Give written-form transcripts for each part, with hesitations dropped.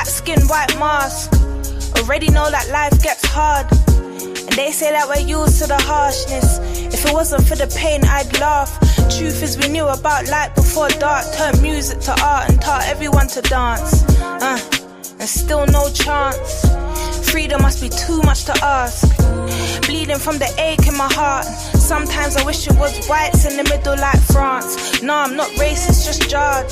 skin, white mask. Already know that life gets hard. And they say that we're used to the harshness. If it wasn't for the pain, I'd laugh. Truth is, we knew about light before dark. Turned music to art and taught everyone to dance. And still no chance. Freedom must be too much to ask. Bleeding from the ache in my heart. Sometimes I wish it was whites in the middle like France. No, I'm not racist, just jarred.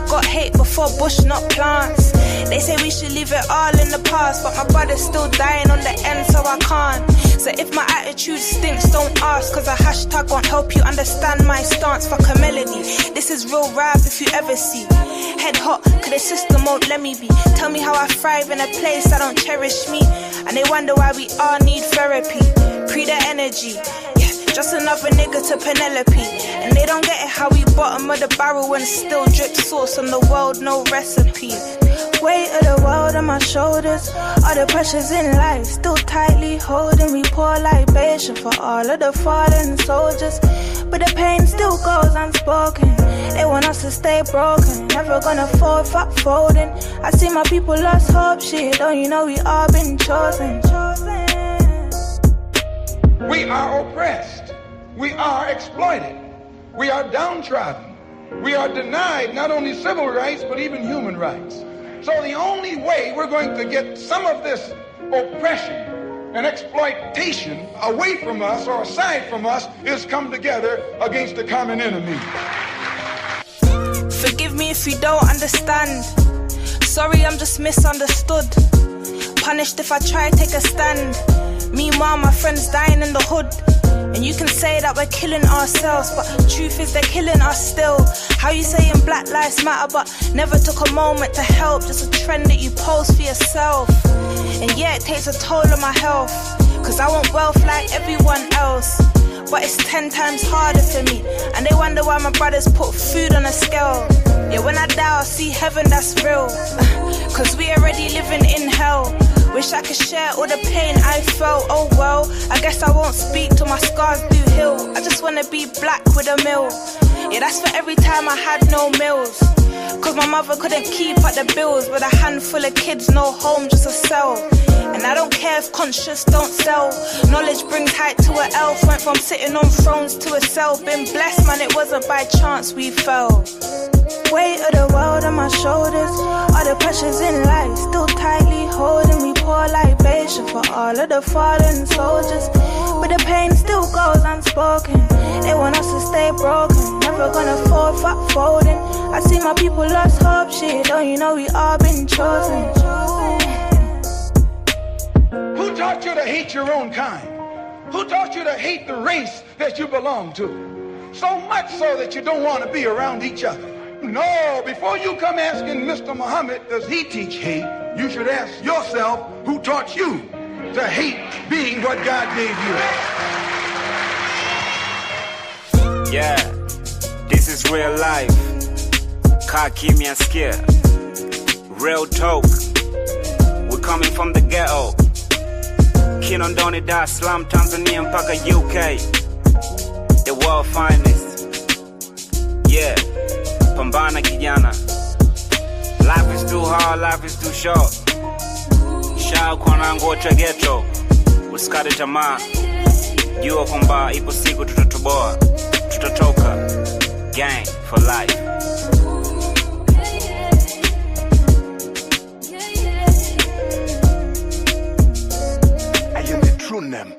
Got hate before bush, not plants. They say we should leave it all in the past, but my brother's still dying on the end, so I can't. So if my attitude stinks, don't ask, cause a hashtag won't help you understand my stance. Fuck a melody, this is real rap if you ever see. Head hot, cause the system won't let me be. Tell me how I thrive in a place that don't cherish me. And they wonder why we all need therapy. Pre the energy, yeah, just another nigga to Penelope. And they don't get it how we bottom of the barrel and still drip sauce on the world, no recipe. Weight of the world on my shoulders, all the pressures in life still tightly holding. We pour libation for all of the fallen soldiers, but the pain still goes unspoken. They want us to stay broken, never gonna fall, fuck folding. I see my people lost hope, shit, don't you know we all been chosen. We are oppressed, we are exploited, we are downtrodden, we are denied not only civil rights but even human rights. So the only way we're going to get some of this oppression and exploitation away from us or aside from us is come together against the common enemy. Forgive me if you don't understand. Sorry, I'm just misunderstood. Punished if I try to take a stand. Meanwhile, my friends dying in the hood. And you can say that we're killing ourselves, but truth is they're killing us still. How you saying Black Lives Matter but never took a moment to help? Just a trend that you post for yourself. And yeah, it takes a toll on my health, cause I want wealth like everyone else, but it's 10 times harder for me. And they wonder why my brothers put food on a scale. Yeah, when I die I'll see heaven, that's real. Cause we already living in hell. Wish I could share all the pain I felt. Oh well, I guess I won't speak till my scars do heal. I just wanna be black with a mill. Yeah, that's for every time I had no meals. Cause my mother couldn't keep up the bills. With a handful of kids, no home, just a cell. And I don't care if conscious don't sell. Knowledge brings height to an elf. Went from sitting on thrones to a cell. Been blessed, man, it wasn't by chance we fell. Weight of the world on my shoulders, all the pressures in life still tightly holding. We pour libation for all of the fallen soldiers, but the pain still goes unspoken. They want us to stay broken, never gonna fall, fuck folding. I see my people lost hope, shit, don't you know we all been chosen. Who taught you to hate your own kind? Who taught you to hate the race that you belong to? So much so that you don't want to be around each other. No, before you come asking Mr. Muhammad, does he teach hate? You should ask yourself, who taught you to hate being what God gave you? Yeah, this is real life. Kaa kimya skia. Real talk. We're coming from the ghetto. Kinondoni, Dar es Salaam, Tanzania mpaka UK. The world finest. Yeah. Pambana kijana. Life is too hard, life is too short. Shao kwa nangu wote ghetto. Usikate tamaa. Jua kwamba ipo siku tutatoboa. Tutatoka. Gang for life. I am the true name.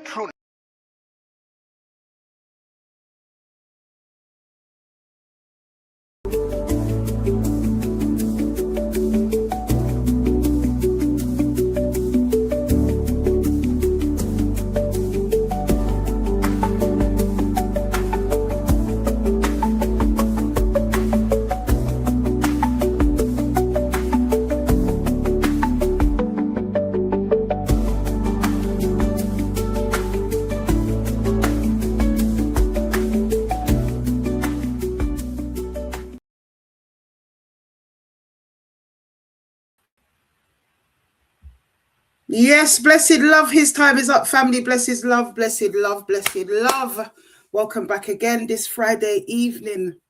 Yes, blessed love. His time is up, family. Blessed love, blessed love, blessed love. Welcome back again this Friday evening.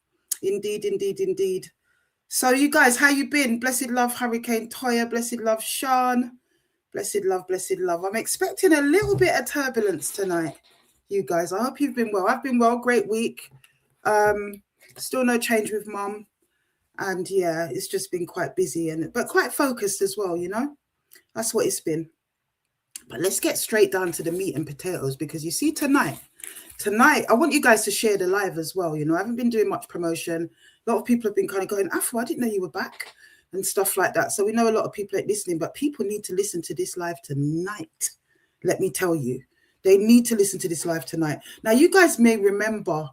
Indeed, indeed, indeed. So you guys, how you been? Blessed love, Hurricane Toya. Blessed love, Sean. Blessed love, blessed love. I'm expecting a little bit of turbulence tonight, you guys. I hope you've been well. I've been well. Great week. Still no change with mum. And yeah, it's just been quite busy but quite focused as well, you know. That's what it's been. But let's get straight down to the meat and potatoes, because you see tonight, I want you guys to share the live as well. You know, I haven't been doing much promotion. A lot of people have been kind of going, Afua, I didn't know you were back and stuff like that. So we know a lot of people ain't listening, but people need to listen to this live tonight. Let me tell you, they need to listen to this live tonight. Now, you guys may remember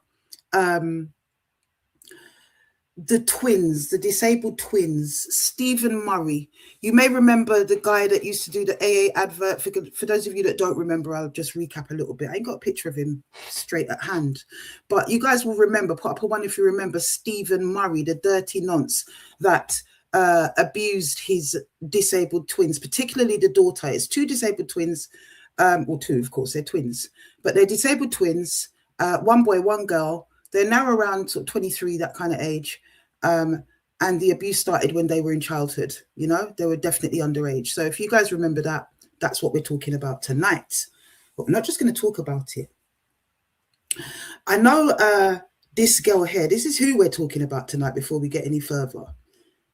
the twins, the disabled twins, Stephen Murray. You may remember the guy that used to do the AA advert. For those of you that don't remember, I'll just recap a little bit. I ain't got a picture of him straight at hand, but you guys will remember, put up a one if you remember Stephen Murray, the dirty nonce that abused his disabled twins, particularly the daughter. It's two disabled twins, or two, of course, they're twins, but they're disabled twins, one boy, one girl. They're now around sort of 23, that kind of age. And the abuse started when they were in childhood. You know, they were definitely underage. So if you guys remember that, that's what we're talking about tonight. But we're not just going to talk about it. I know this girl here, this is who we're talking about tonight before we get any further.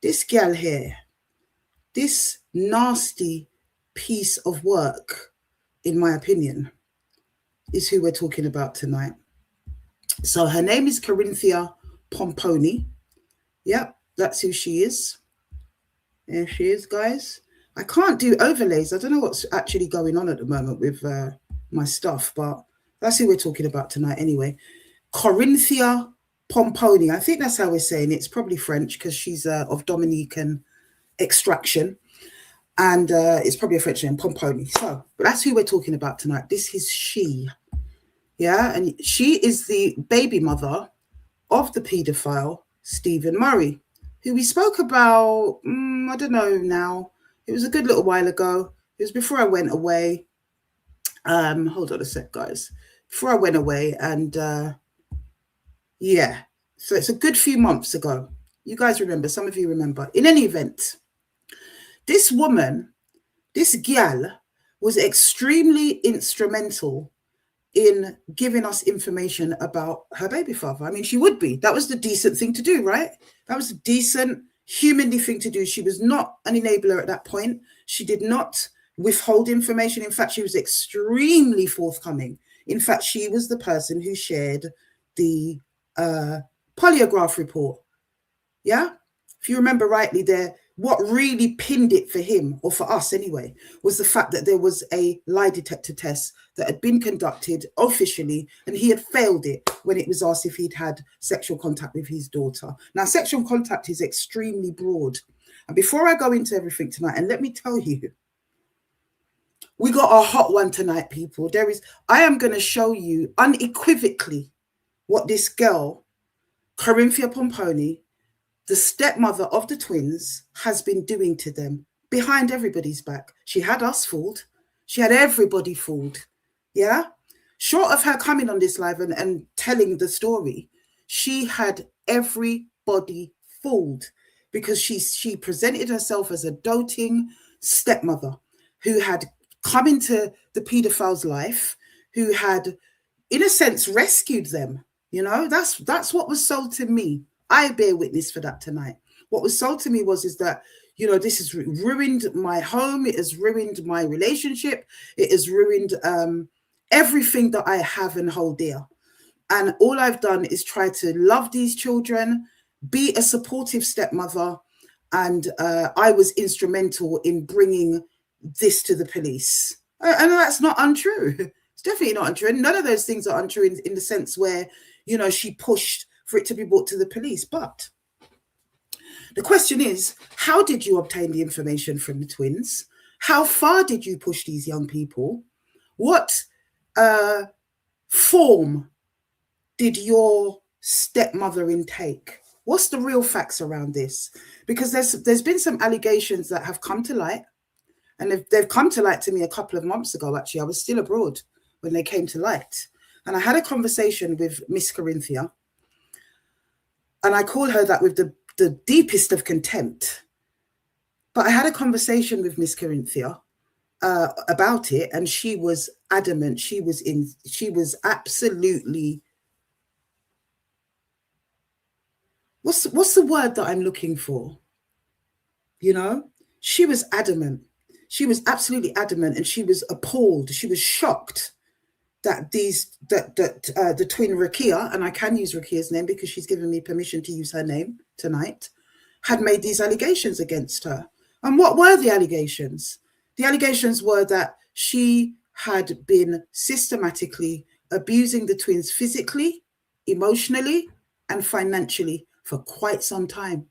This girl here, this nasty piece of work, in my opinion, is who we're talking about tonight. So her name is Corinthia Ponponne. Yep, that's who she is. There she is, guys. I can't do overlays. I don't know what's actually going on at the moment with my stuff, but that's who we're talking about tonight anyway. Corinthia Ponponne. I think that's how we're saying it. It's probably French because she's of Dominican extraction. And it's probably a French name, Ponponne. So, but that's who we're talking about tonight. This is she. Yeah, and she is the baby mother of the paedophile, Stephen Murray, who we spoke about, I don't know now. It was a good little while ago. It was before I went away. Hold on a sec, guys. Before I went away, and yeah, so it's a good few months ago. You guys remember, some of you remember. In any event, this woman, this gal, was extremely instrumental in giving us information about her baby father. I mean, she would be. That was the decent thing to do, right? That was a decent, humanly thing to do. She was not an enabler at that point. She did not withhold information. In fact, she was extremely forthcoming. In fact, she was the person who shared the polygraph report. Yeah? If you remember rightly there, what really pinned it for him, or for us anyway, was the fact that there was a lie detector test that had been conducted officially, and he had failed it when it was asked if he'd had sexual contact with his daughter. Now, sexual contact is extremely broad. And before I go into everything tonight, and let me tell you, we got a hot one tonight, people. I am going to show you unequivocally what this girl, Corinthia Ponponne, the stepmother of the twins, has been doing to them behind everybody's back. She had us fooled. She had everybody fooled. Yeah? Short of her coming on this live and telling the story, she had everybody fooled, because she presented herself as a doting stepmother who had come into the paedophile's life, who had, in a sense, rescued them. You know, that's what was sold to me. I bear witness for that tonight. What was sold to me is that, you know, this has ruined my home. It has ruined my relationship. It has ruined everything that I have and hold dear. And all I've done is try to love these children, be a supportive stepmother. And I was instrumental in bringing this to the police. And that's not untrue. It's definitely not untrue. And none of those things are untrue in the sense where, you know, she pushed for it to be brought to the police. But the question is, how did you obtain the information from the twins? How far did you push these young people? What form did your stepmother intake? What's the real facts around this? Because there's been some allegations that have come to light, and they've come to light to me a couple of months ago. Actually, I was still abroad when they came to light, and I had a conversation with Miss Corinthia. And I call her that with the the deepest of contempt. But I had a conversation with Miss Corinthia about it, and she was adamant. She was absolutely, what's the word that I'm looking for? You know, she was adamant. She was absolutely adamant, and she was appalled. She was shocked that the twin Rakia, and I can use Rakia's name because she's given me permission to use her name tonight, had made these allegations against her. And what were the allegations? The allegations were that she had been systematically abusing the twins physically, emotionally, and financially for quite some time.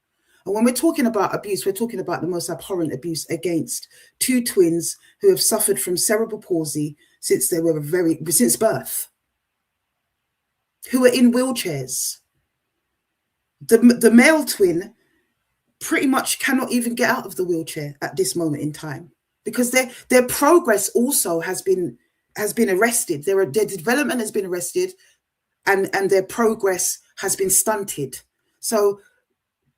And when we're talking about abuse, we're talking about the most abhorrent abuse against two twins who have suffered from cerebral palsy since birth, who are in wheelchairs. The male twin pretty much cannot even get out of the wheelchair at this moment in time, because their progress also has been arrested. Their development has been arrested, and their progress has been stunted. So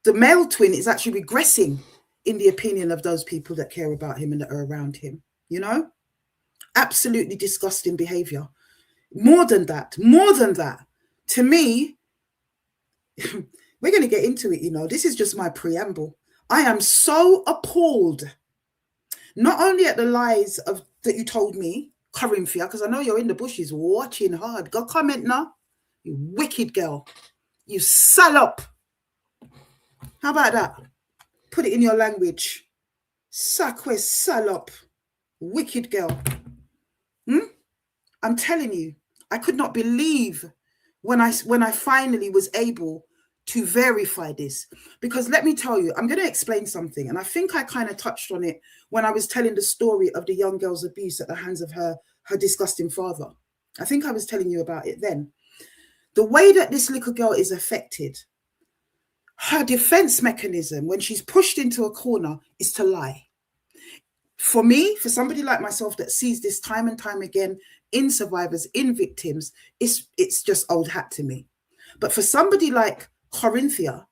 the male twin is actually regressing in the opinion of those people that care about him and that are around him, you know? Absolutely disgusting behavior. More than that, to me, we're going to get into it, you know. This is just my preamble. I am so appalled, not only at the lies that you told me, Corinthia, because I know you're in the bushes watching hard. Go comment now, you wicked girl. You salop. How about that? Put it in your language. Sakwe salop. Wicked girl. I'm telling you, I could not believe when I finally was able to verify this. Because let me tell you, I'm going to explain something. And I think I kind of touched on it when I was telling the story of the young girl's abuse at the hands of her disgusting father. I think I was telling you about it then. The way that this little girl is affected, her defense mechanism when she's pushed into a corner is to lie. For me, for somebody like myself that sees this time and time again in survivors, in victims, it's just old hat to me. But for somebody like Corinthia,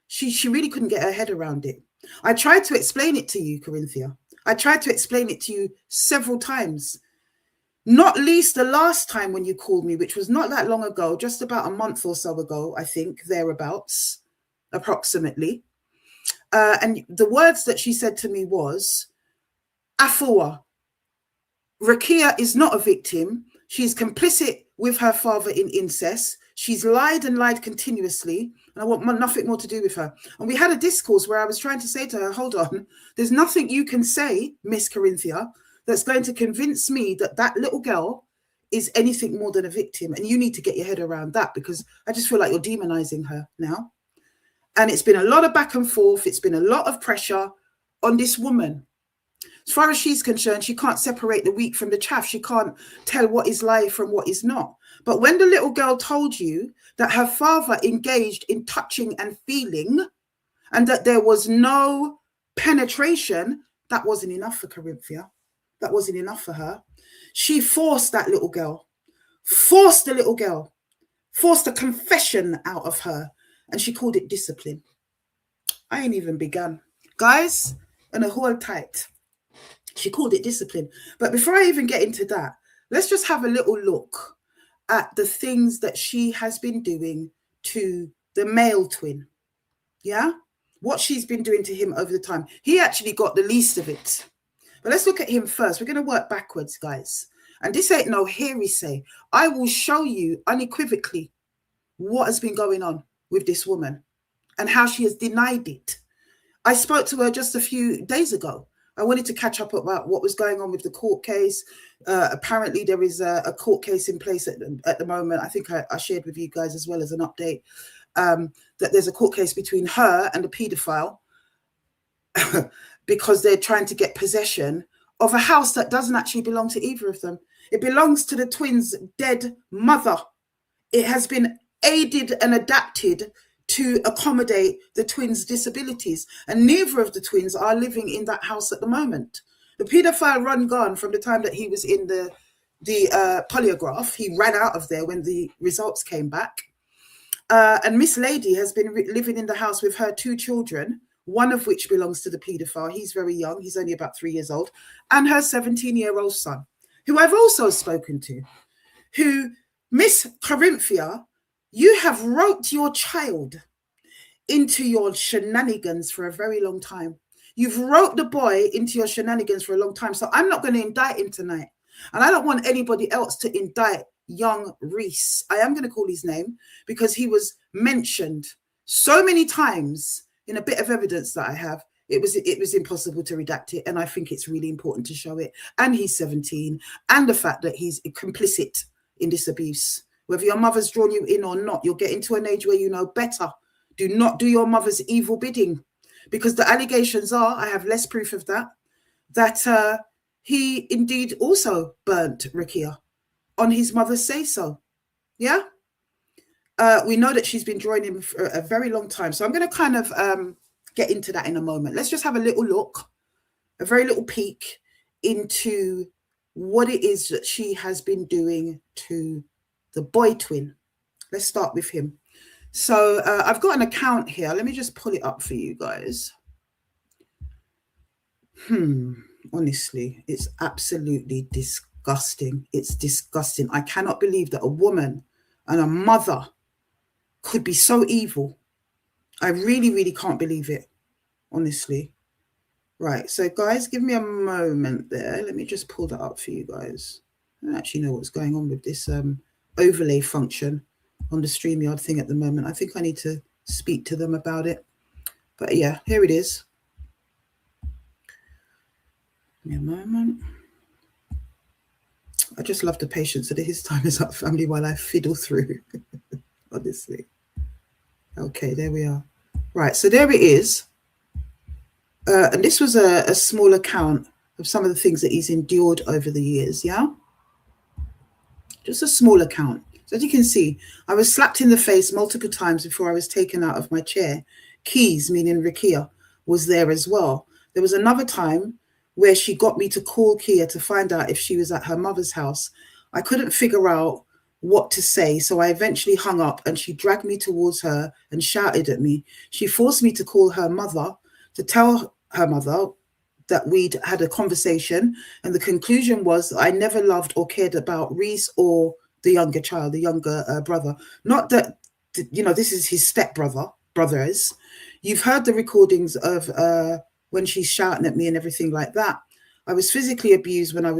she really couldn't get her head around it. I tried to explain it to you, Corinthia. I tried to explain it to you several times. Not least the last time when you called me, which was not that long ago, just about a month or so ago, I think, thereabouts, approximately. And the words that she said to me was, Afua, Rakia is not a victim. She's complicit with her father in incest. She's lied and lied continuously, and I want nothing more to do with her. And we had a discourse where I was trying to say to her, hold on, there's nothing you can say, Miss Corinthia, that's going to convince me that that little girl is anything more than a victim. And you need to get your head around that, because I just feel like you're demonizing her now. And it's been a lot of back and forth. It's been a lot of pressure on this woman. As far as she's concerned, she can't separate the wheat from the chaff. She can't tell what is lie from what is not. But when the little girl told you that her father engaged in touching and feeling, and that there was no penetration, that wasn't enough for Corinthia. That wasn't enough for her. She forced that little girl, forced a confession out of her, and she called it discipline. I ain't even begun. Guys, and a whole tight. She called it discipline. But before I even get into that, let's just have a little look at the things that she has been doing to the male twin. Yeah? What she's been doing to him over the time. He actually got the least of it. But let's look at him first. We're going to work backwards, guys. And this ain't no hearsay. I will show you unequivocally what has been going on with this woman and how she has denied it. I spoke to her just a few days ago. I wanted to catch up about what was going on with the court case. Apparently, there is a court case in place at the moment. I think I shared with you guys as well as an update that there's a court case between her and the paedophile because they're trying to get possession of a house that doesn't actually belong to either of them. It belongs to the twins' dead mother. It has been aided and adapted to accommodate the twins' disabilities. And neither of the twins are living in that house at the moment. The paedophile run gone from the time that he was in the polygraph. He ran out of there when the results came back. And Miss Lady has been living in the house with her 2 children, one of which belongs to the paedophile. He's very young. He's only about 3 years old. And her 17-year-old son, who I've also spoken to, who, Miss Corinthia, you have roped your child into your shenanigans for a very long time. You've roped the boy into your shenanigans for a long time. So I'm not going to indict him tonight. And I don't want anybody else to indict young Reese. I am going to call his name because he was mentioned so many times in a bit of evidence that I have. It was impossible to redact it. And I think it's really important to show it. And he's 17. And the fact that he's complicit in this abuse. Whether your mother's drawn you in or not, you're getting to an age where you know better. Do not do your mother's evil bidding. Because the allegations are, I have less proof of that, that he indeed also burnt Rukia on his mother's say-so. Yeah? We know that she's been drawing him for a very long time. So I'm going to kind of get into that in a moment. Let's just have a little look, a very little peek into what it is that she has been doing to the boy twin. Let's start with him. So I've got an account here. Let me just pull it up for you guys. Honestly, it's absolutely disgusting. It's disgusting. I cannot believe that a woman and a mother could be so evil. I really, really can't believe it, honestly. Right, so guys, give me a moment there. Let me just pull that up for you guys. I don't actually know what's going on with this overlay function on the StreamYard thing at the moment. I think I need to speak to them about it. But yeah, here it is. Give me a moment. I just love the patience of the His Time Is Up family while I fiddle through, honestly. Okay, there we are. Right, so there it is. And this was a small account of some of the things that he's endured over the years, yeah? Just a small account. So as you can see, I was slapped in the face multiple times before I was taken out of my chair. Keys, meaning Rukia, was there as well. There was another time where she got me to call Kia to find out if she was at her mother's house. I couldn't figure out what to say, so I eventually hung up and she dragged me towards her and shouted at me. She forced me to call her mother to tell her mother that we'd had a conversation, and the conclusion was that I never loved or cared about Reese or the younger child, the younger brother. Not that, you know, this is his brothers. You've heard the recordings of when she's shouting at me and everything like that. I was physically abused when I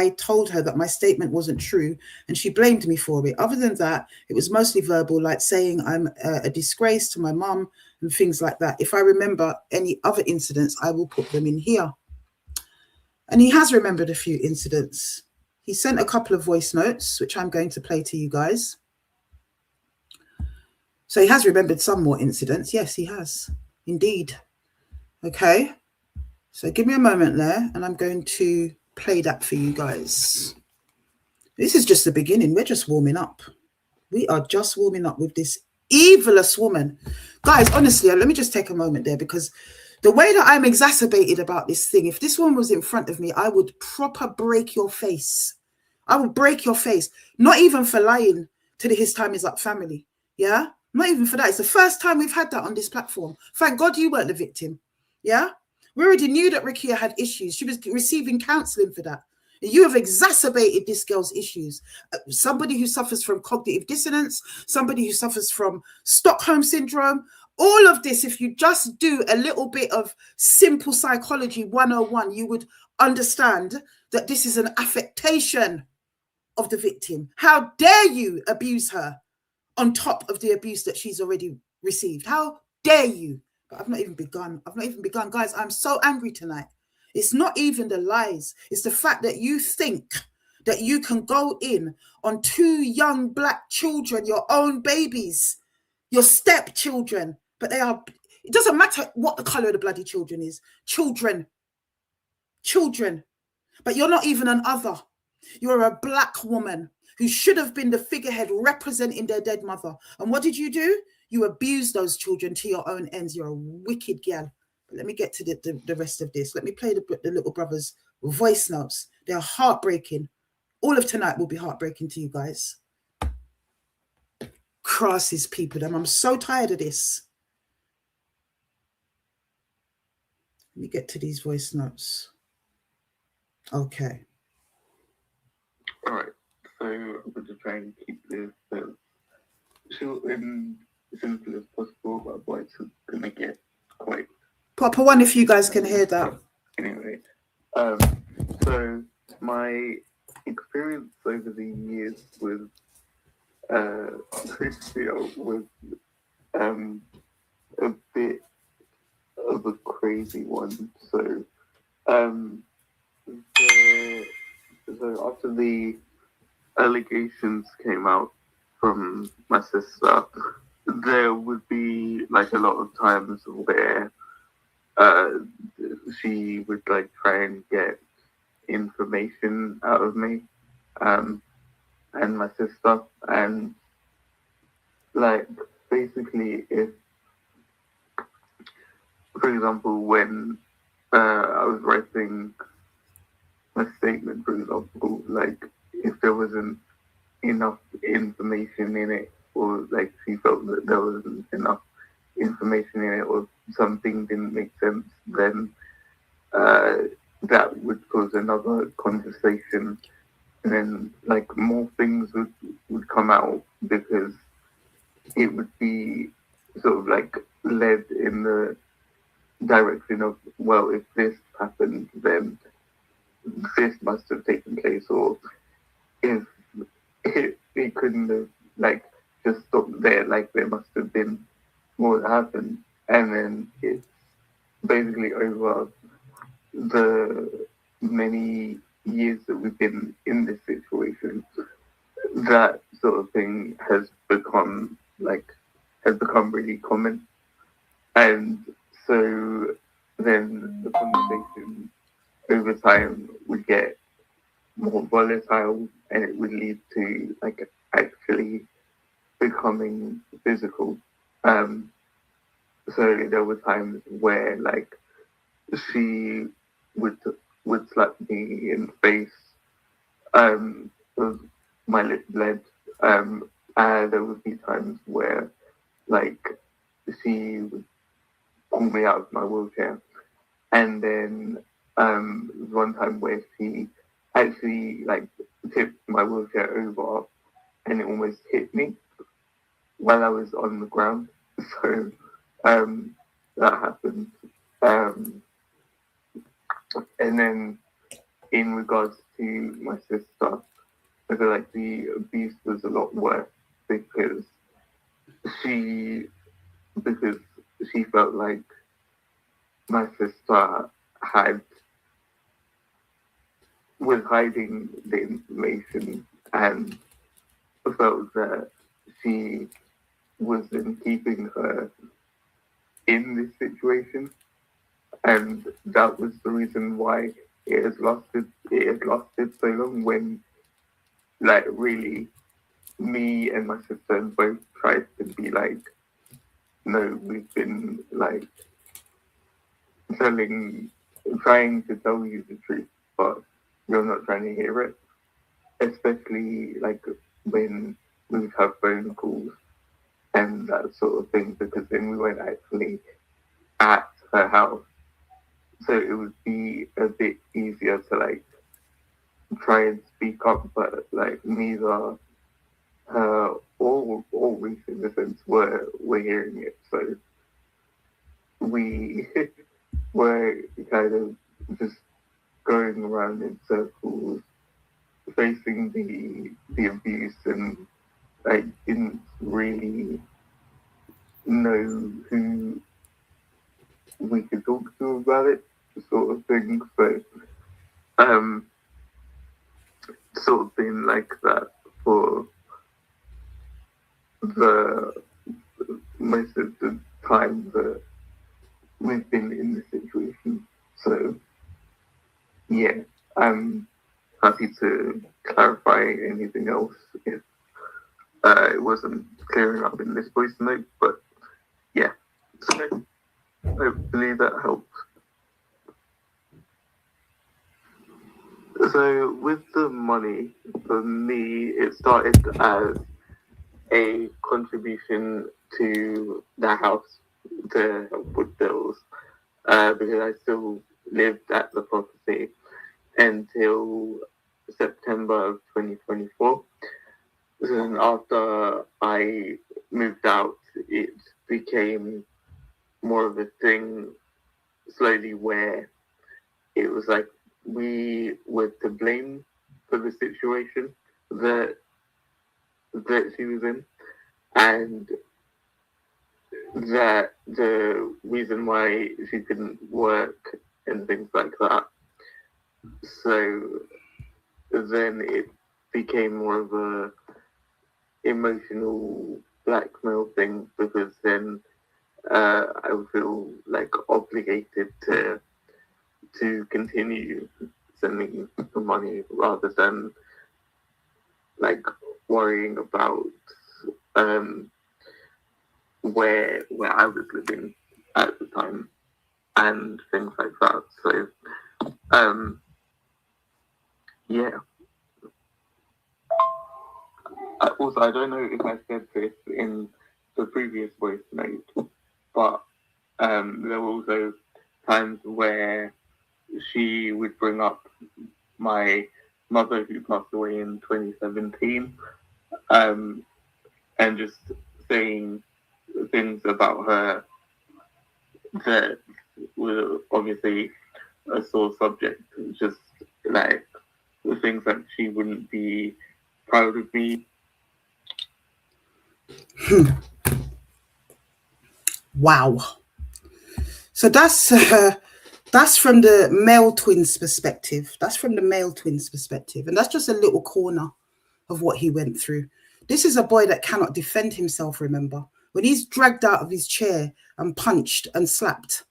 told her that my statement wasn't true, and she blamed me for it. Other than that, it was mostly verbal, like saying I'm a disgrace to my mum and things like that. If I remember any other incidents, I will put them in here. And he has remembered a few incidents. He sent a couple of voice notes, which I'm going to play to you guys. So he has remembered some more incidents. Yes, he has. Indeed. Okay. So give me a moment there, and I'm going to play that for you guys. This is just the beginning. We're just warming up. We are just warming up with this evilest woman. Guys, honestly, let me just take a moment there, because the way that I'm exacerbated about this thing, if this woman was in front of me, I would proper break your face. I would break your face. Not even for lying to the His Time Is Up family. Yeah? Not even for that. It's the first time we've had that on this platform. Thank God you weren't the victim. Yeah? We already knew that Rukia had issues. She was receiving counseling for that. You have exacerbated this girl's issues. Somebody who suffers from cognitive dissonance, somebody who suffers from Stockholm syndrome, all of this, if you just do a little bit of simple psychology 101, you would understand that this is an affectation of the victim. How dare you abuse her on top of the abuse that she's already received? How dare you? But I've not even begun. Guys, I'm so angry tonight. It's not even the lies. It's the fact that you think that you can go in on 2 young black children, your own babies, your stepchildren, but they are, it doesn't matter what the color of the bloody children is. Children. But you're not even an other. You're a black woman who should have been the figurehead representing their dead mother. And what did you do? You abused those children to your own ends. You're a wicked gal. But let me get to the rest of this. Let me play the little brother's voice notes. They're heartbreaking. All of tonight will be heartbreaking to you guys. crosses, people. I'm so tired of this. Let me get to these voice notes. Okay. All right. So I'm going to try and keep this short and simple as possible, but otherwise it's going to get quite... Proper one if you guys can hear that. Anyway, so my experience over the years with was a bit of a crazy one. So, so after the allegations came out from my sister, there would be like a lot of times where she would like try and get information out of me and my sister, and like basically if, for example, when I was writing a statement, for example, like if there wasn't enough information in it, or like she felt that there wasn't enough information in it, or something didn't make sense, then that would cause another conversation, and then like more things would come out, because it would be sort of like led in the direction of, well, if this happened, then this must have taken place, or if it couldn't have like just stopped there, like there must have been more that happened. And then it's basically over the many years that we've been in this situation, that sort of thing has become really common. And so then the conversation over time would get more volatile, and it would lead to like actually becoming physical. So there were times where like she would slap me in the face, with my lip bled. There would be times where like she would pull me out of my wheelchair, and then one time where she actually like tipped my wheelchair over, and it almost hit me while I was on the ground. So that happened. And then in regards to my sister, I feel like the abuse was a lot worse, because she felt like my sister was hiding the information, and felt that she wasn't keeping her in this situation, and that was the reason why it has lasted so long, when like really me and my sister both tried to be like, no, we've been like trying to tell you the truth, but you're not trying to hear it. Especially like when we would have phone calls and that sort of thing, because then we weren't actually at her house. So it would be a bit easier to like try and speak up, but like neither her or Reese in a sense were hearing it. So we were kind of just going around in circles, facing the abuse, and I didn't really know who we could talk to about it, sort of thing. So sort of been like that for the most of the time that we've been in this situation. So yeah, I'm happy to clarify anything else if it wasn't clear enough in this voice note, but yeah, so hopefully that helps. So with the money, for me, it started as a contribution to the house to help with bills, because I still lived at the property until September of 2024. And after I moved out, it became more of a thing slowly where it was like we were to blame for the situation that she was in, and that the reason why she couldn't work and things like that. So then it became more of a emotional blackmail thing, because then I would feel like obligated to continue sending the money rather than like worrying about where I was living at the time and things like that. So yeah. Also, I don't know if I said this in the previous voice note, but there were also times where she would bring up my mother who passed away in 2017, and just saying things about her that were obviously a sore subject, just like the things that she wouldn't be proud of me. Wow. So that's from the male twins perspective. That's from the male twins perspective. And that's just a little corner of what he went through. This is a boy that cannot defend himself, remember. When he's dragged out of his chair and punched and slapped,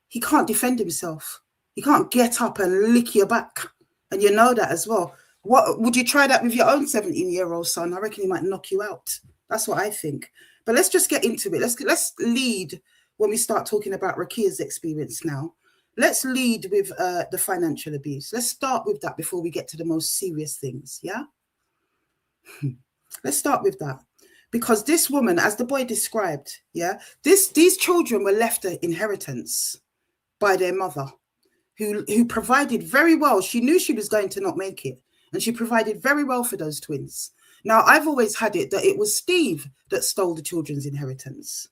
he can't defend himself. He can't get up and lick your back. And you know that as well. What would you try that with your own 17-year-old son? I reckon he might knock you out. That's what I think. But let's just get into it. Let's lead when we start talking about Rakia's experience now. Let's lead with the financial abuse. Let's start with that before we get to the most serious things, yeah? Let's start with that. Because this woman, as the boy described, yeah, these children were left an inheritance by their mother, who provided very well. She knew she was going to not make it, and she provided very well for those twins. Now, I've always had it that it was Steve that stole the children's inheritance,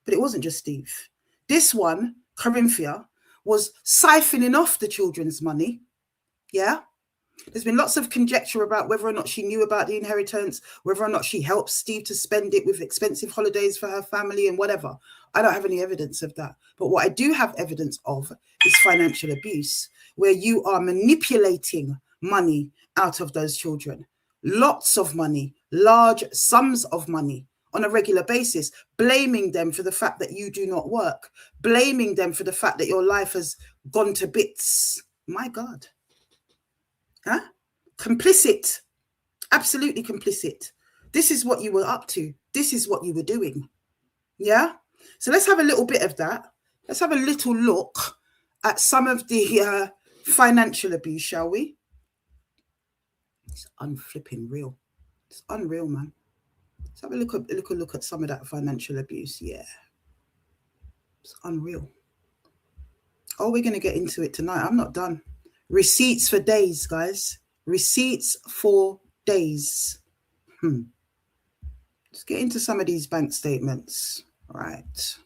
but it wasn't just Steve. This one, Corinthia, was siphoning off the children's money, yeah? There's been lots of conjecture about whether or not she knew about the inheritance, whether or not she helped Steve to spend it with expensive holidays for her family and whatever. I don't have any evidence of that. But what I do have evidence of is financial abuse, where you are manipulating money out of those children. Lots of money, large sums of money on a regular basis, blaming them for the fact that you do not work, blaming them for the fact that your life has gone to bits. My God. Huh? Complicit. Absolutely complicit. This is what you were up to. This is what you were doing. Yeah? So let's have a little bit of that. Let's have a little look at some of the financial abuse, shall we? It's unflipping real. It's unreal, man. Let's have a look at some of that financial abuse. Yeah. It's unreal. Oh, we're going to get into it tonight. I'm not done. Receipts for days, guys. Receipts for days. Let's get into some of these bank statements. Right.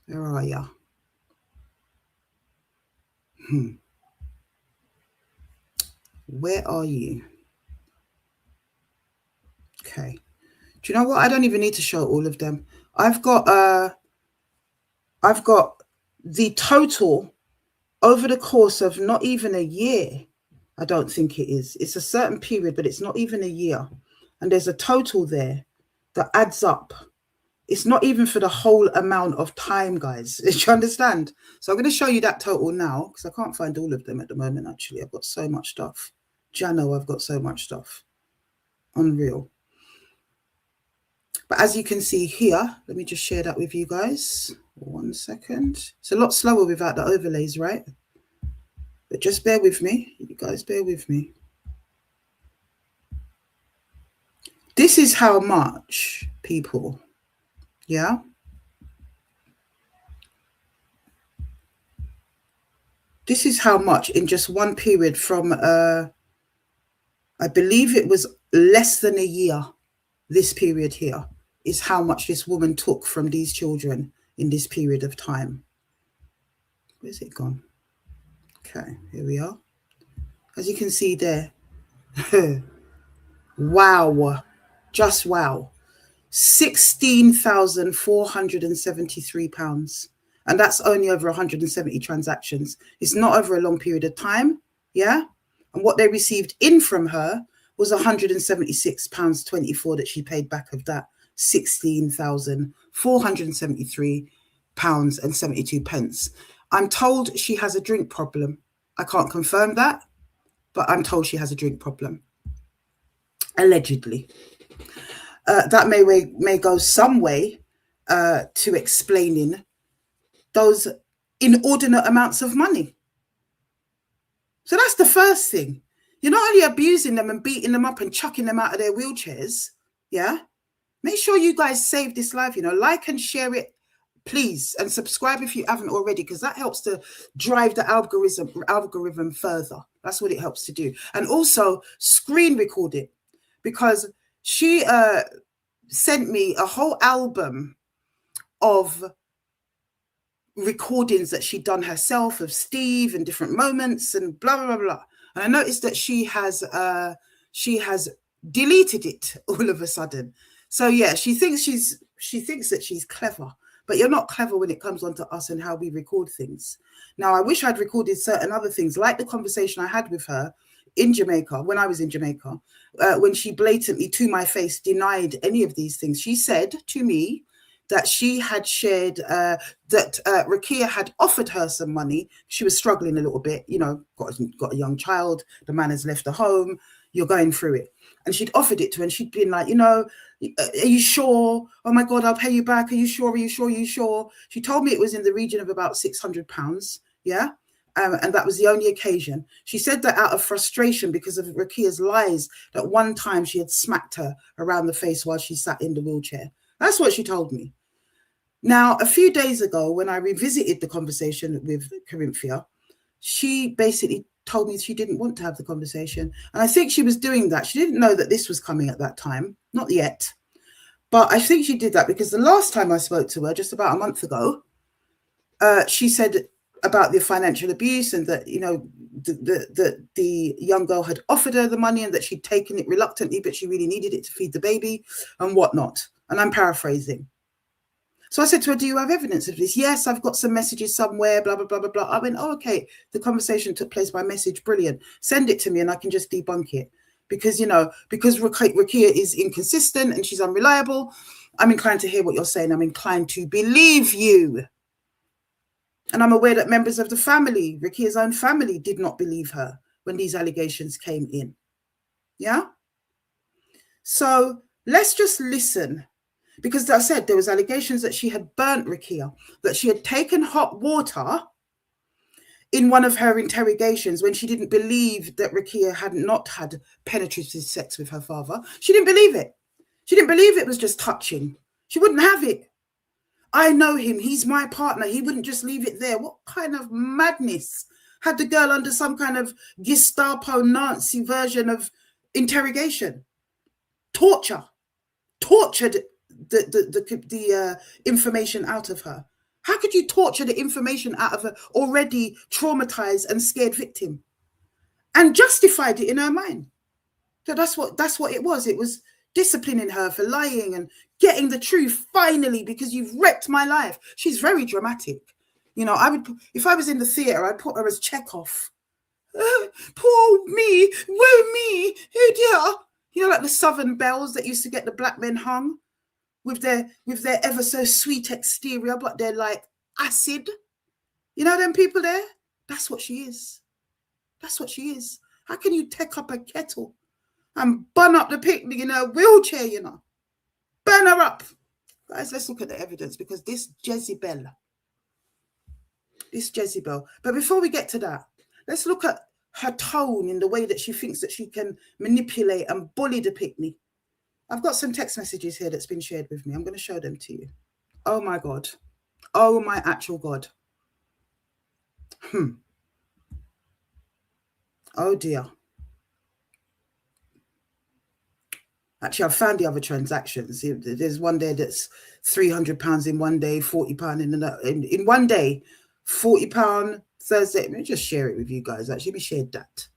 Where are ya? Where are you? Okay. Do you know what? I don't even need to show all of them. I've got the total over the course of not even a year. I don't think it is. It's a certain period, but it's not even a year. And there's a total there that adds up. It's not even for the whole amount of time, guys. Do you understand? So I'm going to show you that total now, because I can't find all of them at the moment, actually. I've got so much stuff. Jano, I've got so much stuff. Unreal. But as you can see here, let me just share that with you guys. 1 second. It's a lot slower without the overlays, right? But just bear with me. You guys bear with me. This is how much, people, yeah? This is how much in just one period from, I believe it was less than a year, this period here, is how much this woman took from these children in this period of time. Where's it gone? Okay, here we are. As you can see there. Wow. Just wow. £16,473. And that's only over 170 transactions. It's not over a long period of time. Yeah. And what they received in from her was £176.24 that she paid back of that £16,473.72. I'm told she has a drink problem. I can't confirm that, but I'm told she has a drink problem. Allegedly. That may go some way to explaining those inordinate amounts of money. So that's the first thing. You're not only abusing them and beating them up and chucking them out of their wheelchairs. Yeah. Make sure you guys save this live, like and share it, please. And subscribe if you haven't already, because that helps to drive the algorithm further. That's what it helps to do. And also screen record it, because she sent me a whole album of recordings that she'd done herself of Steve and different moments and blah, blah, blah, blah. And I noticed that she has deleted it all of a sudden. So yeah, she thinks that she's clever, but you're not clever when it comes on to us and how we record things. Now, I wish I'd recorded certain other things, like the conversation I had with her in Jamaica, when I was in Jamaica, when she blatantly, to my face, denied any of these things. She said to me that she had shared that Rukia had offered her some money. She was struggling a little bit, got a young child, the man has left the home, you're going through it. And she'd offered it to her, and she'd been like, are you sure? Oh my God, I'll pay you back. Are you sure? Are you sure? Are you sure? She told me it was in the region of about £600. Yeah. And that was the only occasion. She said that out of frustration because of Rukia's lies, that one time she had smacked her around the face while she sat in the wheelchair. That's what she told me. Now, a few days ago, when I revisited the conversation with Corinthia, she basically told me she didn't want to have the conversation. And I think she was doing that. She didn't know that this was coming at that time. Not yet. But I think she did that because the last time I spoke to her, just about a month ago, she said about the financial abuse and that, the young girl had offered her the money and that she'd taken it reluctantly, but she really needed it to feed the baby and whatnot. And I'm paraphrasing. So I said to her, do you have evidence of this? Yes, I've got some messages somewhere, blah, blah, blah, blah, blah. I went, oh, okay. The conversation took place by message. Brilliant. Send it to me and I can just debunk it. Because, because Rukia is inconsistent and she's unreliable, I'm inclined to hear what you're saying. I'm inclined to believe you. And I'm aware that members of the family, Rukia's own family, did not believe her when these allegations came in. Yeah? So let's just listen. Because as I said, there was allegations that she had burnt Rukia, that she had taken hot water in one of her interrogations when she didn't believe that Rukia had not had penetrative sex with her father. She didn't believe it. She didn't believe it was just touching. She wouldn't have it. I know him. He's my partner. He wouldn't just leave it there. What kind of madness had the girl under some kind of Gestapo Nazi version of interrogation? Tortured the information out of her. How could you torture the information out of an already traumatized and scared victim and justified it in her mind? So that's what it was. It was disciplining her for lying and getting the truth finally, because you've wrecked my life. She's very dramatic. If I was in the theater, I'd put her as Chekhov. Poor me, woe me, oh dear. Like the Southern Bells that used to get the black men hung with their ever so sweet exterior, but they're like acid. Them people there? That's what she is. That's what she is. How can you take up a kettle and burn up the picnic in her wheelchair, Burn her up. Guys, let's look at the evidence, because this Jezebel. But before we get to that, let's look at her tone in the way that she thinks that she can manipulate and bully the picnic I've got some text messages here that's been shared with me. I'm going to show them to you. Oh my God. Oh my actual God. Oh dear. Actually, I've found the other transactions. There's one there that's £300 in one day, £40 in one day, £40 Thursday. Let me just share it with you guys. Actually, let me share that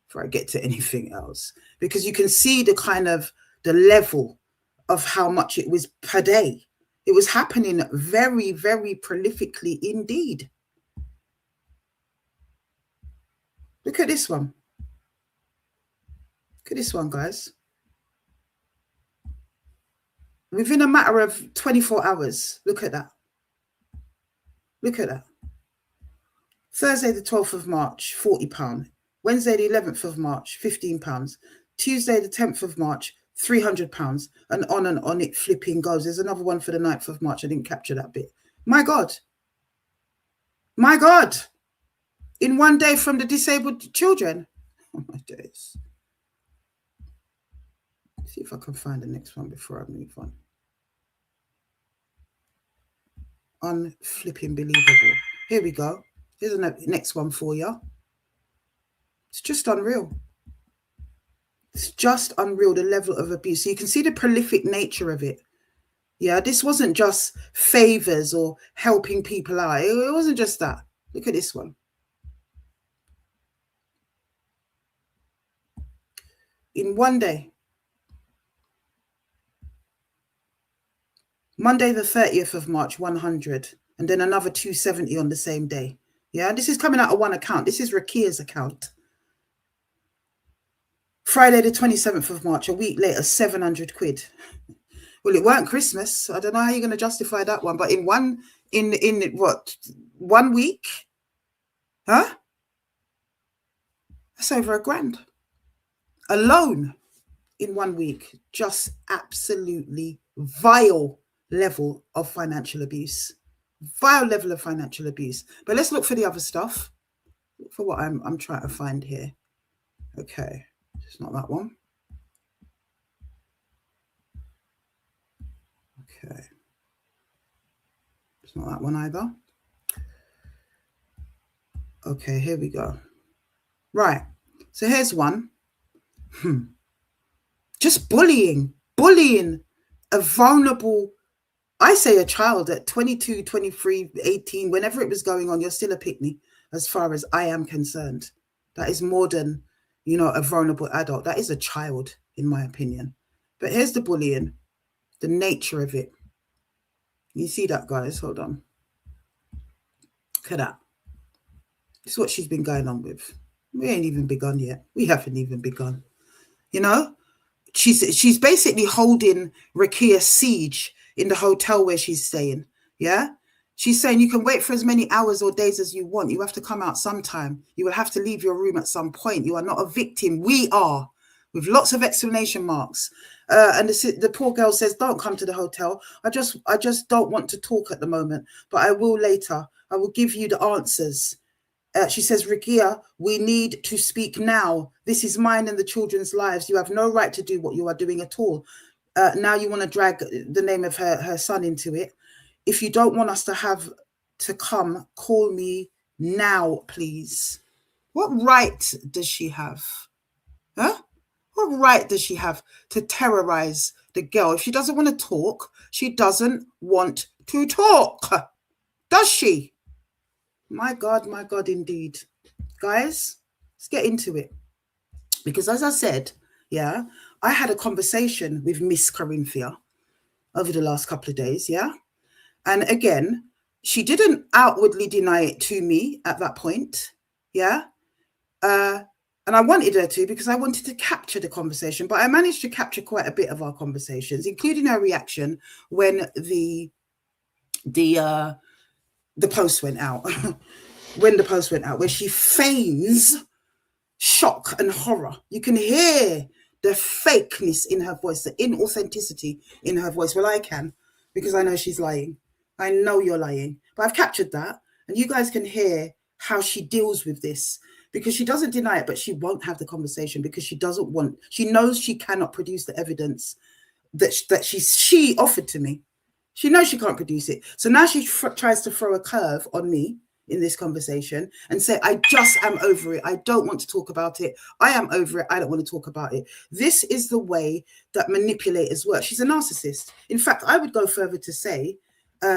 before I get to anything else, because you can see the kind of the level of how much it was per day. It was happening very, very prolifically indeed. Look at this one. Look at this one, guys. Within a matter of 24 hours, look at that. Look at that. Thursday, the 12th of March, £40. Wednesday, the 11th of March, £15. Tuesday, the 10th of March, £300. And on it flipping goes. There's another one for the 9th of March. I didn't capture that bit. My God. My God. In one day from the disabled children. Oh my days. See if I can find the next one before I move on. Unflipping believable. Here we go. Here's the next one for you. It's just unreal. It's just unreal, the level of abuse. So you can see the prolific nature of it. Yeah, this wasn't just favors or helping people out. It wasn't just that. Look at this one. In one day. Monday, the 30th of March, 100. And then another 270 on the same day. Yeah, this is coming out of one account. This is Rakia's account. Friday, the 27th of March, a week later, 700 quid. Well, it weren't Christmas. I don't know how you're going to justify that one. But in what, 1 week? Huh? That's over £1,000. Alone in 1 week. Just absolutely vile level of financial abuse. Vile level of financial abuse. But let's look for the other stuff. Look for what I'm trying to find here. Okay. It's not that one. Okay. It's not that one either. Okay, here we go. Right. So here's one. Just bullying a vulnerable, I say a child at 22, 23, 18, whenever it was going on, you're still a pick-me as far as I am concerned. That is more than, a vulnerable adult. That is a child, in my opinion. But here's the bullying, the nature of it. You see that, guys? Hold on. Look at that. This is what she's been going on with. We ain't even begun yet. We haven't even begun. She's basically holding Rakia siege in the hotel where she's staying. Yeah. She's saying you can wait for as many hours or days as you want. You have to come out sometime. You will have to leave your room at some point. You are not a victim. We are, with lots of exclamation marks. And the poor girl says, don't come to the hotel. I just don't want to talk at the moment, but I will later. I will give you the answers. She says, Rakia, we need to speak now. This is mine and the children's lives. You have no right to do what you are doing at all. Now you want to drag the name of her son into it. If you don't want us to have to come, call me now, please. What right does she have? Huh? What right does she have to terrorize the girl? If she doesn't want to talk, she doesn't want to talk. Does she? My God, indeed. Guys, let's get into it. Because as I said, yeah, I had a conversation with Miss Corinthia over the last couple of days, yeah? And again, she didn't outwardly deny it to me at that point, yeah? And I wanted her to because I wanted to capture the conversation, but I managed to capture quite a bit of our conversations, including her reaction when the post went out. When the post went out, where she feigns shock and horror. You can hear the fakeness in her voice, the inauthenticity in her voice. Well, I can, because I know she's lying. I know you're lying. But I've captured that, and you guys can hear how she deals with this, because she doesn't deny it, but she won't have the conversation because she doesn't want, she knows she cannot produce the evidence that she offered to me. She knows she can't produce it. So now she tries to throw a curve on me in this conversation and say, I just am over it. I don't want to talk about it. I am over it. I don't want to talk about it. This is the way that manipulators work. She's a narcissist. In fact, I would go further to say,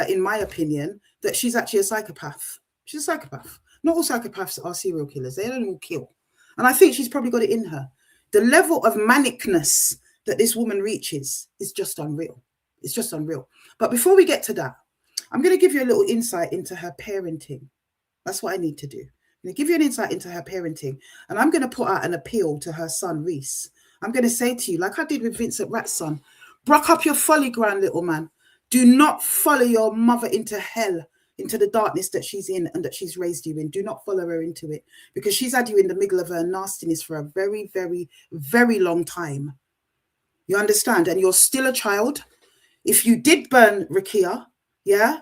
in my opinion, that she's actually a psychopath. She's a psychopath. Not all psychopaths are serial killers. They don't all kill. And I think she's probably got it in her. The level of manicness that this woman reaches is just unreal. It's just unreal. But before we get to that, I'm going to give you a little insight into her parenting. That's what I need to do. I'm going to give you an insight into her parenting. And I'm going to put out an appeal to her son, Reese. I'm going to say to you, like I did with Vincent Ratt's son, bruck up your folly ground, little man. Do not follow your mother into hell, into the darkness that she's in and that she's raised you in. Do not follow her into it, because she's had you in the middle of her nastiness for a very, very, very long time. You understand? And you're still a child. If you did burn Rakia, yeah,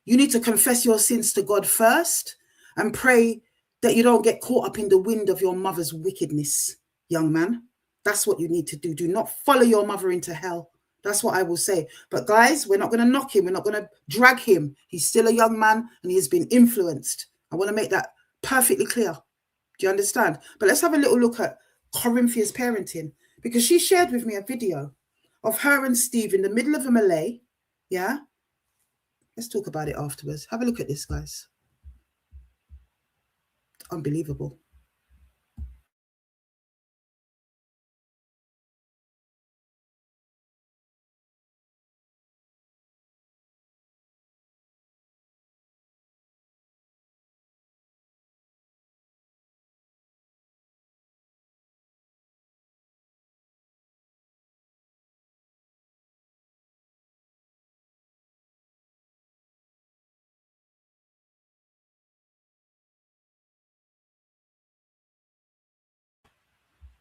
you need to confess your sins to God first and pray that you don't get caught up in the wind of your mother's wickedness, young man. That's what you need to do. Do not follow your mother into hell. That's what I will say. But guys, we're not going to knock him. We're not going to drag him. He's still a young man and he has been influenced. I want to make that perfectly clear. Do you understand? But let's have a little look at Corinthia's parenting, because she shared with me a video of her and Steve in the middle of a melee. Yeah. Let's talk about it afterwards. Have a look at this, guys. Unbelievable.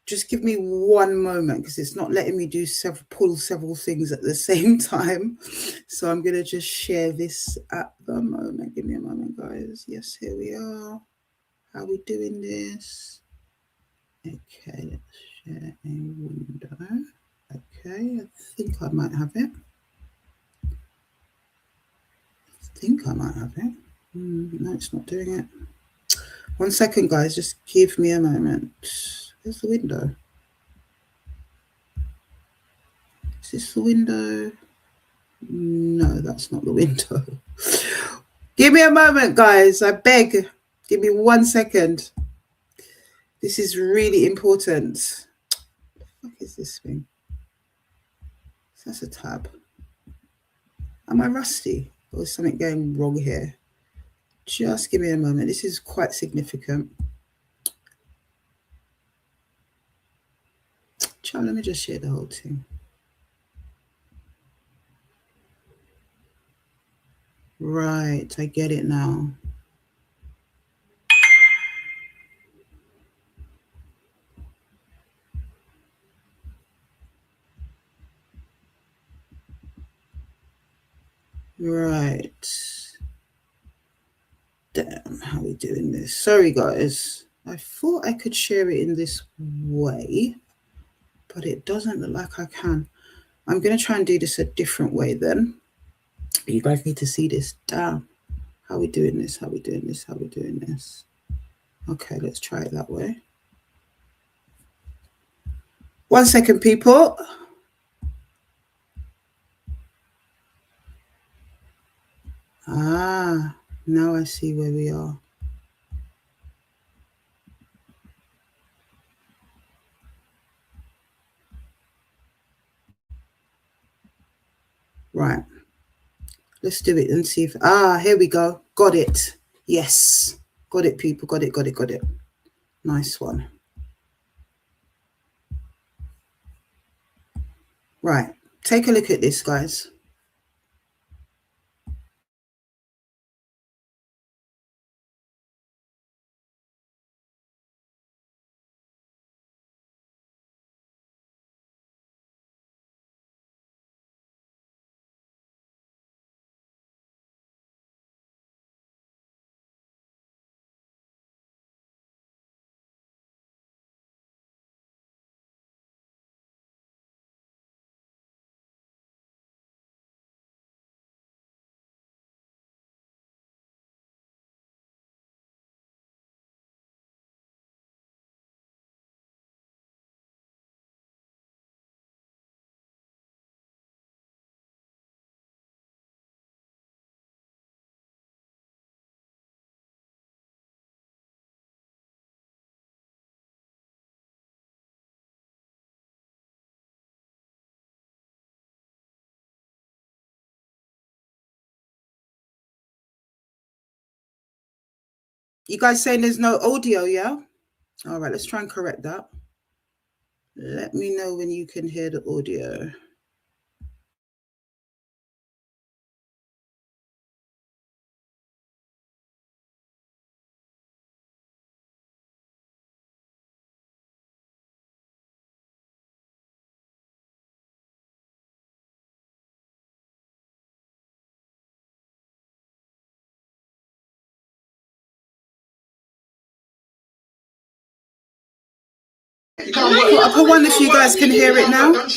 Just give me one moment, because it's not letting me do pull several things at the same time. So I'm going to just share this at the moment. Give me a moment, guys. Yes, here we are. How are we doing this? Okay, let's share a window. Okay, I think I might have it. No, it's not doing it. 1 second, guys. Just give me a moment. Where's the window? Is this the window? No, that's not the window. Give me a moment, guys. I beg. Give me 1 second. This is really important. What the fuck is this thing? That's a tab. Am I rusty? Or is something going wrong here? Just give me a moment. This is quite significant. Child, let me just share the whole thing. Right, I get it now. Right. Damn, how are we doing this? Sorry, guys. I thought I could share it in this way, but it doesn't look like I can. I'm going to try and do this a different way then. You guys need to see this. Damn. How are we doing this? How are we doing this? How are we doing this? Okay, let's try it that way. 1 second, people. Ah, now I see where we are. Right. Let's do it and see if... Ah, here we go. Got it. Yes. Got it, people. Got it. Nice one. Right. Take a look at this, guys. You guys saying there's no audio, yeah? All right, let's try and correct that. Let me know when you can hear the audio. Put up a one if you guys can hear it now.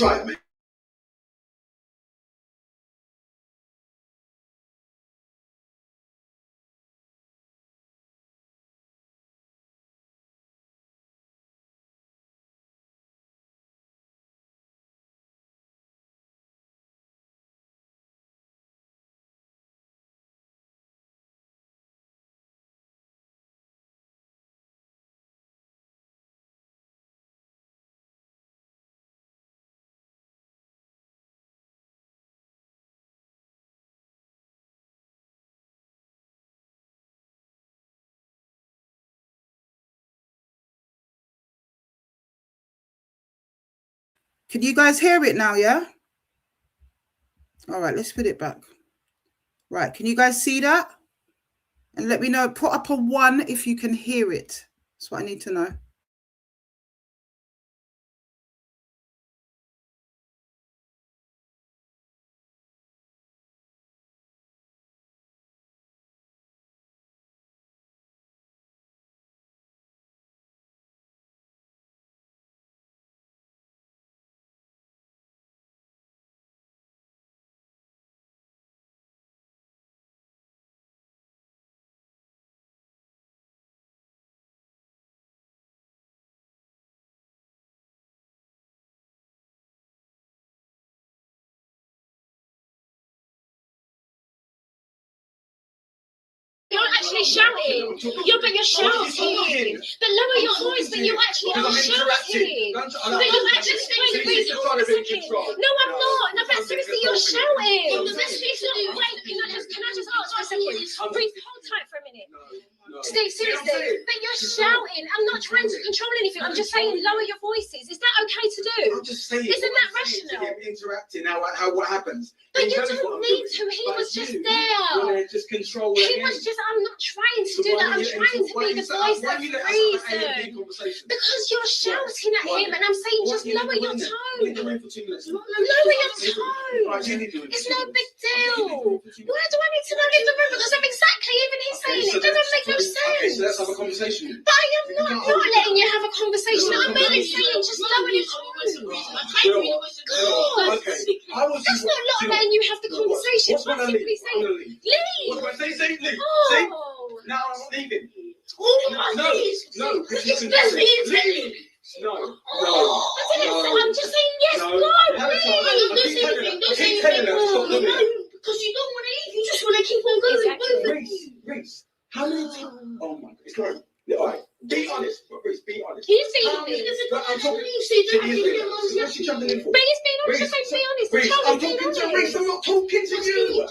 Can you guys hear it now, yeah? All right, let's put it back. Right, can you guys see that? And let me know, put up a one if you can hear it. That's what I need to know. You're actually shouting. But you're shouting. But lower your voice, but you actually are shouting. But you're actually No, I'm not. No, but seriously, you're shouting. Wait, can I just ask for a second? Please hold tight for a minute. Steve, seriously, but you're shouting. I'm not trying to control anything. I'm just saying lower your voices. Is that okay to do? I'm just saying. Isn't that rational? Interacting what happens. But you don't need to. He was just there. Just control. He was just. I'm not trying to do that. I'm trying to be the voice of reason. Because you're shouting at him, and I'm saying just lower your tone. Lower your tone. It's no big deal. Why do I need to not leave the room? Because I'm exactly even he's saying it. It doesn't make no sense. Okay, so let's have a conversation. But I am not letting you have a conversation. I'm merely saying just lower your tone. God, that's not letting you have the conversation. I'm simply saying leave. What do I say? Leave. Oh. Now I'm not leaving. No. Leave. No. I'm just saying yes. No. Keep telling her stop doing it. Because you don't want to leave. You just want to keep on going. Reese, how many times? Oh my God, it's not. All right, be honest, Reese. Be honest. He's being honest. I'm talking. She's jumping in for. But he's being honest. Just be honest. Reese, I'm talking to Reese. I'm not talking to you.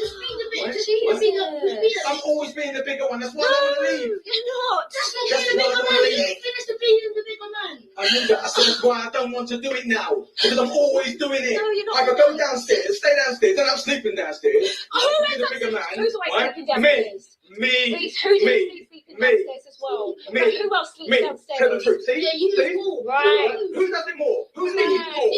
I'm always being the bigger one. That's why I don't want to leave. You're not. That's not being the bigger man. You finished being the bigger man. I know that. I said that's why I don't want to do it now. Because I'm always doing it. No, you're not. I could go downstairs, stay downstairs, then I'm sleeping downstairs. Be the bigger man. Who's always sleeping downstairs? Me. Who do you sleep downstairs as well? Me. Who else sleeps downstairs? Tell the truth. See? Yeah, you do more. Right. Who does it more? Who leaves more?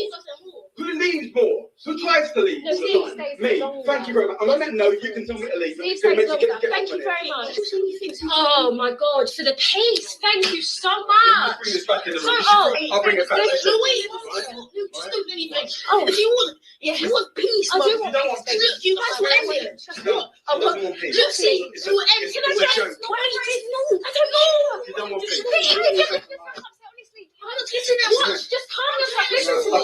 Who leaves more? Who tries to leave? No, Steve stays me. longer. Thank you very much. On that note, you can tell me to leave. Steve stays longer. Thank you very much. Oh my God, for the peace. Thank you so much. Bring this back in the room. I'll bring it back. Oh, if you want peace, I do want peace. You guys want everything. I want peace. Look, see, can I try? No, I don't know. You don't want peace. Watch, just calm yourself. Listen to me.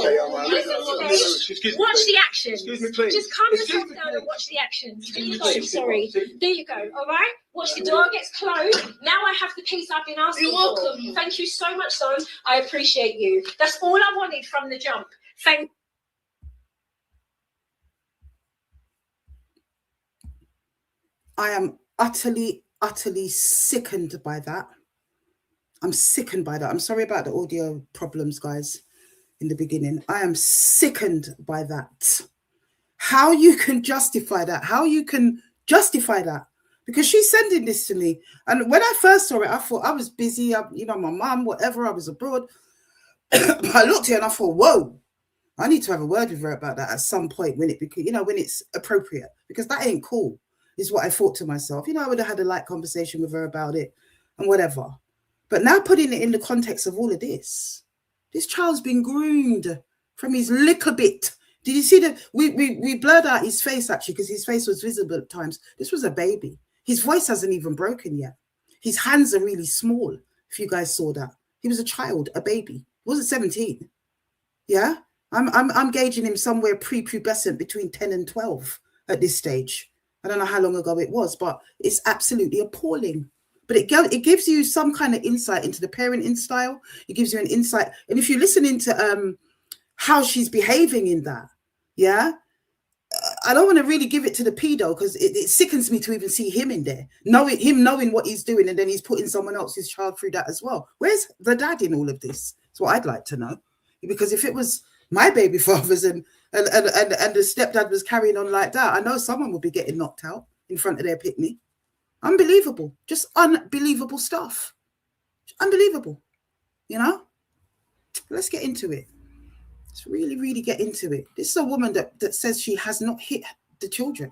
Listen to me. Watch the action. Excuse me, please. Just calm yourself down and watch the action. There you go. Sorry. There you go. All right. Watch the door gets closed. Now I have the peace I've been asking for. You're welcome. Thank you so much, son. I appreciate you. That's all I wanted from the jump. Thank. I am utterly utterly sickened by that. I'm sickened by that. I'm sorry about the audio problems, guys, in the beginning. I am sickened by that. How you can justify that? How you can justify that? Because she's sending this to me. And when I first saw it, I thought I was busy, my mum, whatever, I was abroad. I looked here and I thought, whoa, I need to have a word with her about that at some point when when it's appropriate, because that ain't cool, is what I thought to myself. I would have had a light conversation with her about it and whatever. But now putting it in the context of all of this child's been groomed from his little bit. Did you see that? We blurred out his face, actually, because his face was visible at times. This was a baby. His voice hasn't even broken yet. His hands are really small, if you guys saw that. He was a child, a baby. He wasn't 17. Yeah? I'm gauging him somewhere prepubescent between 10 and 12 at this stage. I don't know how long ago it was, but it's absolutely appalling. But it gives you some kind of insight into the parenting style. It gives you an insight. And if you listen into how she's behaving in that, yeah, I don't want to really give it to the pedo, because it sickens me to even see him in there, knowing what he's doing, and then he's putting someone else's child through that as well. Where's the dad in all of this? That's what I'd like to know. Because if it was my baby fathers and the stepdad was carrying on like that, I know someone would be getting knocked out in front of their picnic. Unbelievable. Just unbelievable stuff. Unbelievable. Let's get into it. Let's really, really get into it. This is a woman that says she has not hit the children.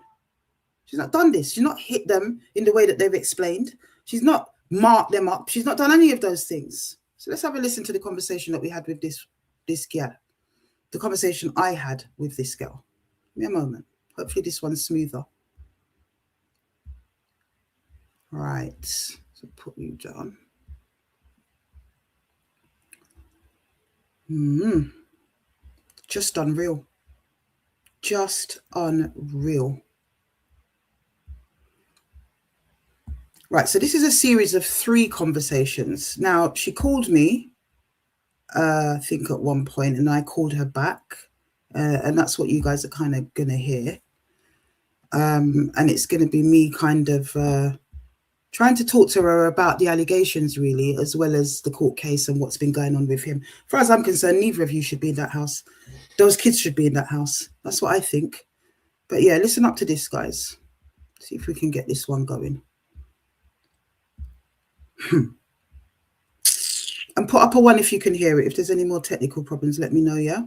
She's not done this. She's not hit them in the way that they've explained. She's not marked them up. She's not done any of those things. So let's have a listen to the conversation that we had with this girl. The conversation I had with this girl. Give me a moment. Hopefully this one's smoother. Right. So put you down. Just unreal. Just unreal. Right, so this is a series of 3 conversations. Now, she called me, I think at one point, and I called her back. And that's what you guys are kind of going to hear. And it's going to be me kind of trying to talk to her about the allegations, really, as well as the court case and what's been going on with him. As far as I'm concerned, neither of you should be in that house. Those kids should be in that house. That's what I think. But yeah, listen up to this, guys. See if we can get this one going. And put up a 1 if you can hear it. If there's any more technical problems, let me know, yeah?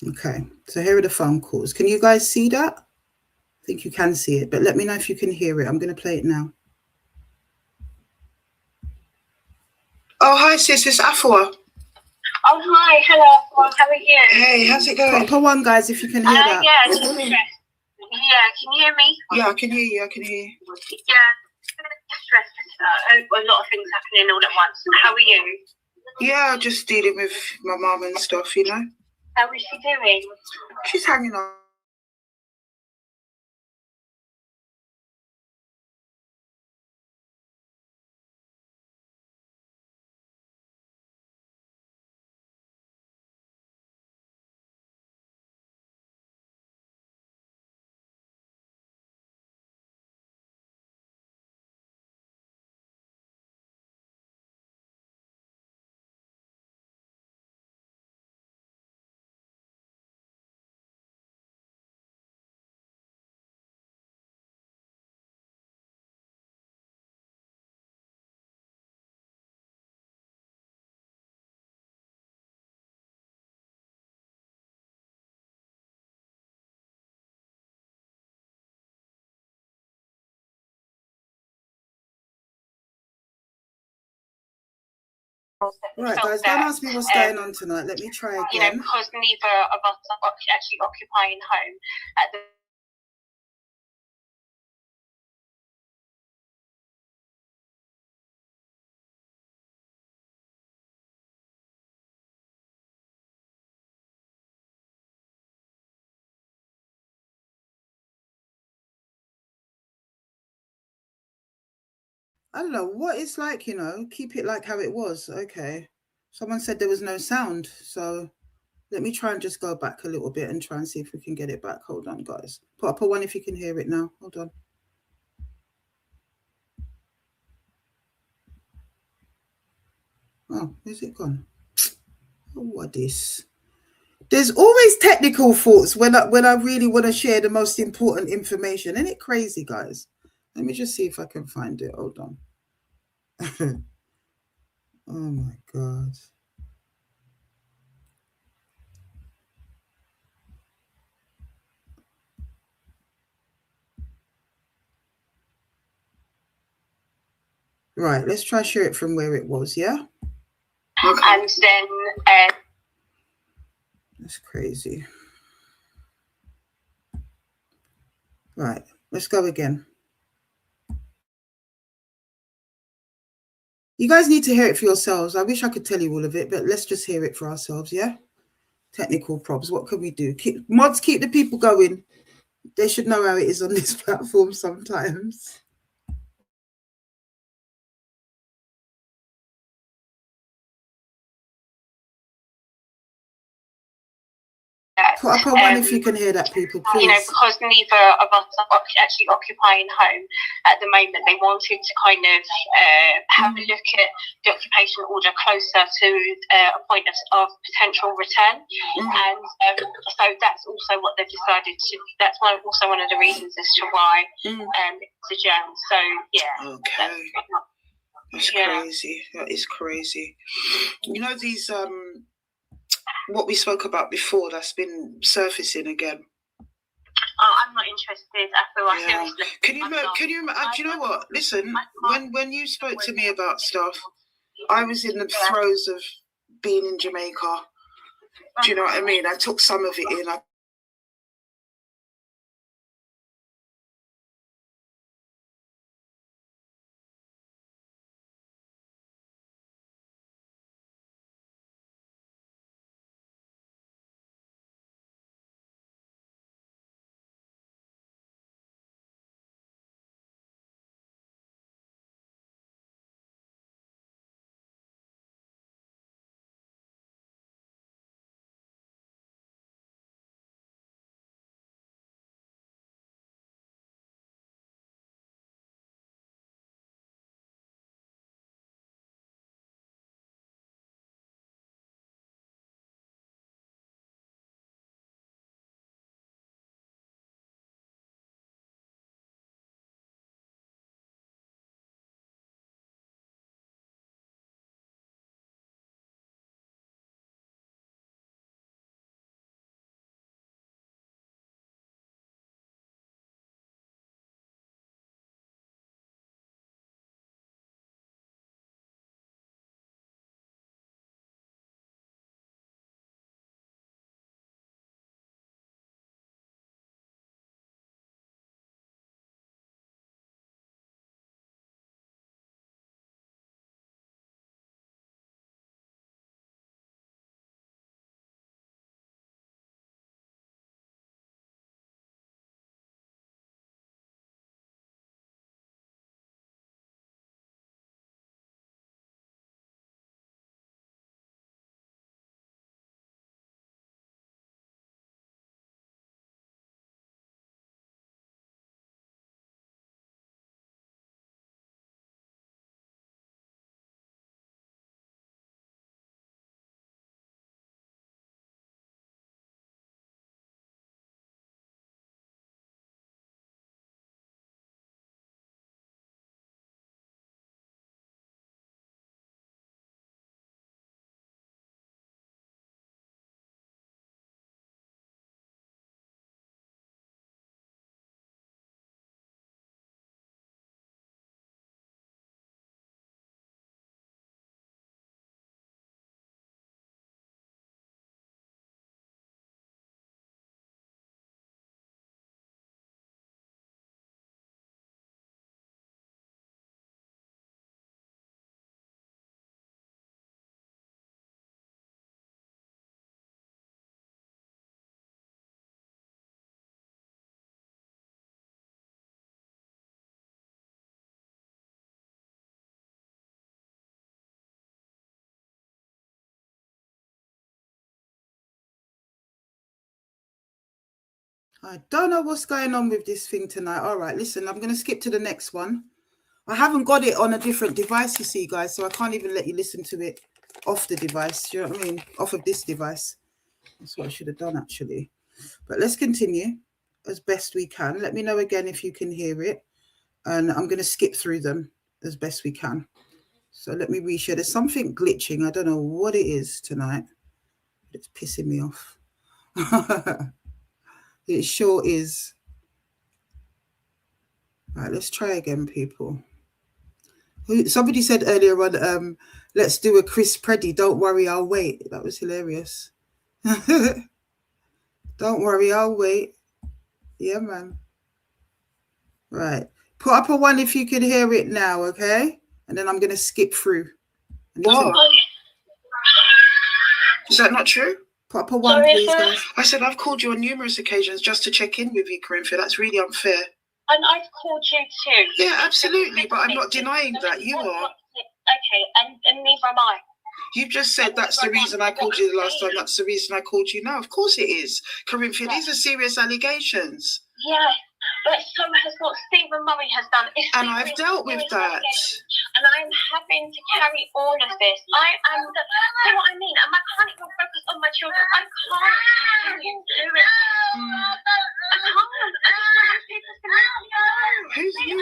Okay, so here are the phone calls. Can you guys see that? I think you can see it, but let me know if you can hear it. I'm going to play it now. Oh, hi, sis. It's Afua. Oh, hi. Hello. How are you? Hey, how's it going? Put 1, guys, if you can hear that. Yeah, just stressed. Yeah, can you hear me? Yeah, I can hear you. Yeah, stressed. A lot of things happening all at once. How are you? Yeah, just dealing with my mum and stuff, How is she doing? She's hanging on. Right, guys, don't ask me what's going on tonight. Let me try again. Because neither of us are actually occupying home at the I don't know what it's like, you know, keep it like how it was. Okay. Someone said there was no sound. So let me try and just go back a little bit and try and see if we can get it back. Hold on, guys. Put up a one if you can hear it now. Hold on. Oh, where's it gone? Oh, what is? There's always technical faults when I really want to share the most important information. Isn't it crazy, guys? Let me just see if I can find it. Hold on. Oh my God. Right, let's try share it from where it was, yeah? Okay. And then that's crazy. Right, let's go again. You guys need to hear it for yourselves. I wish I could tell you all of it, but let's just hear it for ourselves, yeah? Technical probs. What can we do? Keep the people going. They should know how it is on this platform sometimes. Put up a one if you can hear that, people, please. You know, because neither of us are actually occupying home at the moment, they wanted to kind of have a look at the occupation order closer to a point of potential return. And so that's also what they've decided to, that's also one of the reasons as to why it's adjourned. So, yeah. Okay. That's crazy. That is crazy. You know, these what we spoke about before that's been surfacing again. Oh, I'm not interested. Afua, seriously. Can you do you know what? Listen, when you spoke to me about stuff, I was in the throes of being in Jamaica. Do you know what I mean? I took some of it in. I don't know what's going on with this thing tonight. All right, listen, I'm going to skip to the next one. I haven't got it on a different device, you see, guys, so I can't even let you listen to it off the device. Do you know what I mean? Off of this device. That's what I should have done, actually. But let's continue as best we can. Let me know again if you can hear it. And I'm going to skip through them as best we can. So let me reshare. There's something glitching. I don't know what it is tonight. It's pissing me off. It sure is. All right, let's try again, people. Somebody said earlier on, let's do a Chris Preddy. Don't worry, I'll wait. That was hilarious. Don't worry, I'll wait. Yeah, man. Right. Put up a one if you can hear it now, okay? And then I'm going to skip through. What? Is that not true? Put up a one, please, guys. I said I've called you on numerous occasions just to check in with you, Corinthia. That's really unfair. And I've called you too. Yeah, absolutely. But I'm not denying that. You are. Okay, and neither am I. You just said that's the reason I called you the last time. That's the reason I called you now. Of course it is. Corinthia, these are serious allegations. Yeah, but so has what Stephen Murray has done. And I've dealt with that. And I'm having to carry all of this. I am, you know what I mean? And I can't even focus on my children. I can't continue doing this. I can't. I just want people to leave me alone. Who's you?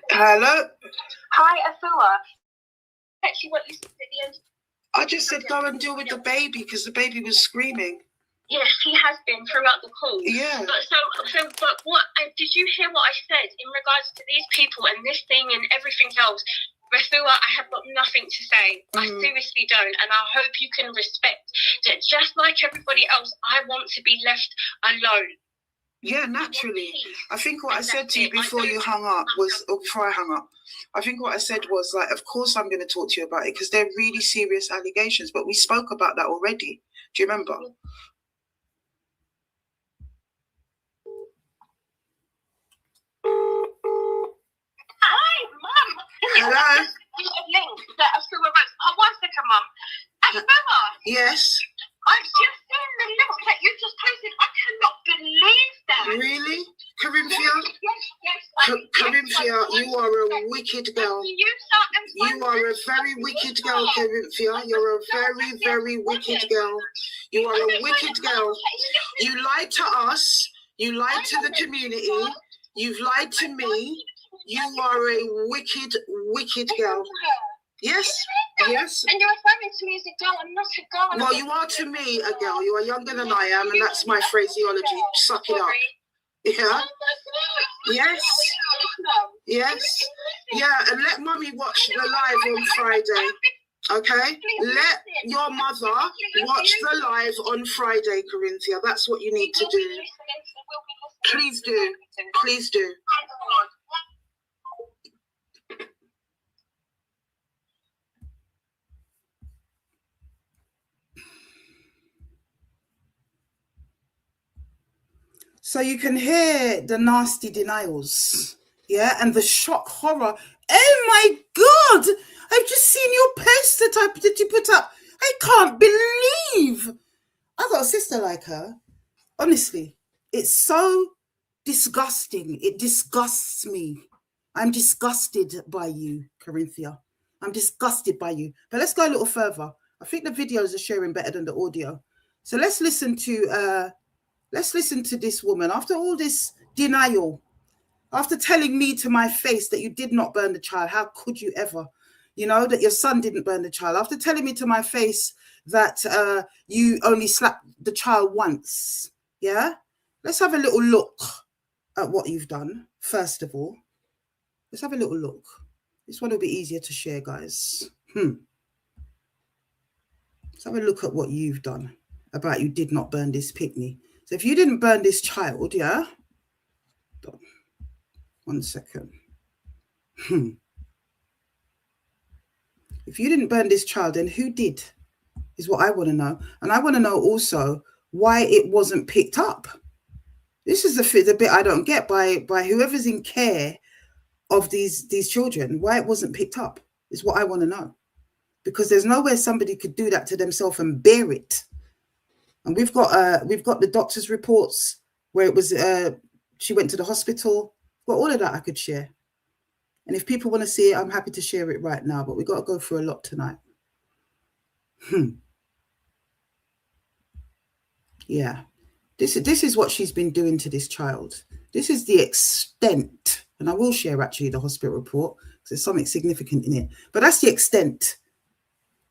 Hello? Hi, Afua. Actually, what you said at the end. I just said go and deal with the baby because the baby was screaming. Yes, he has been throughout the call. Yeah. But what did you hear what I said in regards to these people and this thing and everything else? Afua, I have got nothing to say. I seriously don't, and I hope you can respect that. Just like everybody else, I want to be left alone. Yeah, naturally. I think what I said to you before you hung up was, or before I hung up, I think what I said was like, of course I'm going to talk to you about it because they're really serious allegations, but we spoke about that already. Do you remember? Hi, Mum. Hello? One second, Mum. Afua. Yes. I've just seen the link that you just posted. I cannot believe that. Really? Corinthia? Yes. Corinthia, you are a wicked girl. You are a very wicked girl, Corinthia. You're a very, very wicked girl. You are a wicked girl. You lied to us. You lied to the community. You've lied to me. You are a wicked, wicked girl. Yes. Yes. And you're referring to me as a girl. I'm not a girl. Well, you are to me a girl. You are younger than I am, and that's my phraseology. Suck it up. Yeah. Yes. Yes. Yeah, and let Mummy watch the live on Friday. Okay? Let your mother watch the live on Friday, Corinthia. That's what you need to do. Please do. Please do. So you can hear the nasty denials, yeah, and the shock horror. Oh my God! I've just seen your post that you put up. I can't believe I got a sister like her. Honestly, it's so disgusting. It disgusts me. I'm disgusted by you, Corinthia. I'm disgusted by you. But let's go a little further. I think the videos are sharing better than the audio. So let's listen to this woman. After all this denial, after telling me to my face that you did not burn the child, how could you ever? You know, that your son didn't burn the child. After telling me to my face that you only slapped the child once. Yeah? Let's have a little look at what you've done, first of all. Let's have a little look. This one will be easier to share, guys. Let's have a look at what you've done about you did not burn this picnic. So if you didn't burn this child, yeah? 1 second. If you didn't burn this child, then who did? Is what I want to know. And I want to know also why it wasn't picked up. This is the bit I don't get by whoever's in care of these children. Why it wasn't picked up is what I want to know. because there's nowhere somebody could do that to themselves and bear it. And we've got the doctor's reports where it was she went to the hospital. Well, all of that I could share. And if people want to see it, I'm happy to share it right now. But we've got to go through a lot tonight. Yeah. This is what she's been doing to this child. This is the extent. And I will share actually the hospital report because there's something significant in it. But that's the extent.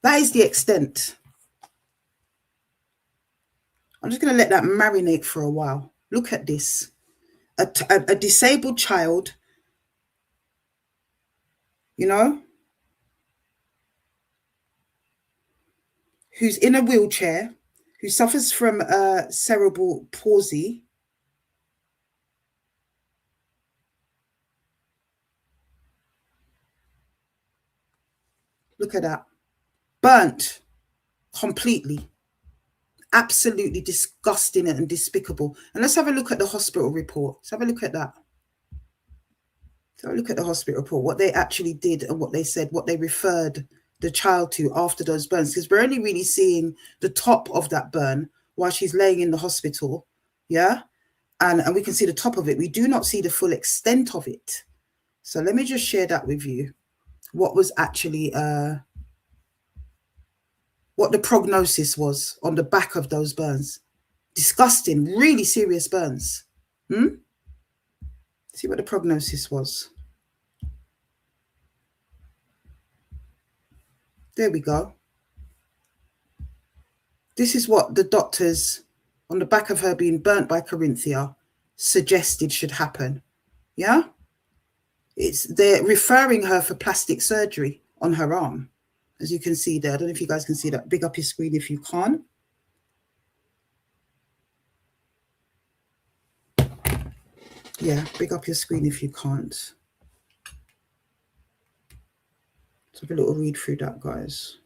That is the extent. I'm just going to let that marinate for a while. Look at this. A disabled child, you know, who's in a wheelchair, who suffers from cerebral palsy. Look at that. Burnt completely. Absolutely disgusting and despicable. And let's have a look at the hospital report. Let's have a look at that. So look at the hospital report, what they actually did and what they said, what they referred the child to after those burns. Because we're only really seeing the top of that burn while she's laying in the hospital. Yeah. And we can see the top of it. We do not see the full extent of it. So let me just share that with you. What was actually, what the prognosis was on the back of those burns. Disgusting, really serious burns. See what the prognosis was. There we go. This is what the doctors on the back of her being burnt by Corinthia suggested should happen. Yeah? They're referring her for plastic surgery on her arm. As you can see there. I don't know if you guys can see that. Big up your screen if you can't. Yeah, big up your screen if you can't. Let's have a little read through that, guys.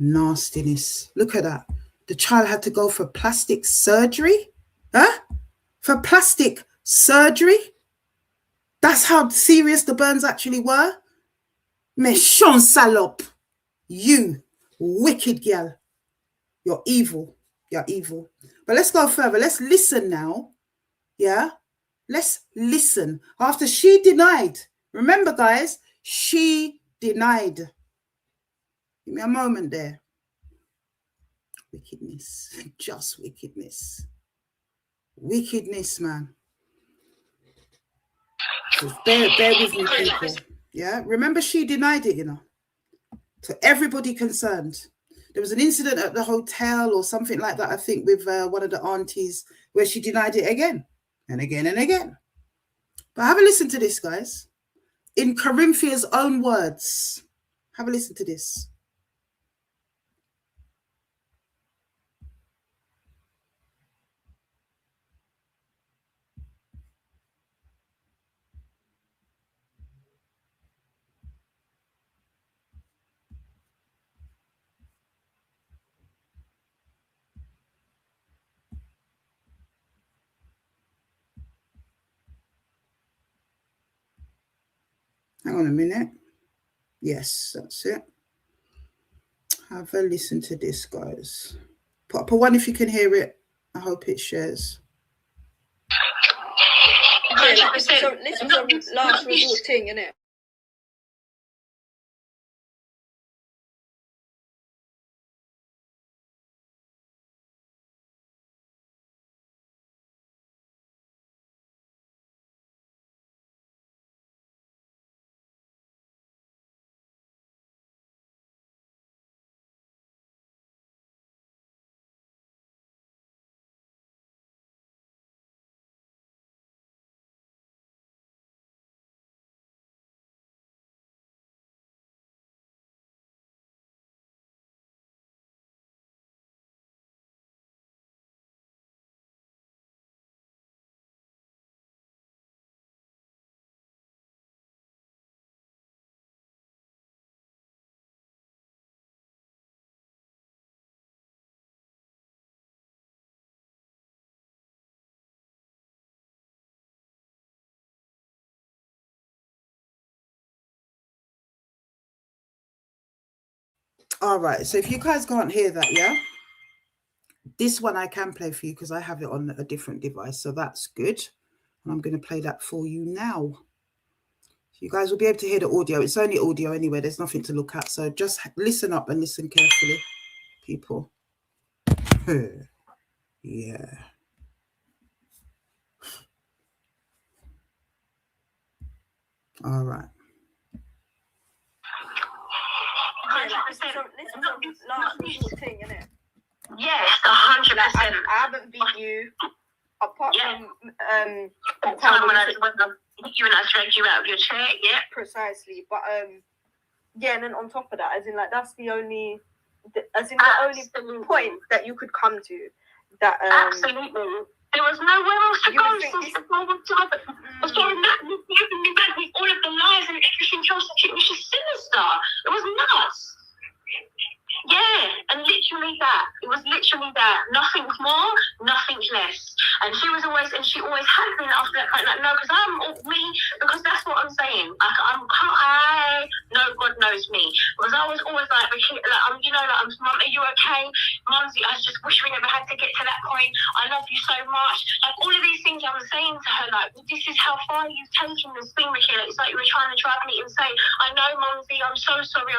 Nastiness. Look at that. The child had to go for plastic surgery? Huh? For plastic surgery? That's how serious the burns actually were? Méchant salope. You wicked girl. You're evil. You're evil. But let's go further. Let's listen now. Yeah? Let's listen. After she denied. Remember, guys, she denied. Give me a moment there. Wickedness. Just wickedness. Wickedness, man. So bear with me, people. Yeah? Remember, she denied it, you know. To everybody concerned. There was an incident at the hotel or something like that, I think, with one of the aunties where she denied it again and again and again. But have a listen to this, guys. In Corinthia's own words. Have a listen to this. Hang on a minute. Yes, that's it. Have a listen to this, guys. Put up a one if you can hear it. I hope it shares. Yeah, like this was a last resort thing, innit? All right, so if you guys can't hear that, yeah, this one I can play for you because I have it on a different device, so that's good. And I'm going to play that for you now. You guys will be able to hear the audio. It's only audio anyway. There's nothing to look at. So just listen up and listen carefully, people. Yeah. All right. 100%. This is a last resort thing, isn't it? Yes, 100%. I haven't beat you apart from the time when I hit you and I dragged you out of your chair. Yeah, precisely. But yeah, and then on top of that, as in like that's the only point that you could come to. That absolutely. There was nowhere else to go since the whole time. Was getting that you back with all of the lies and everything else. It was just sinister. It was nuts. Yeah, and literally that. It was literally that. Nothing more, nothing less. And she was always, and she always has been after that point. Like, no, because I'm me, because that's what I'm saying. I know God knows me. Because I was always like, Mum, are you okay? Mumsy, I just wish we never had to get to that point. I love you so much. Like, all of these things I was saying to her, like, well, this is how far you've taken this thing, Michaela. It's like you were trying to drive me insane. I know, Mumsy, I'm so sorry.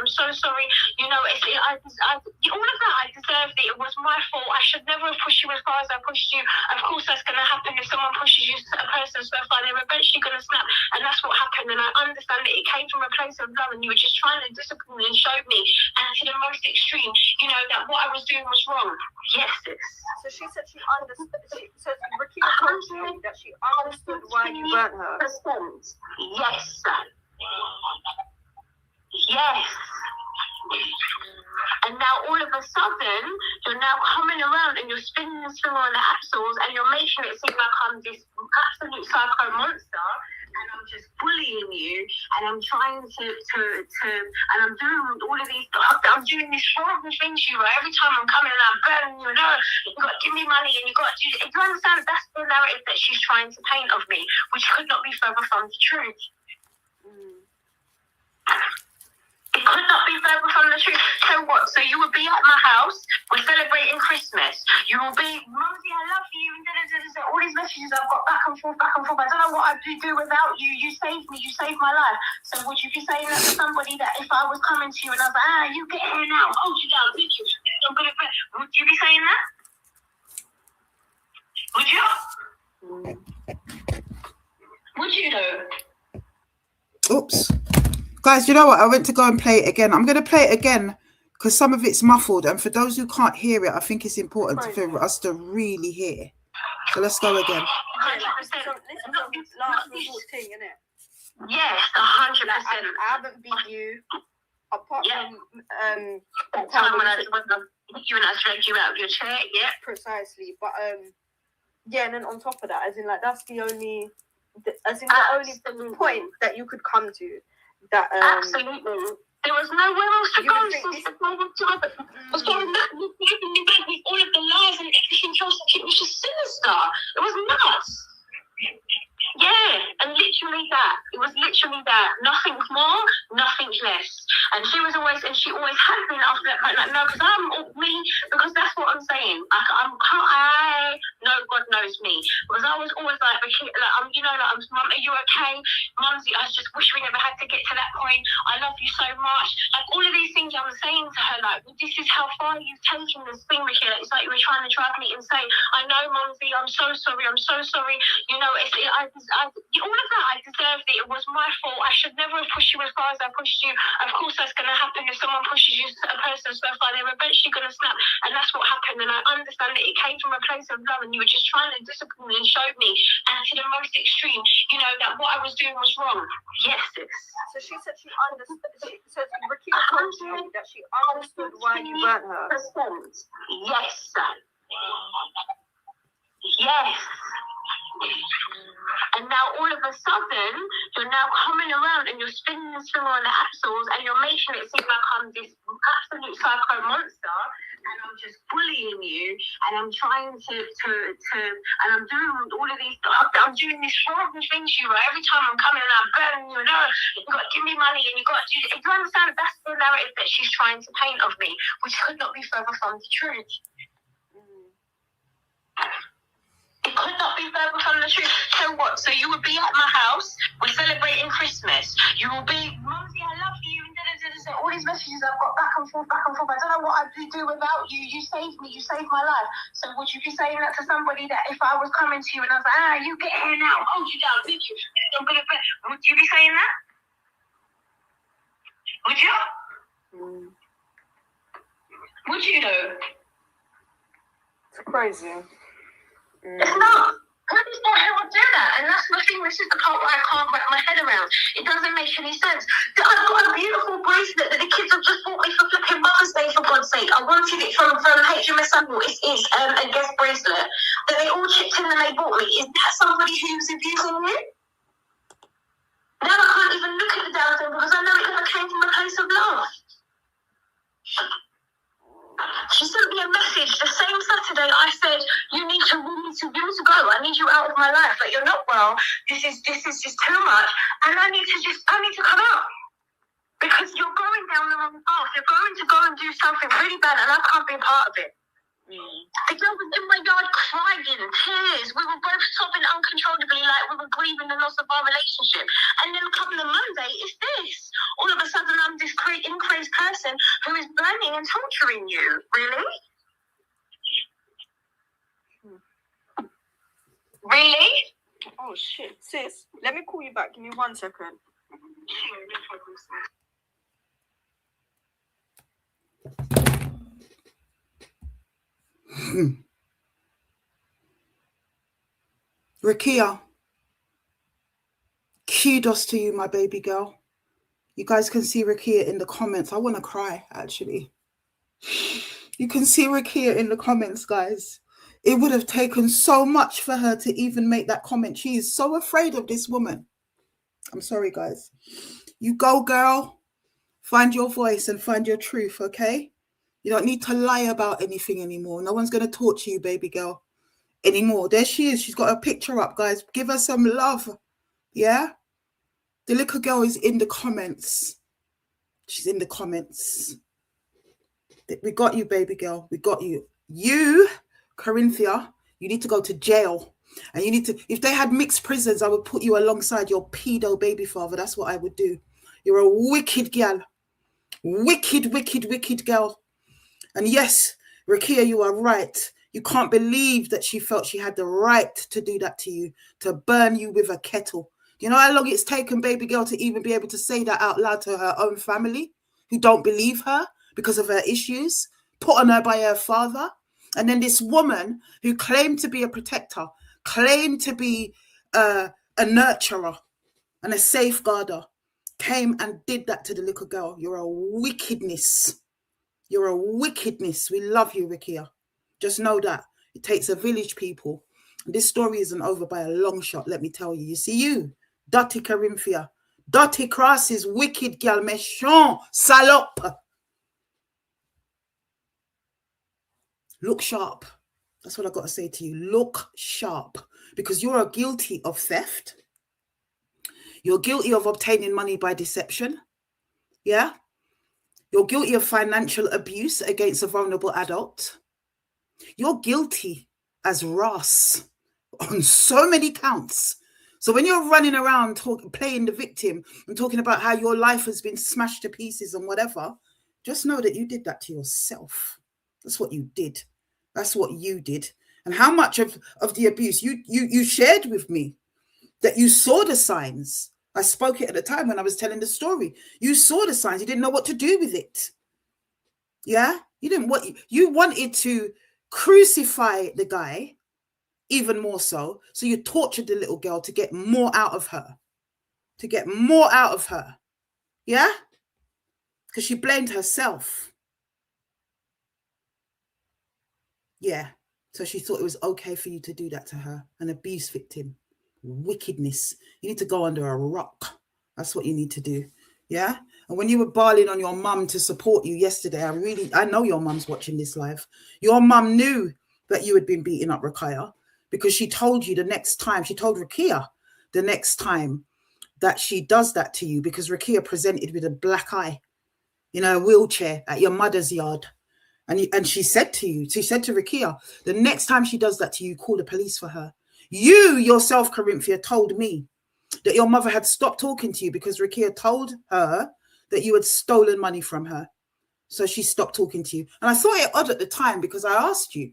You know, all of that, I deserved it. It was my fault. I should never have pushed you as far as I pushed you. Of course, that's going to happen if someone pushes you a person so far. They're eventually going to snap, and that's what happened. And I understand that it came from a place of love, and you were just trying to discipline me and show me, and to the most extreme, you know, that what I was doing was wrong. Yes, sis. So she said she understood. So Rakina told you that she understood why you burnt her. Yes, sir. Yes. And now all of a sudden, you're now coming around and you're spinning this finger on the axles and you're making it seem like I'm this absolute psycho monster and I'm just bullying you and I'm trying to and I'm doing all of these, I'm doing this horrible thing to you. Right? Every time I'm coming and I'm burning you, you've got to give me money and you've got to do it. Do you understand? That's the narrative that she's trying to paint of me, which could not be further from the truth. It could not be further from the truth. So what? So you will be at my house. We're celebrating Christmas. You will be, Mumsy, I love you. And all these messages I've got back and forth. I don't know what I'd do without you. You saved me. You saved my life. So would you be saying that to somebody that if I was coming to you and I was like, you get here now, hold you down, did you? Would you be saying that? Would you? Would you know? Oops. Guys, you know what? I went to go and play it again. I'm going to play it again because some of it's muffled. And for those who can't hear it, I think it's important for us to really hear. So let's go again. 100%. This is a last resort thing, isn't it? Yes, 100%. I haven't beat you apart from the time when I hit you and I dragged you out of your chair. Yeah, precisely. But yeah, and then on top of that, as in like that's the only point that you could come to. That absolutely. There was nowhere else to go since the whole time. Was getting back with all of the lies and everything else. It was just sinister. It was nuts. Yeah, and literally that. It was literally that. Nothing more, nothing less. And she was always, and she always has been after that point. Like, no, because I'm me, because that's what I'm saying. I know God knows me. Because I was always like, Mum, are you okay? Mumsy, I just wish we never had to get to that point. I love you so much. Like, all of these things I was saying to her, like, well, this is how far you've taken this thing, Michaela. It's like you were trying to drive me insane. I know, Mumsy, I'm so sorry. You know, all of that, I deserved it. It was my fault. I should never have pushed you as far as I pushed you. Of course, that's going to happen if someone pushes you a person so far. They're eventually going to snap, and that's what happened. And I understand that it came from a place of love, and you were just trying to discipline me and show me, and to the most extreme, you know, that what I was doing was wrong. Yes, sis. So she said she understood. So Rakina told you that she understood why you burnt her. Yes, sir. Yes. And now all of a sudden, you're now coming around and you're spinning this finger on the axles and you're making it seem like I'm this absolute psycho monster and and I'm just bullying you, and I'm trying to and I'm doing all of these, I'm doing these horrible things to you, right? Every time I'm coming and I'm burning you, you've got to give me money, and you've got to do it. Do you understand? That's the narrative that she's trying to paint of me, which could not be further from the truth. It could not be further from the truth. So what? So you would be at my house, we're celebrating Christmas. You will be, Mumsy, I love you, and all these messages I've got back and forth. I don't know what I'd do without you. You saved me, you saved my life. So would you be saying that to somebody that if I was coming to you and I was like, you get here now, hold you down, did you? Would you be saying that? Would you? Would you know? It's crazy. It's not. Nobody's not who would do that. And that's the thing, this is the part where I can't wrap my head around. It doesn't make any sense. I've got a beautiful bracelet that the kids have just bought me for flipping Mother's Day, for God's sake. I wanted it from HMS Sample. It's a guest bracelet that they all chipped in and they bought me. Is that somebody who's abusing you? Now I can't even look at the damn thing because I know it never came from a place of love. She sent me a message the same Saturday. I said, you need to go. I need you out of my life. Like, you're not well. This is just too much. And I need to come out. Because you're going down the wrong path. You're going to go and do something really bad and I can't be a part of it. The girl was in my yard crying, tears. We were both sobbing uncontrollably, like we were grieving the loss of our relationship. And then come the Monday, it's this. All of a sudden, I'm this crazed person who is blaming and torturing you. Really? Really? Oh shit, sis. Let me call you back. Give me 1 second. Sure, no problem, sis. Rakia, kudos to you, my baby girl. You guys can see Rakia in the comments. I want to cry, actually. You can see Rakia in the comments, guys. It would have taken so much for her to even make that comment. She is so afraid of this woman. I'm sorry, guys. You go, girl. Find your voice and find your truth, okay? You don't need to lie about anything anymore. No one's going to torture you, baby girl, anymore. There she is. She's got her picture up, guys. Give her some love. Yeah? The little girl is in the comments. She's in the comments. We got you, baby girl. We got you. You, Corinthia, you need to go to jail. And you need to, if they had mixed prisons, I would put you alongside your pedo baby father. That's what I would do. You're a wicked girl. Wicked, wicked, wicked girl. And yes, Rakia, you are right. You can't believe that she felt she had the right to do that to you, to burn you with a kettle. Do you know how long it's taken, baby girl, to even be able to say that out loud to her own family who don't believe her because of her issues, put on her by her father? And then this woman who claimed to be a protector, claimed to be a nurturer and a safeguarder, came and did that to the little girl. You're a wickedness. You're a wickedness. We love you, Rakia. Just know that. It takes a village, people. And this story isn't over by a long shot, let me tell you. You see you, dirty Corinthia, dirty crosses, wicked girl, méchant, salope. Look sharp. That's what I got to say to you. Look sharp. Because you're guilty of theft. You're guilty of obtaining money by deception. Yeah? You're guilty of financial abuse against a vulnerable adult. You're guilty as Ross on so many counts. So when you're running around playing the victim and talking about how your life has been smashed to pieces and whatever, just know that you did that to yourself. That's what you did. That's what you did. And how much of the abuse you shared with me, that you saw the signs. I spoke it at the time when I was telling the story. You saw the signs. You didn't know what to do with it. Yeah? You wanted to crucify the guy even more so. So you tortured the little girl to get more out of her. To get more out of her. Yeah? Because she blamed herself. Yeah. So she thought it was okay for you to do that to her. An abuse victim. Wickedness. You need to go under a rock. That's what you need to do. Yeah? And when you were bawling on your mum to support you yesterday, I know your mum's watching this live. Your mum knew that you had been beating up Ruqayyah because she told you the next time, she told Ruqayyah the next time that she does that to you, because Ruqayyah presented with a black eye in a wheelchair at your mother's yard. And she said to Ruqayyah, the next time she does that to you, call the police for her. You yourself, Corinthia, told me that your mother had stopped talking to you because Ruqayyah told her that you had stolen money from her. So she stopped talking to you. And I thought it odd at the time because I asked you,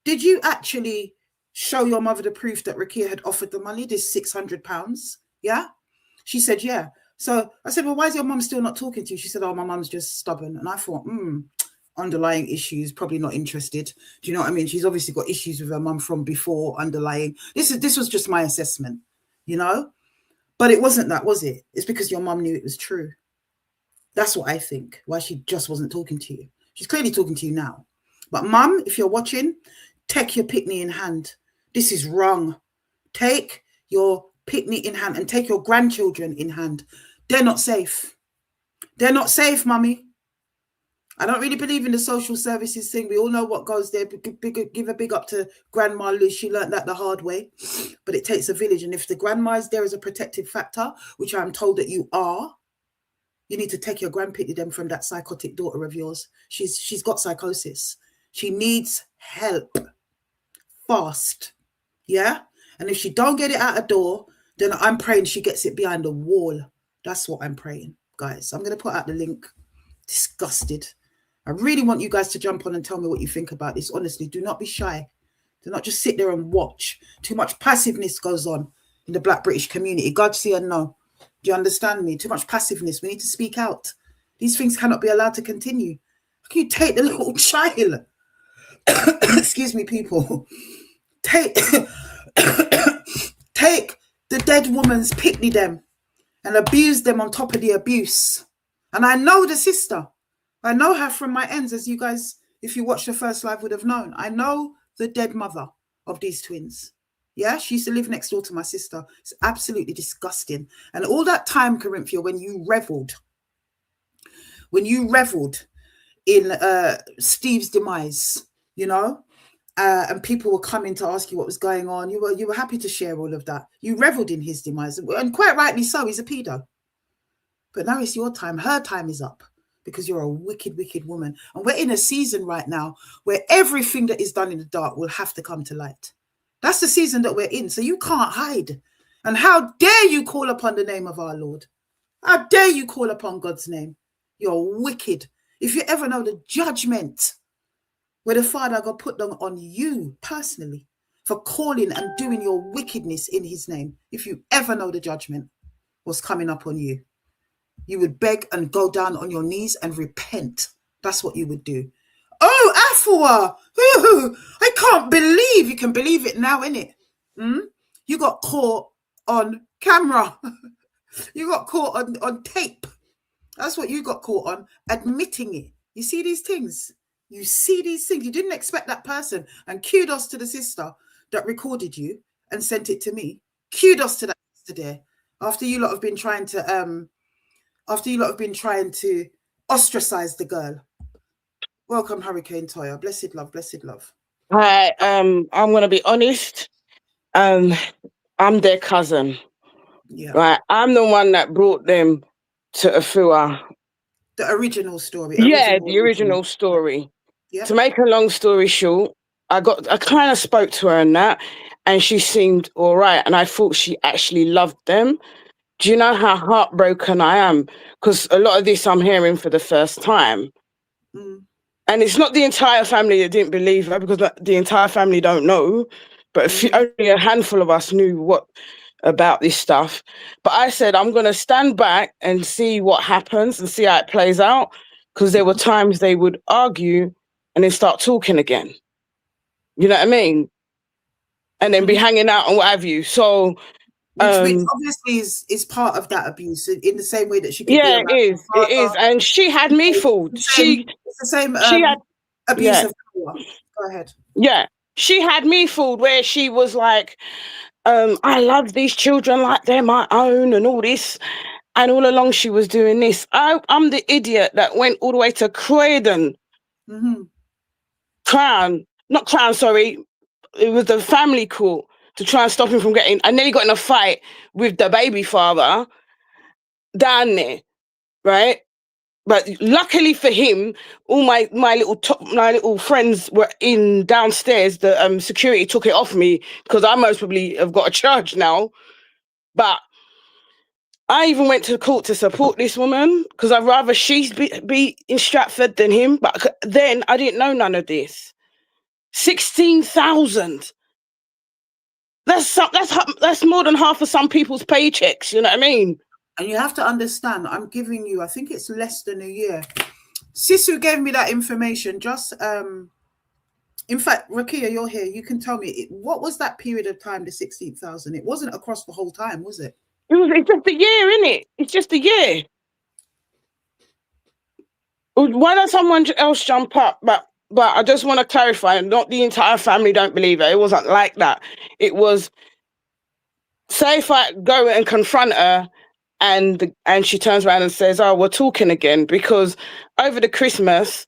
did you actually show your mother the proof that Ruqayyah had offered the money, this £600? Yeah? She said, yeah. So I said, well, why is your mum still not talking to you? She said, oh, my mum's just stubborn. And I thought, underlying issues, probably not interested. Do you know what I mean? She's obviously got issues with her mum from before, underlying. This was just my assessment, you know? But it wasn't that, was it? It's because your mum knew it was true. That's what I think, why she just wasn't talking to you. She's clearly talking to you now. But mum, if you're watching, take your pitney in hand. This is wrong. Take your pitney in hand and take your grandchildren in hand. They're not safe. They're not safe, mummy. I don't really believe in the social services thing. We all know what goes there. Give a big up to Grandma Liz. She learned that the hard way. But it takes a village. And if the grandma is there as a protective factor, which I'm told that you are, you need to take your grandpitty them from that psychotic daughter of yours. She's got psychosis. She needs help fast. Yeah? And if she don't get it out the door, then I'm praying she gets it behind the wall. That's what I'm praying, guys. I'm going to put out the link. Disgusted. I really want you guys to jump on and tell me what you think about this. Honestly, do not be shy. Do not just sit there and watch. Too much passiveness goes on in the Black British community. God see and know. Do you understand me? Too much passiveness. We need to speak out. These things cannot be allowed to continue. How can you take the little child? Excuse me, people. Take the dead woman's pitney them and abuse them on top of the abuse. And I know the sister. I know her from my ends, as you guys, if you watched the first live, would have known. I know the dead mother of these twins. Yeah, she used to live next door to my sister. It's absolutely disgusting. And all that time, Corinthia, when you reveled in Steve's demise, you know, and people were coming to ask you what was going on, you were happy to share all of that. You reveled in his demise, and quite rightly so. He's a pedo. But now it's your time. Her time is up because you're a wicked, wicked woman. And we're in a season right now where everything that is done in the dark will have to come to light. That's the season that we're in. So you can't hide. And how dare you call upon the name of our Lord? How dare you call upon God's name? You're wicked. If you ever know the judgment where the Father God put them on you personally for calling and doing your wickedness in his name, if you ever know the judgment was coming up on you, you would beg and go down on your knees and repent. That's what you would do. Oh, Afua! I can't believe you can believe it now, innit? You got caught on camera. You got caught on tape. That's what you got caught on, admitting it. You see these things? You see these things. You didn't expect that person. And kudos to the sister that recorded you and sent it to me. Kudos to that sister there. After you lot have been trying to ostracize the girl. Welcome, Hurricane Toya. Blessed love, blessed love. Hi, I'm going to be honest. I'm their cousin. Yeah. Right. I'm the one that brought them to Afua. The original story. The original story. Yeah. To make a long story short, I kind of spoke to her and that, and she seemed all right. And I thought she actually loved them. Do you know how heartbroken I am? Because a lot of this I'm hearing for the first time. And it's not the entire family that didn't believe her, because the entire family don't know. But only a handful of us knew about this stuff. But I said, I'm going to stand back and see what happens and see how it plays out. Because there were times they would argue and then start talking again. You know what I mean? And then be hanging out and what have you. So... which obviously is part of that abuse in the same way that she could it is. And she had me fooled. It's the same abuse of power. Go ahead. Yeah. She had me fooled where she was like, I love these children like they're my own and all this. And all along she was doing this. I'm the idiot that went all the way to Croydon. Not Crown, sorry. It was the family court to try and stop him from getting. I nearly got in a fight with the baby father down there, right? But luckily for him, all my little friends were in downstairs. The security took it off me because I most probably have got a charge now. But I even went to court to support this woman because I'd rather she be in Stratford than him. But then I didn't know none of this. 16,000. That's more than half of some people's paychecks. You know what I mean? And you have to understand, I'm giving you, I think it's less than a year. Sisu gave me that information. Just, in fact, Rakia, you're here. You can tell me, what was that period of time, the 16,000? It wasn't across the whole time, was it? It's just a year, isn't it? It's just a year. Why don't someone else jump up? But I just want to clarify, not the entire family don't believe it. It wasn't like that. It was, say if I go and confront her, and she turns around and says, "Oh, we're talking again," because over the Christmas,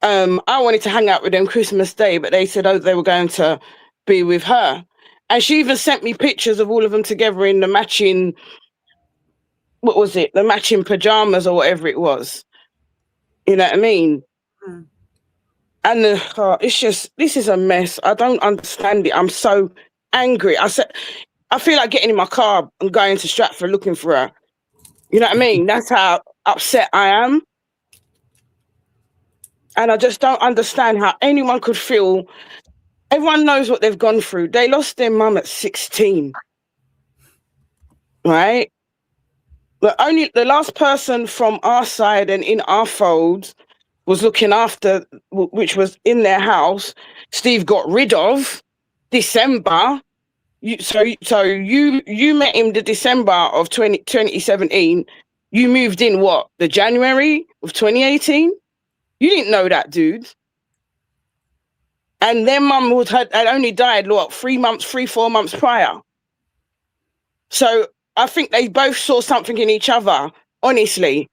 I wanted to hang out with them Christmas Day, but they said, oh, they were going to be with her. And she even sent me pictures of all of them together in the matching, what was it? The matching pajamas or whatever it was. You know what I mean? And it's just, this is a mess. I don't understand it. I'm so angry. I feel like getting in my car and going to Stratford looking for her. You know what I mean? That's how upset I am. And I just don't understand how anyone could feel. Everyone knows what they've gone through. They lost their mum at 16. Right? The last person from our side and in our fold was looking after, which was in their house, Steve got rid of December. So you met him the December of 2017. You moved in what? The January of 2018? You didn't know that, dude. And their mum had only died, what, 4 months prior. So I think they both saw something in each other, honestly.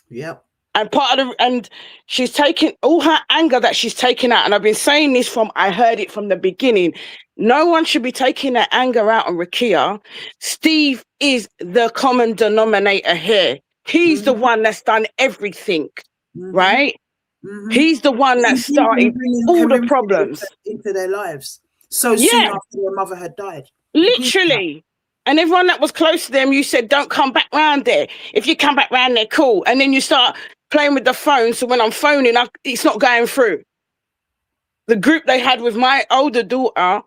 Yep. And she's taken all her anger that she's taken out. And I've been saying this I heard it from the beginning. No one should be taking their anger out on Rakia. Steve is the common denominator here. He's the one that's done everything, right? He's the one that started all the problems into their lives. So soon after their mother had died. Literally. And everyone that was close to them, you said, don't come back round there. If you come back round there, cool. And then you start playing with the phone. So when I'm phoning, it's not going through. The group they had with my older daughter,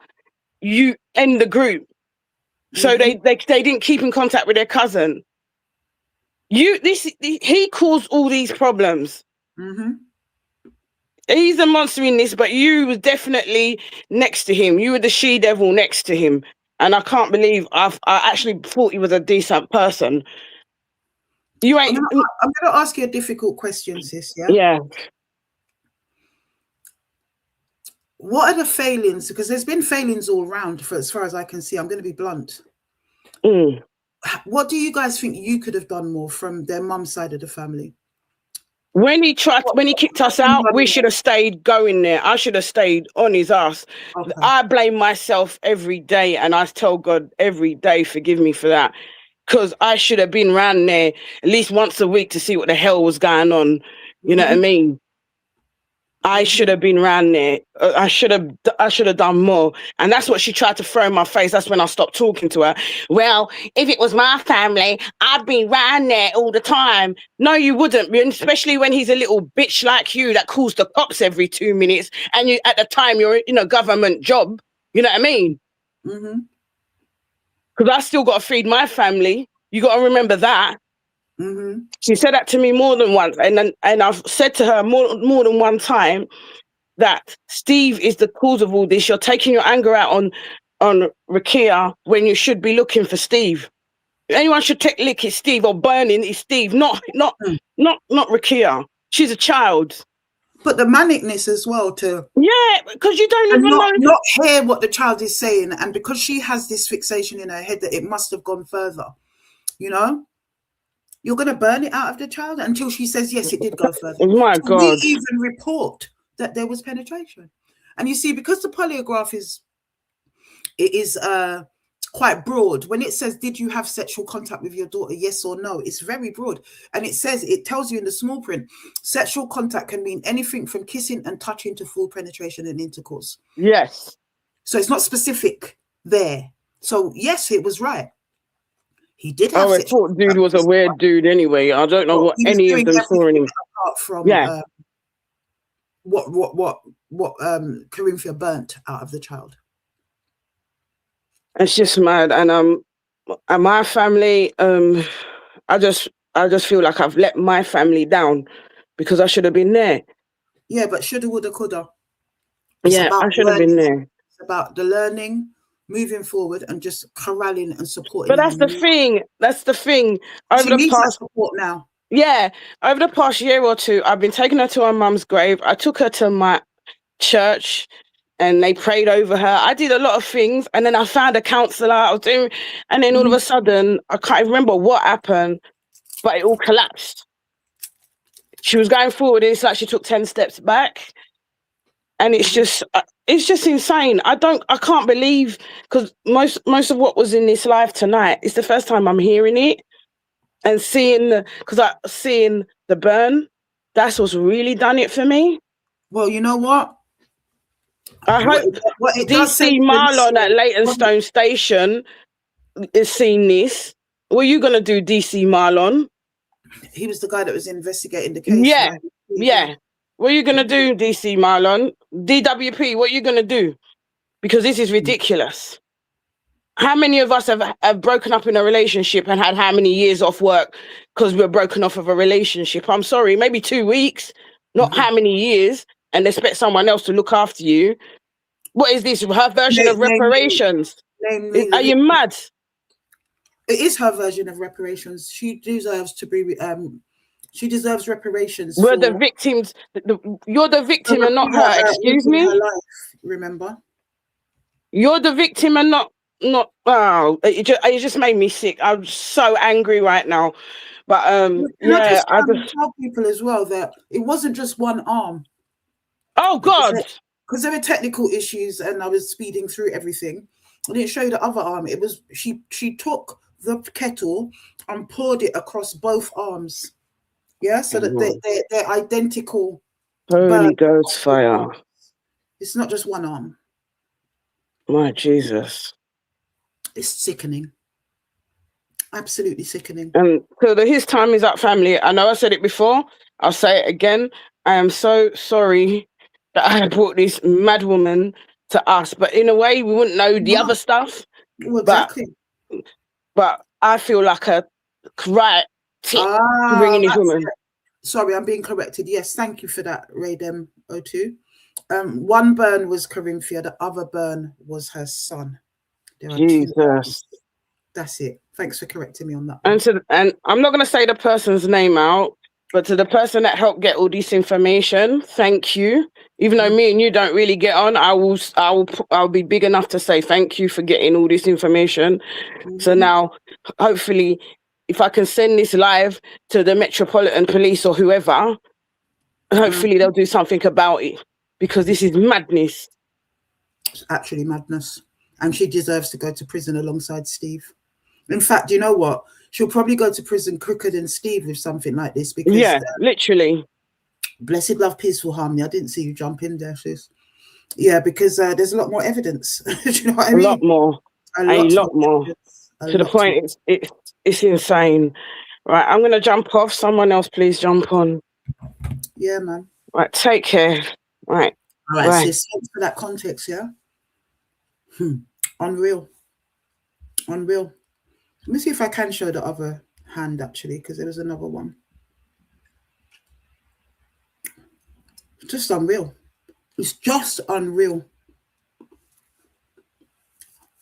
you end the group. So they didn't keep in contact with their cousin. He caused all these problems. He's a monster in this, but you were definitely next to him. You were the she-devil next to him. And I can't believe I actually thought he was a decent person. I'm going to ask you a difficult question, sis, yeah? Yeah. What are the failings? Because there's been failings all around, as far as I can see. I'm going to be blunt. What do you guys think you could have done more from their mum's side of the family? When he kicked us out, we should have stayed going there. I should have stayed on his ass. Okay. I blame myself every day, and I tell God every day, forgive me for that. Because I should have been around there at least once a week to see what the hell was going on. You know what I mean? I should have been around there. I should have done more. And that's what she tried to throw in my face. That's when I stopped talking to her. Well, if it was my family, I'd be around there all the time. No, you wouldn't, especially when he's a little bitch like you that calls the cops every 2 minutes. And you, at the time, you're in a government job. You know what I mean? Because I still got to feed my family. You got to remember that. She said that to me more than once, and I've said to her more than one time that Steve is the cause of all this. You're taking your anger out on Rakia when you should be looking for Steve. If anyone should take lick, it's Steve, or burning, it's Steve, not Rakia. She's a child. But the manicness as well too. Yeah, because you don't even know. Not hear what the child is saying, and because she has this fixation in her head that it must have gone further, you know. You're going to burn it out of the child until she says, yes, it did go further. Oh my So God. we even report that there was penetration. And you see, because the polygraph is quite broad, when it says, did you have sexual contact with your daughter, yes or no, it's very broad. And it tells you in the small print, sexual contact can mean anything from kissing and touching to full penetration and intercourse. Yes. So it's not specific there. So yes, it was right. He did have I thought dude was a weird dude anyway. I don't know what any of them saw in him. Apart from what Corinthia burnt out of the child. It's just mad. And my family, I just feel like I've let my family down because I should have been there. Yeah, but shoulda, woulda, coulda. Yeah, I should have been there. It's about the learning, moving forward, and just corralling and supporting. But that's the thing. That's the thing. She needs that support now. Yeah, over the past year or two, I've been taking her to her mum's grave. I took her to my church and they prayed over her. I did a lot of things, and then I found a counsellor. And then all of a sudden, I can't remember what happened, but it all collapsed. She was going forward, and it's like she took 10 steps back. And it's just insane. I can't believe, because most of what was in this live tonight, it's the first time I'm hearing it and seeing the burn. That's what's really done it for me. Well, you know what? I hope DC Marlon at Leytonstone Station is seeing this. What are you gonna do, DC Marlon? He was the guy that was investigating the case. Yeah, right? Yeah. What are you gonna do, DC Marlon? DWP, what are you gonna do? Because this is ridiculous. How many of us have broken up in a relationship and had how many years off work because we're broken off of a relationship? I'm sorry, maybe 2 weeks, not how many years, and expect someone else to look after you. What is this? Her version of reparations? Are you mad? It is her version of reparations. She deserves to be. She deserves reparations. We're the victims. You're the victim and not her. Excuse me. Her life, remember? You're the victim and not. Wow! It just made me sick. I'm so angry right now. But yeah, I just tell people as well that it wasn't just one arm. Oh God! Because there were technical issues, and I was speeding through everything. I didn't show you the other arm. It was she took the kettle and poured it across both arms. Yeah, so that they're identical. Holy Ghost fire! It's not just one arm. My Jesus! It's sickening. Absolutely sickening. And so his time is up, family. I know I said it before. I'll say it again. I am so sorry that I brought this mad woman to us. But in a way, we wouldn't know the other stuff. Well, exactly. But I feel like a right tip bringing this woman. Sorry, I'm being corrected. Yes, thank you for that, Raydem02. One burn was Corinthia. The other burn was her son. Jesus. That's it. Thanks for correcting me on that. And I'm not going to say the person's name out, but to the person that helped get all this information, thank you. Even though me and you don't really get on, I'll be big enough to say thank you for getting all this information. So now, hopefully, if I can send this live to the Metropolitan Police or whoever, hopefully they'll do something about it, because this is madness. It's actually madness. And she deserves to go to prison alongside Steve. In fact, you know what? She'll probably go to prison quicker than Steve with something like this. Because literally. Blessed love, peaceful harmony. I didn't see you jump in there, sis. Yeah, because there's a lot more evidence. Do you know what I mean? A lot more. To the point, it's insane. Right, I'm going to jump off. Someone else, please jump on. Yeah, man. Right, take care. Right. All right, sis. Thanks for that context, yeah? Unreal. Let me see if I can show the other hand, actually, because there was another one. Just unreal. It's just unreal.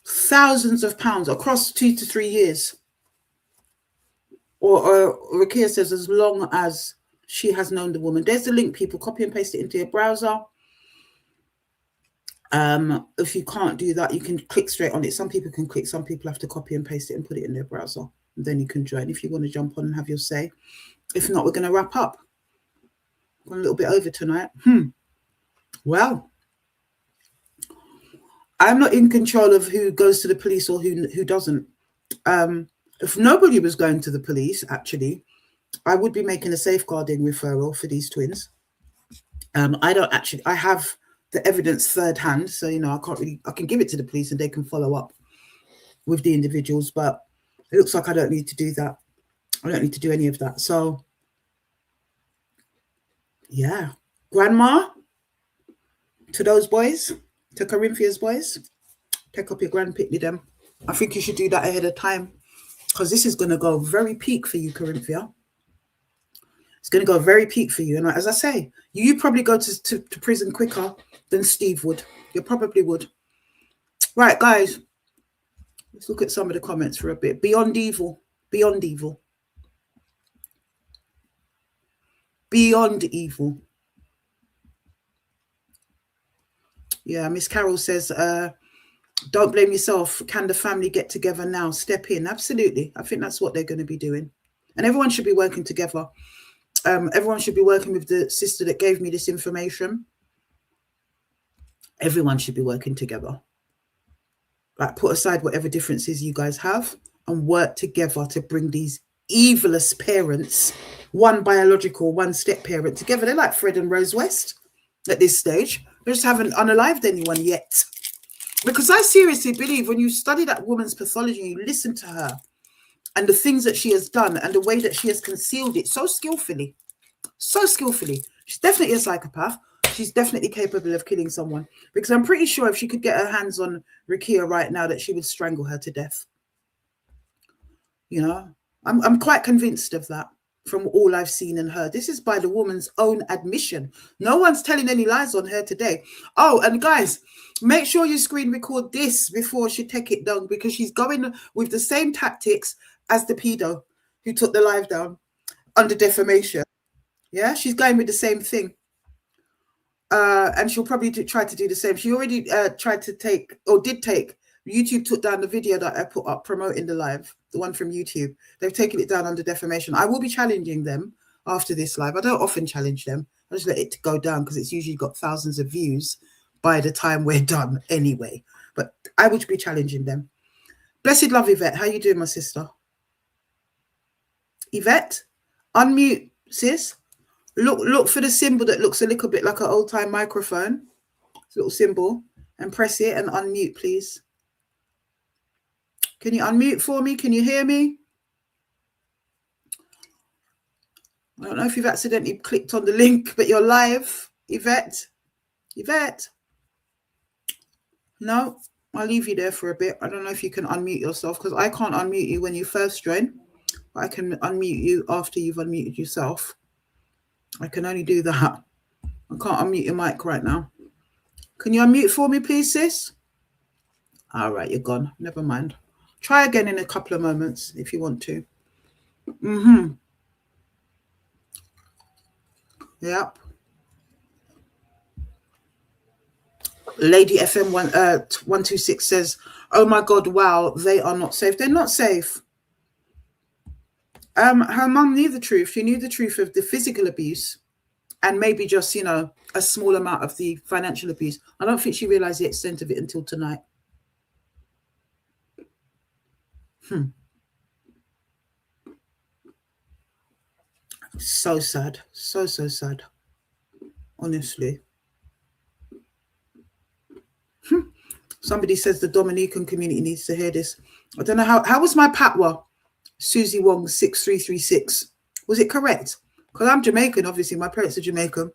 Thousands of pounds across 2 to 3 years. Or Rakia says as long as she has known the woman. There's the link, people. Copy and paste it into your browser. If you can't do that, you can click straight on it. Some people can click, some people have to copy and paste it and put it in their browser. And then you can join if you want to jump on and have your say. If not, we're going to wrap up. Gone a little bit over tonight. Well, I'm not in control of who goes to the police or who doesn't. If nobody was going to the police, actually, I would be making a safeguarding referral for these twins. I have the evidence third hand, so I can give it to the police and they can follow up with the individuals, but it looks like I don't need to do that. I don't need to do any of that. So yeah, grandma, to those boys, to Corinthia boys, take up your grand pitney them. I think you should do that ahead of time, because this is going to go very peak for you, Corinthia. It's going to go very peak for you. And as I say, you probably go to prison quicker than Steve would. You probably would. Right, guys. Let's look at some of the comments for a bit. Beyond evil. Beyond evil. Beyond evil. Yeah, Miss Carol says, don't blame yourself. Can the family get together now? Step in. Absolutely. I think that's what they're going to be doing. And everyone should be working together. Everyone should be working with the sister that gave me this information. Everyone should be working together. Like, put aside whatever differences you guys have and work together to bring these evilest parents, one biological, one step parent, together. They're like Fred and Rose West at this stage. They just haven't unalived anyone yet. Because I seriously believe when you study that woman's pathology, you listen to her and the things that she has done and the way that she has concealed it so skillfully. So skillfully. She's definitely a psychopath. She's definitely capable of killing someone. Because I'm pretty sure if she could get her hands on Rukia right now, that she would strangle her to death. You know, I'm quite convinced of that from all I've seen and heard. This is by the woman's own admission. No one's telling any lies on her today. Oh, and guys, make sure you screen record this before she take it down, because she's going with the same tactics as the pedo who took the live down under defamation. Yeah, she's going with the same thing. And she'll probably try to do the same. She already tried to take, or did take, YouTube took down the video that I put up promoting the live, the one from YouTube. They've taken it down under defamation. I will be challenging them after this live. I don't often challenge them. I just let it go down because it's usually got thousands of views by the time we're done anyway. But I would be challenging them. Blessed love, Yvette. How you doing, my sister? Yvette, unmute, sis. Look for the symbol that looks a little bit like an old-time microphone. It's a little symbol. And press it and unmute, please. Can you unmute for me? Can you hear me? I don't know if you've accidentally clicked on the link, but you're live. Yvette? Yvette? No? I'll leave you there for a bit. I don't know if you can unmute yourself, because I can't unmute you when you first join. But I can unmute you after you've unmuted yourself. I can only do that. I can't unmute your mic right now. Can you unmute for me, please, sis? All right, you're gone. Never mind. Try again in a couple of moments if you want to. Yep. Lady FM 126 says, oh my God, wow, they are not safe. They're not safe. Her mum knew the truth. She knew the truth of the physical abuse and maybe just, you know, a small amount of the financial abuse. I don't think she realized the extent of it until tonight. So sad. So sad. Honestly. Somebody says the Dominican community needs to hear this. I don't know how was my Patwa? Susie Wong 6336. Was it correct? Because I'm Jamaican, obviously. My parents are Jamaican.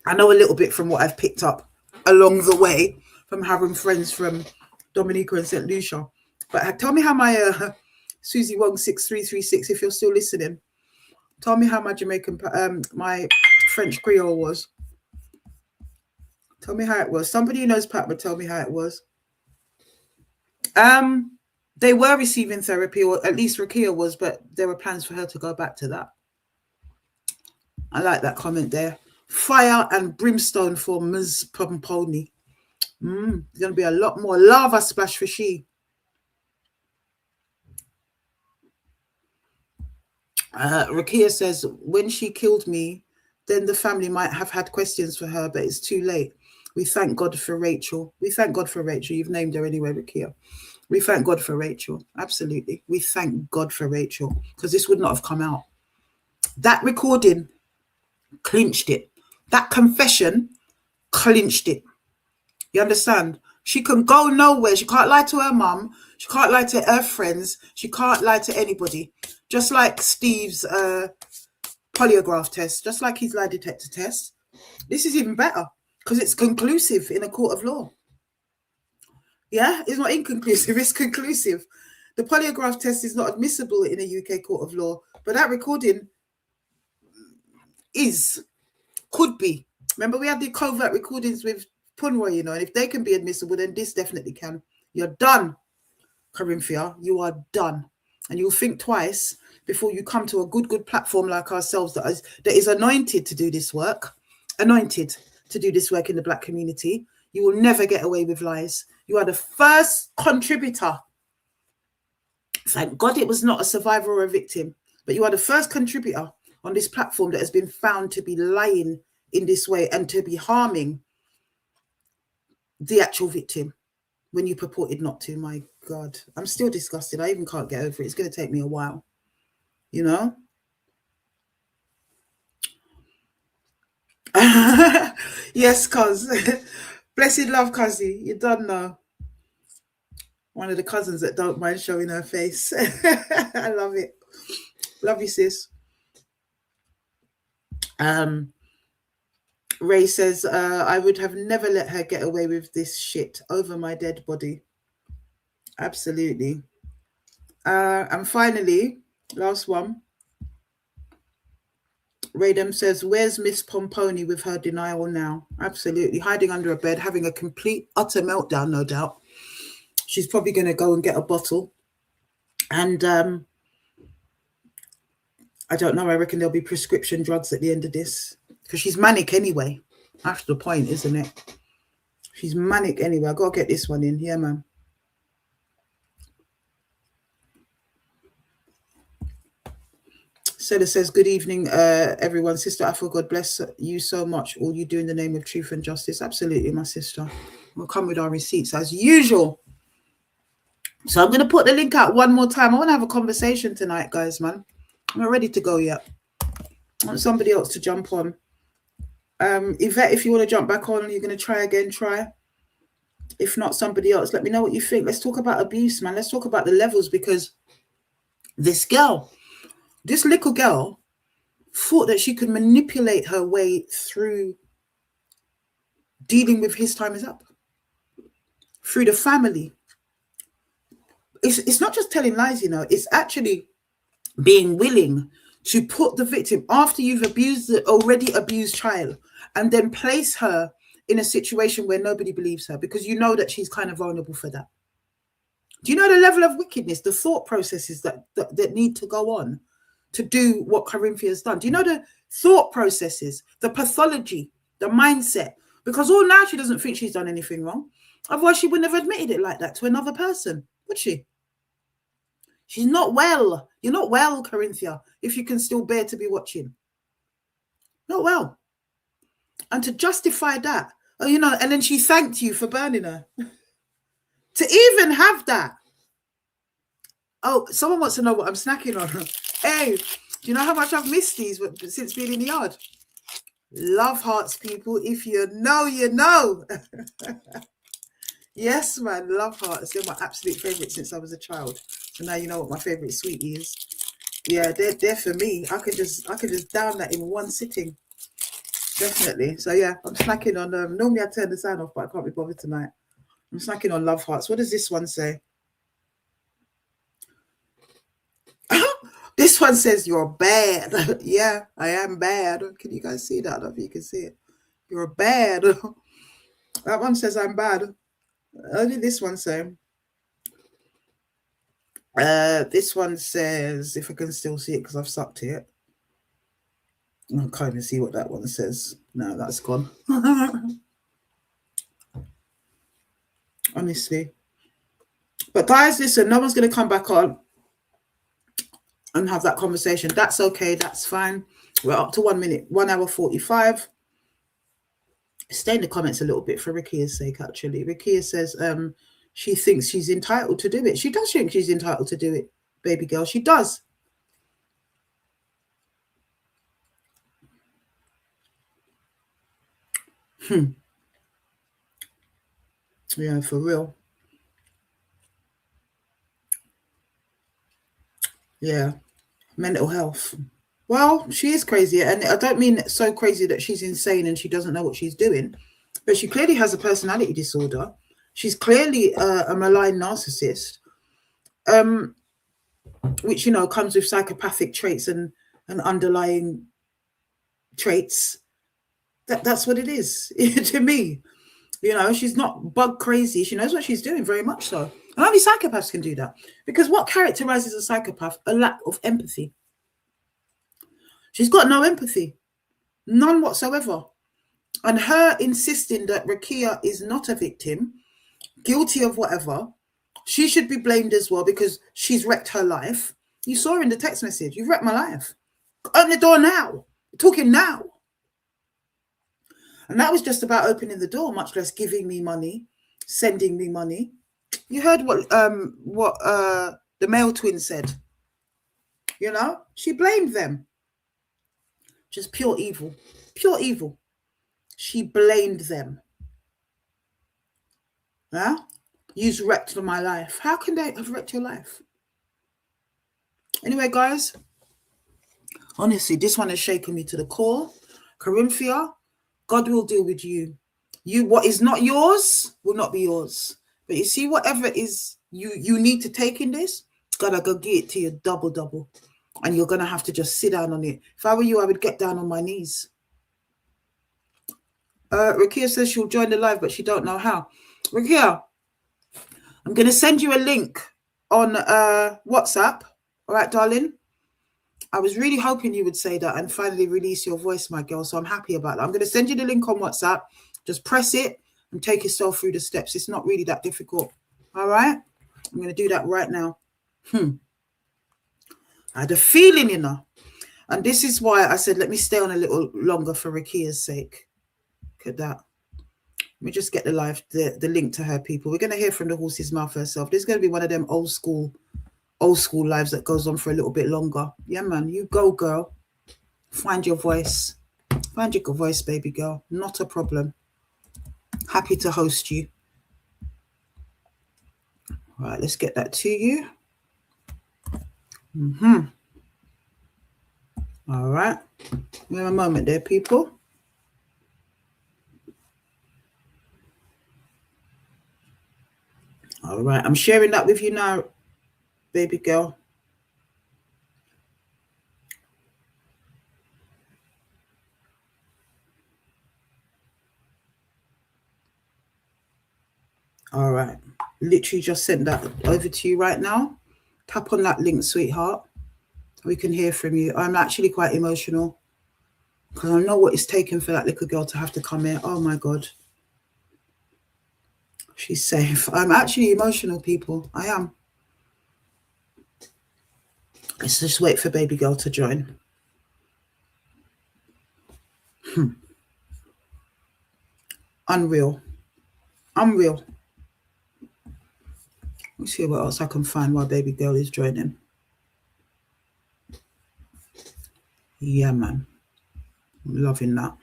I know a little bit from what I've picked up along the way from having friends from Dominica and St. Lucia. But tell me how my Susie Wong 6336, if you're still listening, tell me how my Jamaican, my French Creole was. Tell me how it was. Somebody who knows Patma, tell me how it was. They were receiving therapy, or at least Rukia was, but there were plans for her to go back to that. I like that comment there. Fire and brimstone for Ms. Ponponne. There's going to be a lot more lava splash for she. Rakia says, when she killed me, then the family might have had questions for her, but it's too late. We thank God for Rachel. We thank God for Rachel. You've named her anyway, Rakia. We thank God for Rachel. Absolutely. We thank God for Rachel, because this would not have come out. That recording clinched it. That confession clinched it. You understand? She can go nowhere. She can't lie to her mum. She can't lie to her friends. She can't lie to anybody. Just like Steve's polygraph test, just like his lie detector test. This is even better because it's conclusive in a court of law. Yeah, it's not inconclusive, it's conclusive. The polygraph test is not admissible in a UK court of law, but that recording could be. Remember, we had the covert recordings with Ponponne, you know, and if they can be admissible, then this definitely can. You're done, Corinthia. You are done. And you'll think twice before you come to a good platform like ourselves that is anointed to do this work, anointed to do this work in the Black community. You will never get away with lies. You are the first contributor. Thank God it was not a survivor or a victim, but you are the first contributor on this platform that has been found to be lying in this way and to be harming the actual victim when you purported not to. My God, I'm still disgusted. I even can't get over it. It's going to take me a while, you know? Yes, cuz. Blessed love, cuzzy. You don't know. One of the cousins that don't mind showing her face. I love it. Love you, sis. Ray says, I would have never let her get away with this shit over my dead body. Absolutely. And finally, last one. Raydem says, where's Miss Ponponne with her denial now? Absolutely. Hiding under a bed, having a complete, utter meltdown, no doubt. She's probably going to go and get a bottle. And I don't know. I reckon there'll be prescription drugs at the end of this. Because she's manic anyway. That's the point, isn't it? She's manic anyway. I got to get this one in. Yeah, man. Seda says, good evening, everyone. Sister Afua, God bless you so much. All you do in the name of truth and justice. Absolutely, my sister. We'll come with our receipts as usual. So I'm going to put the link out one more time. I want to have a conversation tonight, guys, man. I'm not ready to go yet. I want somebody else to jump on. Yvette, if you want to jump back on, you're going to try again, try. If not, somebody else. Let me know what you think. Let's talk about abuse, man. Let's talk about the levels, because this little girl thought that she could manipulate her way through dealing with his time is up. Through the family. It's not just telling lies, you know. It's actually being willing to put the victim, after you've abused the already abused child, and then place her in a situation where nobody believes her, because you know that she's kind of vulnerable for that. Do you know the level of wickedness, the thought processes that need to go on to do what Corinthia has done? Do you know the thought processes, the pathology, the mindset? Because all now she doesn't think she's done anything wrong. Otherwise, she wouldn't have admitted it like that to another person, would she? She's not well. You're not well, Corinthia, if you can still bear to be watching. Not well. And to justify that, you know, and then she thanked you for burning her. To even have that. Oh, someone wants to know what I'm snacking on. Hey, do you know how much I've missed these since being in the yard? Love hearts, people. If you know, you know. Yes, man, love hearts. They're my absolute favorite since I was a child. So now you know what my favorite sweetie is. Yeah, they're for me. I could just down that in one sitting. Definitely. So yeah, I'm snacking on normally I turn the sound off, but I can't be bothered tonight. I'm snacking on love hearts. What does this one say? This one says you're bad. Yeah, I am bad. Can you guys see that? I don't know if you can see it. You're bad. That one says I'm bad. What did this one say? This one says, if I can still see it because I've sucked it. I can't even see what that one says. No, that's gone. Honestly. But guys, listen, no one's going to come back on. and have that conversation. That's okay. That's fine. We're up to 1 minute, 1 hour 45. Stay in the comments a little bit for Rikia's sake, actually. Rikia says she thinks she's entitled to do it. She does think she's entitled to do it, baby girl. She does. Yeah, for real. Yeah. Mental health. Well, she is crazy. And I don't mean so crazy that she's insane and she doesn't know what she's doing. But she clearly has a personality disorder. She's clearly a malign narcissist, which, you know, comes with psychopathic traits and underlying traits. That's what it is to me. You know, she's not bug crazy. She knows what she's doing, very much so. And only psychopaths can do that. Because what characterizes a psychopath? A lack of empathy. She's got no empathy. None whatsoever. And her insisting that Rikia is not a victim, guilty of whatever, she should be blamed as well because she's wrecked her life. You saw her in the text message. You've wrecked my life. Open the door now. We're talking now. And that was just about opening the door, much less giving me money, sending me money. You heard what the male twin said. You know, she blamed them. Just pure evil. Pure evil. She blamed them. Yeah? You've wrecked my life. How can they have wrecked your life? Anyway, guys, honestly, this one has shaken me to the core. Corinthia, God will deal with you. What is not yours will not be yours. But you see, whatever it is you need to take in this, gotta go get it to you double. And you're gonna have to just sit down on it. If I were you, I would get down on my knees. Rikia says she'll join the live, but she don't know how. Rikia, I'm gonna send you a link on WhatsApp. All right, darling. I was really hoping you would say that and finally release your voice, my girl. So I'm happy about that. I'm going to send you the link on WhatsApp. Just press it and take yourself through the steps. It's not really that difficult. All right. I'm going to do that right now. I had a feeling, you know. And this is why I said, let me stay on a little longer for Rikia's sake. Look at that. Let me just get the link to her, people. We're going to hear from the horse's mouth herself. This is going to be one of them old school lives that goes on for a little bit longer. Yeah, man, you go, girl. Find your voice. Find your voice, baby girl. Not a problem. Happy to host you. All right, let's get that to you. All right. We have a moment there, people. All right, I'm sharing that with you now, baby girl. All right. Literally just sent that over to you right now. Tap on that link, sweetheart. We can hear from you. I'm actually quite emotional because I know what it's taken for that little girl to have to come here. Oh, my God. She's safe. I'm actually emotional, people. I am. Let's just wait for baby girl to join. Unreal. Let's see what else I can find while baby girl is joining. Yeah, man. I'm loving that.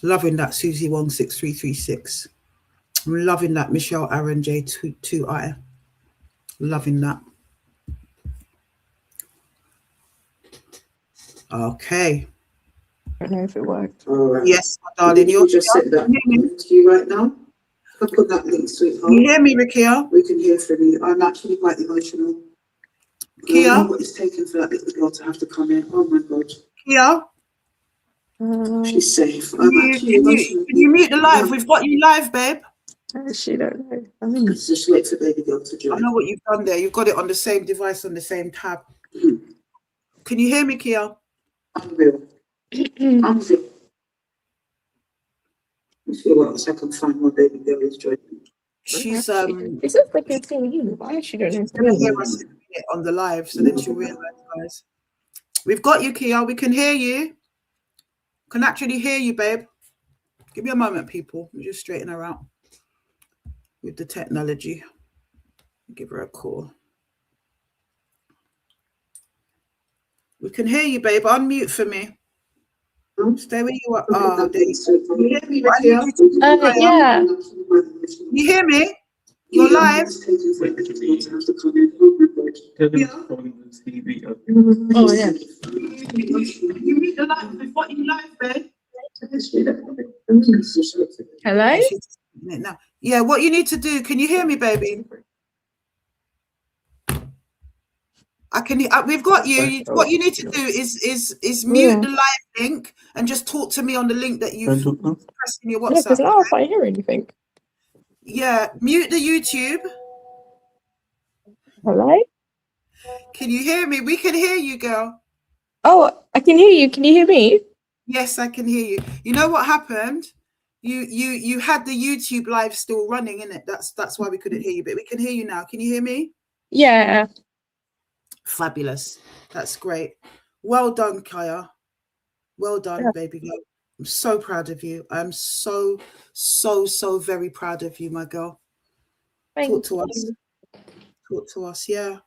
Loving that, Susie Wong 6336. I'm loving that, Michelle Aaron J 2I. Loving that. Okay. I don't know if it worked. Right. Yes, my darling. You just said that to you right now. I'll put that link, sweetheart. You hear me, Rikia? We can hear from you. I'm actually quite emotional. Kia? I know what it's taken for that little girl to have to come in. Oh, my God. Kia? She's safe. I'm actually emotional. Can you mute the live? Yeah. We've got you live, babe. She don't know. Let's just wait for baby girl to join. I know what you've done there. You've got it on the same device, on the same tab. Can you hear me, Kia? Unreal. Let's see what else I can find while baby girl is joining. She's This is like a thing. I actually don't know. gonna hear us in a minute on the live, so then she'll realise, guys. We've got you, Kia. We can hear you. Can actually hear you, babe. Give me a moment, people. We'll just straighten her out with the technology. Give her a call. We can hear you, babe. Unmute for me. Stay where you are. Oh, there you go. Can you hear me, Ricky? Yeah. You hear me? You're live. Oh, yeah. You read the live. We've got you live, babe. Hello? Now. Yeah, what you need to do, can you hear me, baby? I can. We've got you. What you need to do is mute the live link and just talk to me on the link that you've pressed in your WhatsApp. Yeah, because now I can't hear anything. Yeah, mute the YouTube. Hello? Can you hear me? We can hear you, girl. Oh, I can hear you. Can you hear me? Yes, I can hear you. You know what happened? You had the YouTube live still running, innit? That's why we couldn't hear you, but we can hear you now. Can you hear me? Yeah. Fabulous. That's great. Well done, Kaya. Well done, baby girl. I'm so proud of you. I'm so very proud of you, my girl. Talk to us. Talk to us, yeah.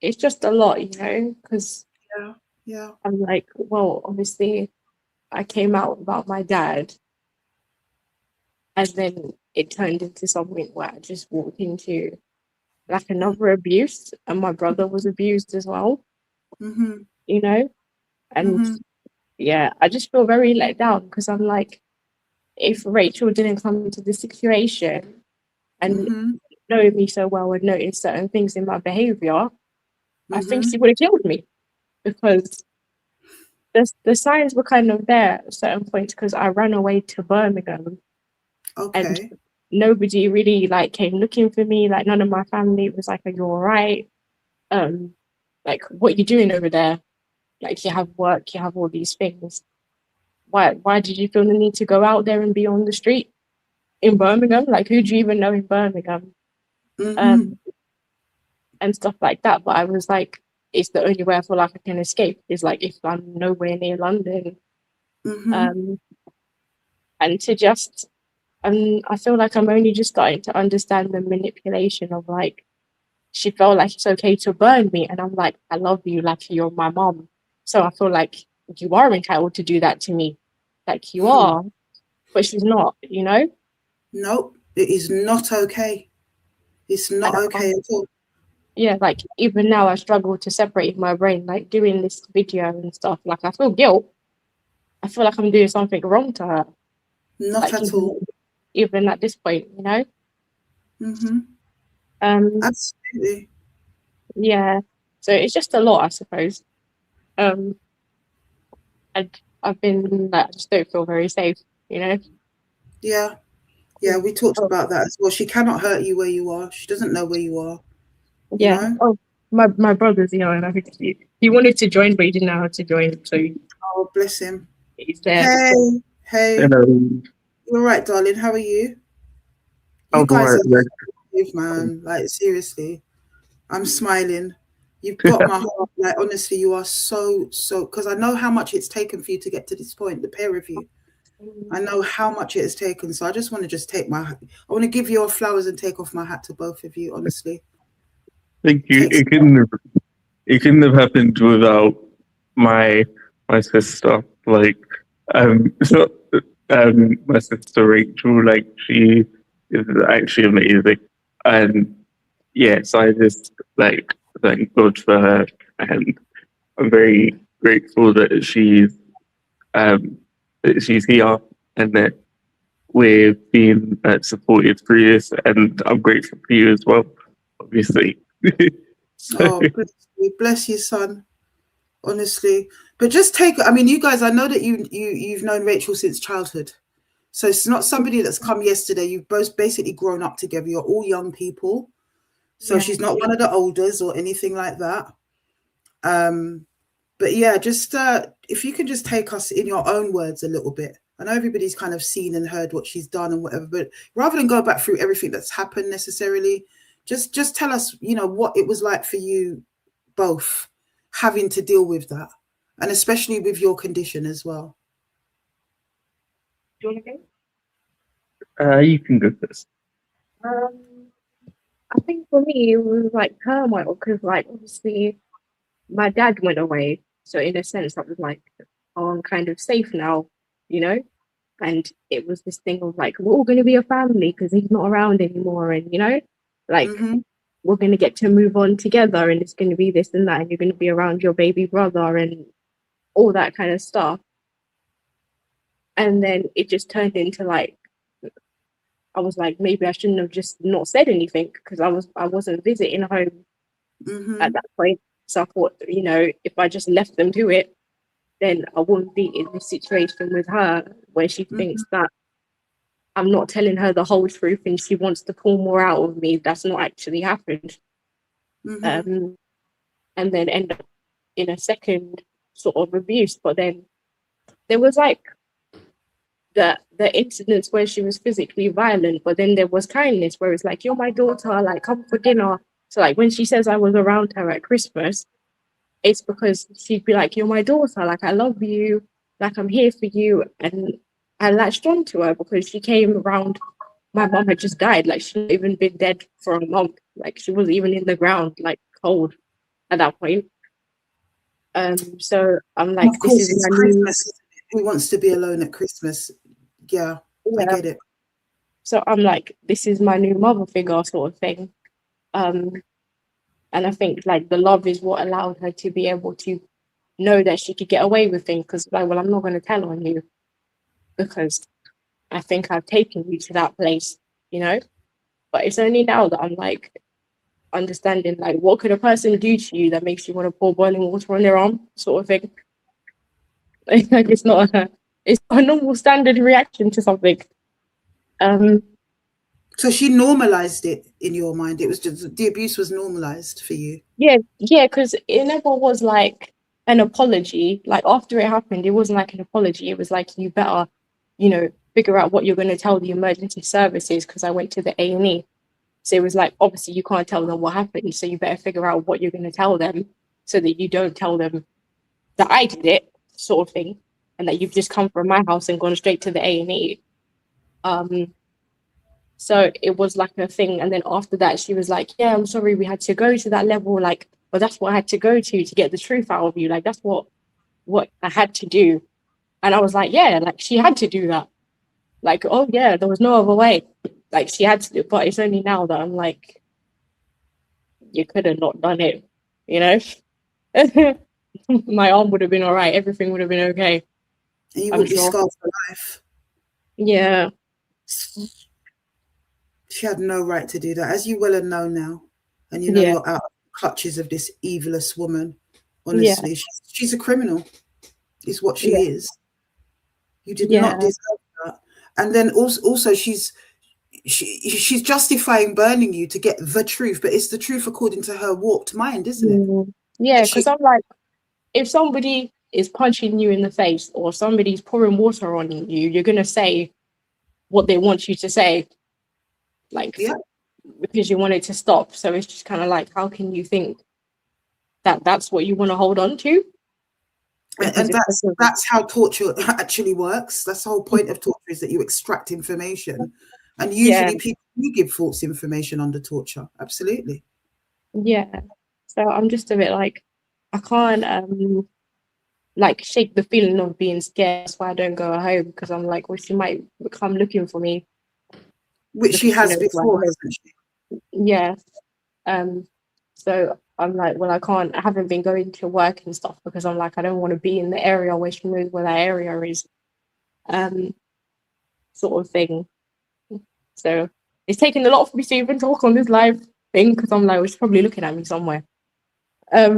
It's just a lot, you know, because yeah. I'm like, well, obviously I came out about my dad, and then it turned into something where I just walked into like another abuse, and my brother was abused as well. You know, and yeah, I just feel very let down because I'm like, if Rachel didn't come into the situation and know me so well and notice certain things in my behavior, I think she would have killed me, because the signs were kind of there at certain points, because I ran away to Birmingham. And nobody really like came looking for me. Like none of my family was like, "Are you all right? Like what are you doing over there? Like you have work, you have all these things. Why did you feel the need to go out there and be on the street in Birmingham? Like who do you even know in Birmingham?" And stuff like that. But I was like, it's the only way I feel like I can escape is like if I'm nowhere near London. And to just I feel like I'm only just starting to understand the manipulation of like, she felt like it's okay to burn me, and I'm like, I love you like you're my mom. So I feel like you are entitled to do that to me. Like you are. But she's not, you know? No, it is not okay. It's not okay at all. Yeah, like even now I struggle to separate in my brain, like doing this video and stuff. Like I feel guilt. I feel like I'm doing something wrong to her. Not like, at all. Even at this point, you know? Absolutely. Yeah. So it's just a lot, I suppose. And I've been like, I just don't feel very safe, you know? Yeah. Yeah, we talked about that as well. She cannot hurt you where you are. She doesn't know where you are. Yeah. You know? Oh, my brother's, you know, and I think he wanted to join, but he didn't know how to join. So oh, bless him. He's there. Hey. Hello. You all right, darling? How are you? You guys are brave, man. Like seriously, I'm smiling. You've got my heart. Like honestly, you are so because I know how much it's taken for you to get to this point. The pair of you, I know how much it has taken. So I just want to I want to give you your flowers and take off my hat to both of you. Honestly, thank you. It couldn't have happened without my sister. Like my sister Rachel. Like she is actually amazing, and yes, I just like thank God for her, and I'm very grateful that she's here and that we've been supported through this, and I'm grateful for you as well, obviously. Oh, bless you, son. Honestly, but just I mean, you guys, I know that you've known Rachel since childhood, so it's not somebody that's come yesterday. You've both basically grown up together. You're all young people, so she's not one of the olders or anything like that. But yeah, just if you can just take us in your own words a little bit I know everybody's kind of seen and heard what she's done and whatever, but rather than go back through everything that's happened necessarily, just tell us, you know, what it was like for you both having to deal with that, and especially with your condition as well. Do you want to go? You can go first. I think for me, it was like turmoil because, like, obviously, my dad went away. So, in a sense, I was like, oh, I'm kind of safe now, you know? And it was this thing of like, we're all going to be a family because he's not around anymore. And, you know, like, we're going to get to move on together and it's going to be this and that. And you're going to be around your baby brother and all that kind of stuff. And then it just turned into like, I was like, maybe I shouldn't have just not said anything because I wasn't visiting home at that point. So I thought, you know, if I just left them to it, then I wouldn't be in this situation with her where she thinks that I'm not telling her the whole truth and she wants to pull more out of me. That's not actually happened. And then end up in a second sort of abuse. But then there was like the incidents where she was physically violent, but then there was kindness where it's like, you're my daughter, like come for dinner. So like when she says I was around her at Christmas, it's because she'd be like, you're my daughter, like I love you, like I'm here for you. And I latched on to her because she came around. My mom had just died, like she'd even been dead for a month, like she wasn't even in the ground, like cold at that point. So I'm like, of course, it's Christmas. Who wants to be alone at Christmas? Yeah, I get it. So I'm like, this is my new mother figure sort of thing. And I think like the love is what allowed her to be able to know that she could get away with things because like, well, I'm not going to tell on you because I think I've taken you to that place, you know? But it's only now that I'm like understanding like what could a person do to you that makes you want to pour boiling water on their arm sort of thing. Like it's not a normal standard reaction to something. So she normalized it in your mind. It was just the abuse was normalized for you. Yeah, because it never was like an apology. Like after it happened, it wasn't like an apology. It was like you better, you know, figure out what you're going to tell the emergency services because I went to the A&E. So it was like, obviously you can't tell them what happened. So you better figure out what you're going to tell them so that you don't tell them that I did it sort of thing. And that you've just come from my house and gone straight to the A&E. So it was like a thing. And then after that, she was like, yeah, I'm sorry we had to go to that level. Like, but that's what I had to go to get the truth out of you. Like, that's what I had to do. And I was like, yeah, like she had to do that. Like, oh yeah, there was no other way. Like she had to do it. But it's only now that I'm like, you could have not done it, you know? My arm would have been all right. Everything would have been okay. And you would be scarred for life. Yeah. She had no right to do that, as you well know now. And you know you're out of the clutches of this evilous woman. Honestly, she's a criminal. Is what she is. You did not deserve that. And then also she's justifying burning you to get the truth, but it's the truth according to her warped mind, isn't it? Yeah, because I'm like, if somebody is punching you in the face or somebody's pouring water on you, you're gonna say what they want you to say. Like, because you want it to stop. So it's just kind of like, how can you think that that's what you want to hold on to? And that's how torture actually works. That's the whole point of torture, is that you extract information. And usually people do give false information under torture. Absolutely. Yeah. So I'm just a bit like, I can't like shake the feeling of being scared. That's why I don't go home, because I'm like, well, she might come looking for me. Which she has before, hasn't she? Yeah. So I'm like, well, I haven't been going to work and stuff because I'm like, I don't want to be in the area where she knows where that area is. Sort of thing. So it's taking a lot for me to even talk on this live thing because I'm like, well, she's probably looking at me somewhere. Yeah.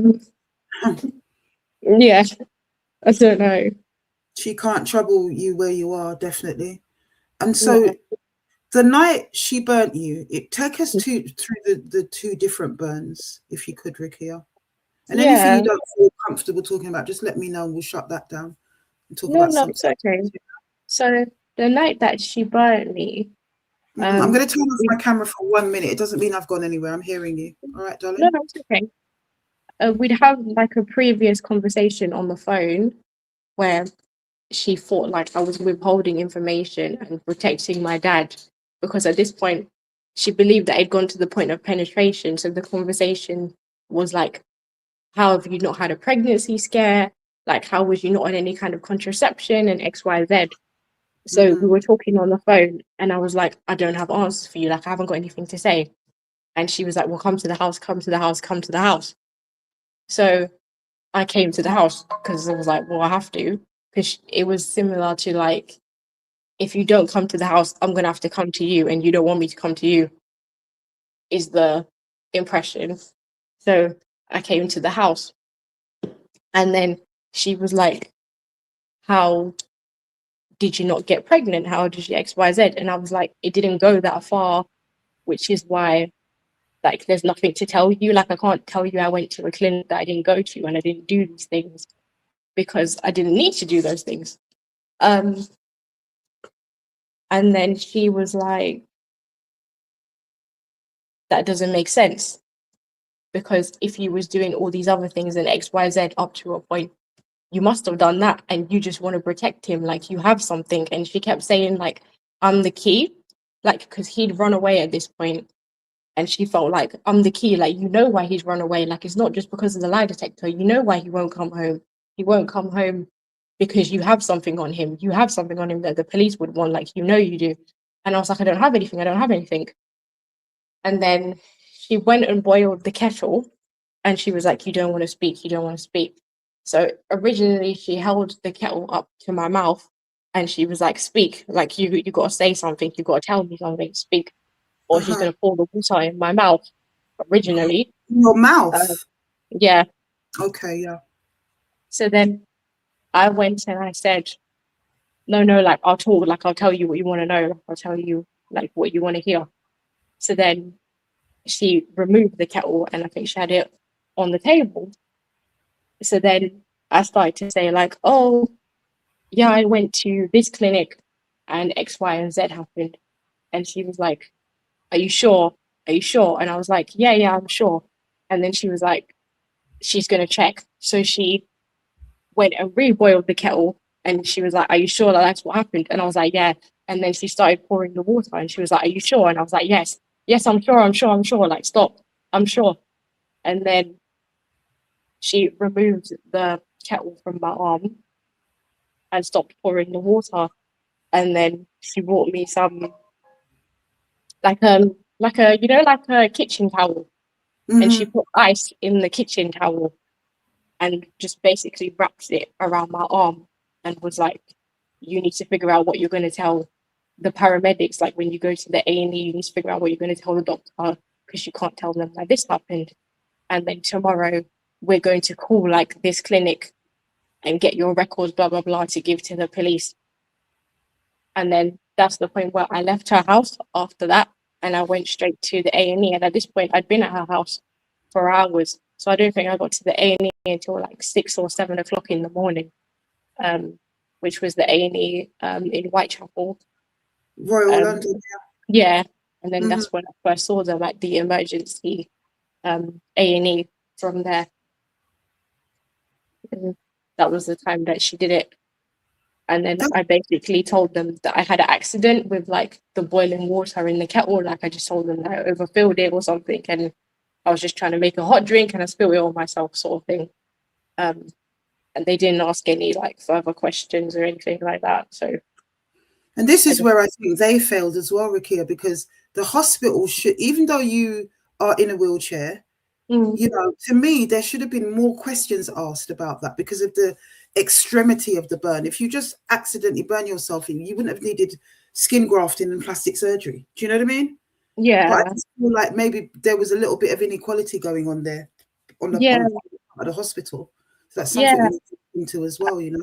I don't know. She can't trouble you where you are, definitely. And so the night she burnt you, take us through the two different burns, if you could, Rikia. And anything you don't feel comfortable talking about, just let me know and we'll shut that down and talk about something. It's okay. So the night that she burnt me, I'm going to turn off we- my camera for 1 minute. It doesn't mean I've gone anywhere. I'm hearing you. All right, darling? no, it's okay. We'd have like a previous conversation on the phone where she thought like I was withholding information and protecting my dad, because at this point she believed that I'd gone to the point of penetration. So the conversation was like, how have you not had a pregnancy scare? Like, how was you not on any kind of contraception and XYZ? So we were talking on the phone and I was like, I don't have answers for you. Like, I haven't got anything to say. And she was like, well, come to the house, come to the house, come to the house. So I came to the house because I was like, well, I have to. Because it was similar to like, if you don't come to the house, I'm going to have to come to you, and you don't want me to come to you, is the impression. So I came to the house. And then she was like, how did you not get pregnant? How did you XYZ? And I was like, it didn't go that far, which is why, like, there's nothing to tell you. Like, I can't tell you I went to a clinic that I didn't go to and I didn't do these things because I didn't need to do those things. And then she was like, that doesn't make sense, because if you was doing all these other things and XYZ up to a point, you must have done that and you just want to protect him, like you have something. And she kept saying like, I'm the key, like, because he'd run away at this point, and she felt like, I'm the key, like, you know why he's run away, like it's not just because of the lie detector, you know why he won't come home. He won't come home because you have something on him. You have something on him that the police would want, like, you know you do. And I was like, I don't have anything, I don't have anything. And then she went and boiled the kettle and she was like, you don't want to speak, you don't want to speak. So originally she held the kettle up to my mouth and she was like, speak, like you got to say something, you got to tell me something, speak, or she's going to pour the water in my mouth originally. Your mouth? Yeah. Okay, yeah. So then I went and I said, no, like I'll talk, like I'll tell you what you want to know, like, I'll tell you like what you want to hear. So then she removed the kettle and I think she had it on the table. So then I started to say like, oh, yeah, I went to this clinic and X, Y, and Z happened. And she was like, are you sure? Are you sure? And I was like, yeah, I'm sure. And then she was like, she's going to check. So she went and reboiled the kettle and she was like, are you sure that that's what happened? And I was like, yeah. And then she started pouring the water and she was like, are you sure? And I was like, yes, I'm sure. Like, stop, I'm sure. And then she removed the kettle from my arm and stopped pouring the water. And then she brought me some, like a like a kitchen towel. And she put ice in the kitchen towel and just basically wrapped it around my arm and was like, you need to figure out what you're going to tell the paramedics. Like when you go to the A&E, you need to figure out what you're going to tell the doctor, because you can't tell them that this happened. And then tomorrow we're going to call like this clinic and get your records, blah, blah, blah, to give to the police. And then that's the point where I left her house after that. And I went straight to the A&E. And at this point, I'd been at her house for hours. So I don't think I got to the A&E until like 6 or 7 o'clock in the morning, which was the A&E in Whitechapel. Royal London. Yeah. And then that's when I first saw them at the emergency A&E from there. And that was the time that she did it. And then I basically told them that I had an accident with like the boiling water in the kettle. Like I just told them that I overfilled it or something. And I was just trying to make a hot drink and I spilled it on myself, sort of thing. And they didn't ask any like further questions or anything like that. So, and this is where I think they failed as well, Rukia, because the hospital should, even though you are in a wheelchair, you know, to me, there should have been more questions asked about that because of the extremity of the burn. If you just accidentally burn yourself, you wouldn't have needed skin grafting and plastic surgery. Do you know what I mean? Yeah. But I just feel like maybe there was a little bit of inequality going on there on the hospital. So that's something we need to look into as well, you know?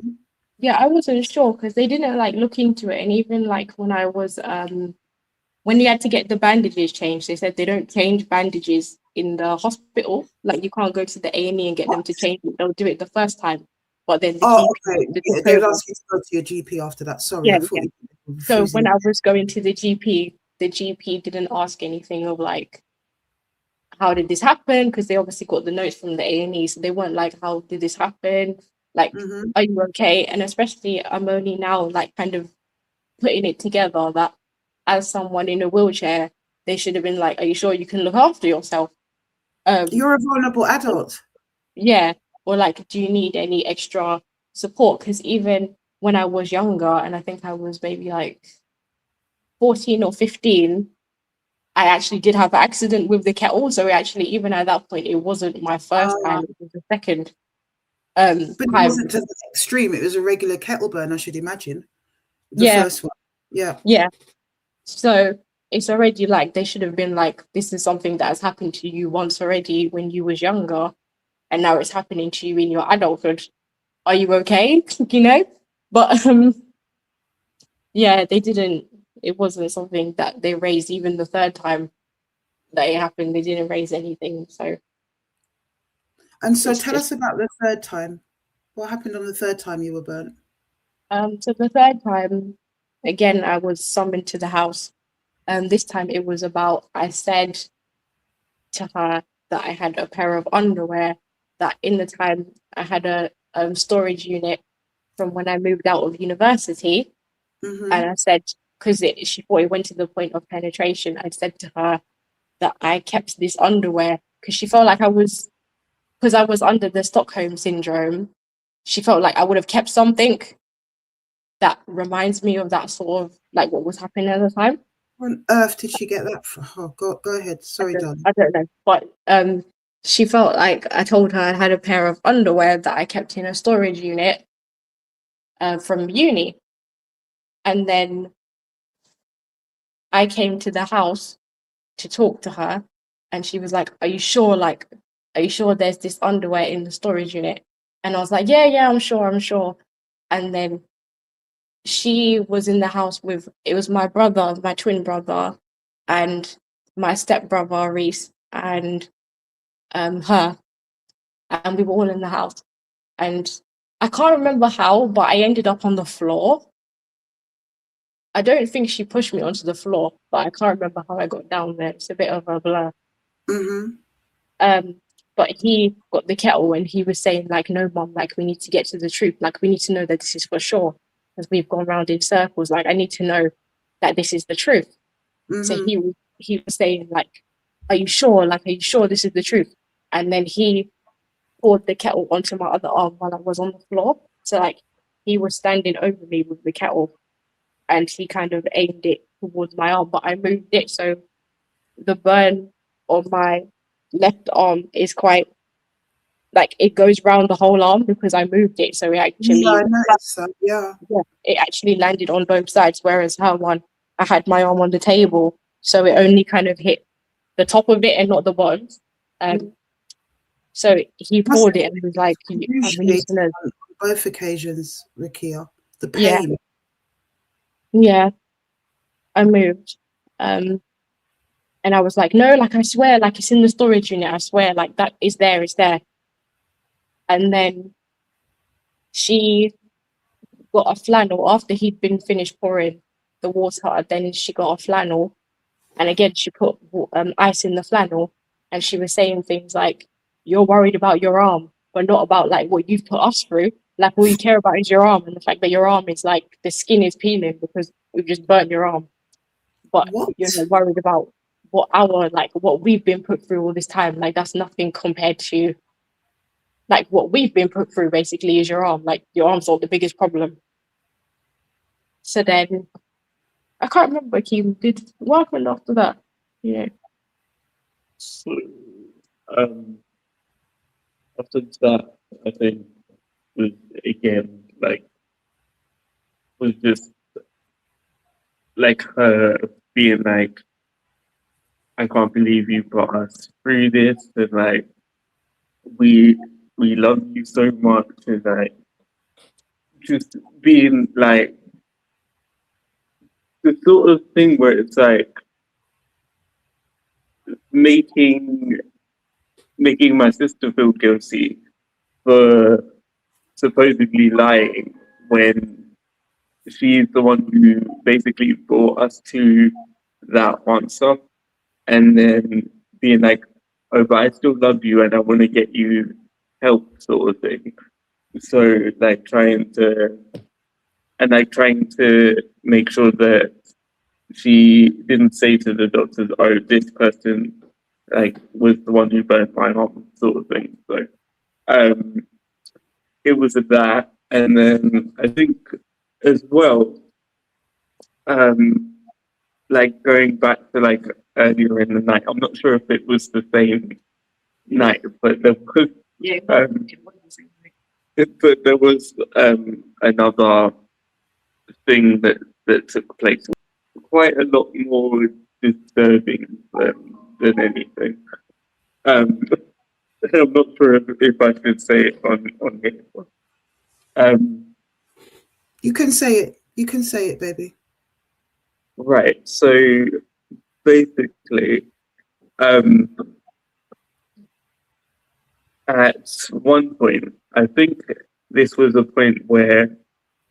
Yeah, I wasn't sure because they didn't like look into it. And even like when I was when you had to get the bandages changed, they said they don't change bandages in the hospital. Like you can't go to the A&E and get them to change it. They'll do it the first time. but then the Oh, GP okay. took Yeah, they would over. ask you to go to your GP after that. Sorry, Yeah, I thought yeah. you were So refusing. when I was going to the GP didn't ask anything of like, how did this happen? Because they obviously got the notes from the A&E, so they weren't like, how did this happen? Like, Mhm. are you okay? And especially, I'm only now like kind of putting it together that as someone in a wheelchair, they should have been like, are you sure you can look after yourself? You're a vulnerable adult. Yeah, or like, do you need any extra support? Because even when I was younger, and I think I was maybe like 14 or 15, I actually did have an accident with the kettle. So actually, even at that point, it wasn't my first time, it was the second But it time. wasn't to the extreme. It was a regular kettle burn, I should imagine. The Yeah, first one. Yeah. yeah. So it's already like they should have been like, this is something that has happened to you once already when you was younger, and now it's happening to you in your adulthood. Are you okay? You know? But yeah, they didn't. It wasn't something that they raised. Even the third time that it happened, they didn't raise anything. So And so it's tell just us about the third time. What happened on the third time you were burnt? so the third time, again, I was summoned to the house. This time it was about, I said to her that I had a pair of underwear that in the time I had a storage unit from when I moved out of university. And Mhm. I said, because she thought it went to the point of penetration, I said to her that I kept this underwear because she felt like because I was under the Stockholm syndrome, she felt like I would have kept something that reminds me of that sort of like what was happening at the time. Where on earth did she get that from? Oh, go ahead. Sorry, darling. I don't know, but she felt like I told her I had a pair of underwear that I kept in a storage unit from uni, and then I came to the house to talk to her, and she was like, "Are you sure? Like, are you sure there's this underwear in the storage unit?" And I was like, "Yeah, yeah, I'm sure, I'm sure." And then she was in the house with it was my brother, my twin brother, and my step brother Reese, and her, and we were all in the house. And I can't remember how, but I ended up on the floor. I don't think she pushed me onto the floor, but I can't remember how I got down there. It's a bit of a blur. Mhm. Um, but he got the kettle and he was saying, like, no, mom, like, we need to get to the truth. Like, we need to know that this is for sure. Because we've gone round in circles. Like, I need to know that this is the truth. So Mhm. he was saying, like, are you sure? Like, are you sure this is the truth? And then he poured the kettle onto my other arm while I was on the floor. So, like, he was standing over me with the kettle and he kind of aimed it towards my arm, but I moved it. So the burn on my left arm is quite like it goes round the whole arm because I moved it. So it Yeah, actually, I noticed that. Yeah. yeah, it actually landed on both sides. Whereas her one, I had my arm on the table, so it only kind of hit the top of it and not the bottom. Um, so he Must poured have it and was like, "We need to excruciating know." on both occasions, Rakia. The Yeah, pain. yeah, I moved. Um, and I was like, "No, like I swear, like it's in the storage unit. I swear, like that is there, it's there." And then she got a flannel after he'd been finished pouring the water. Then she got a flannel, and again she put ice in the flannel, and she was saying things like, "You're worried about your arm, but not about like what you've put us through. Like all you care about is your arm, and the fact that your arm is like the skin is peeling because we've just burnt your arm. But What? you're not worried about what we've been put through all this time. Like that's nothing compared to." Like what we've been put through basically is your arm. Like your arm's not the biggest problem. So then I can't remember Kim did what happened after that. Yeah. So, um, after that, I think was again was just like her being like, I can't believe you brought us through this, and like we we love you so much, and like just being like the sort of thing where it's like making my sister feel guilty for supposedly lying when she's the one who basically brought us to that answer, and then being like, oh, but I still love you and I want to get you help, sort of thing. So like trying to make sure that she didn't say to the doctors, oh, this person like was the one who burned my arm, sort of thing. So it was that, and then I think as well, like going back to like earlier in the night. I'm not sure if it was the same night, but there was there was another thing that took place, quite a lot more disturbing than anything. I'm not sure if I should say it on here. You can say it. You can say it, baby. Right. So basically, at one point, I think this was a point where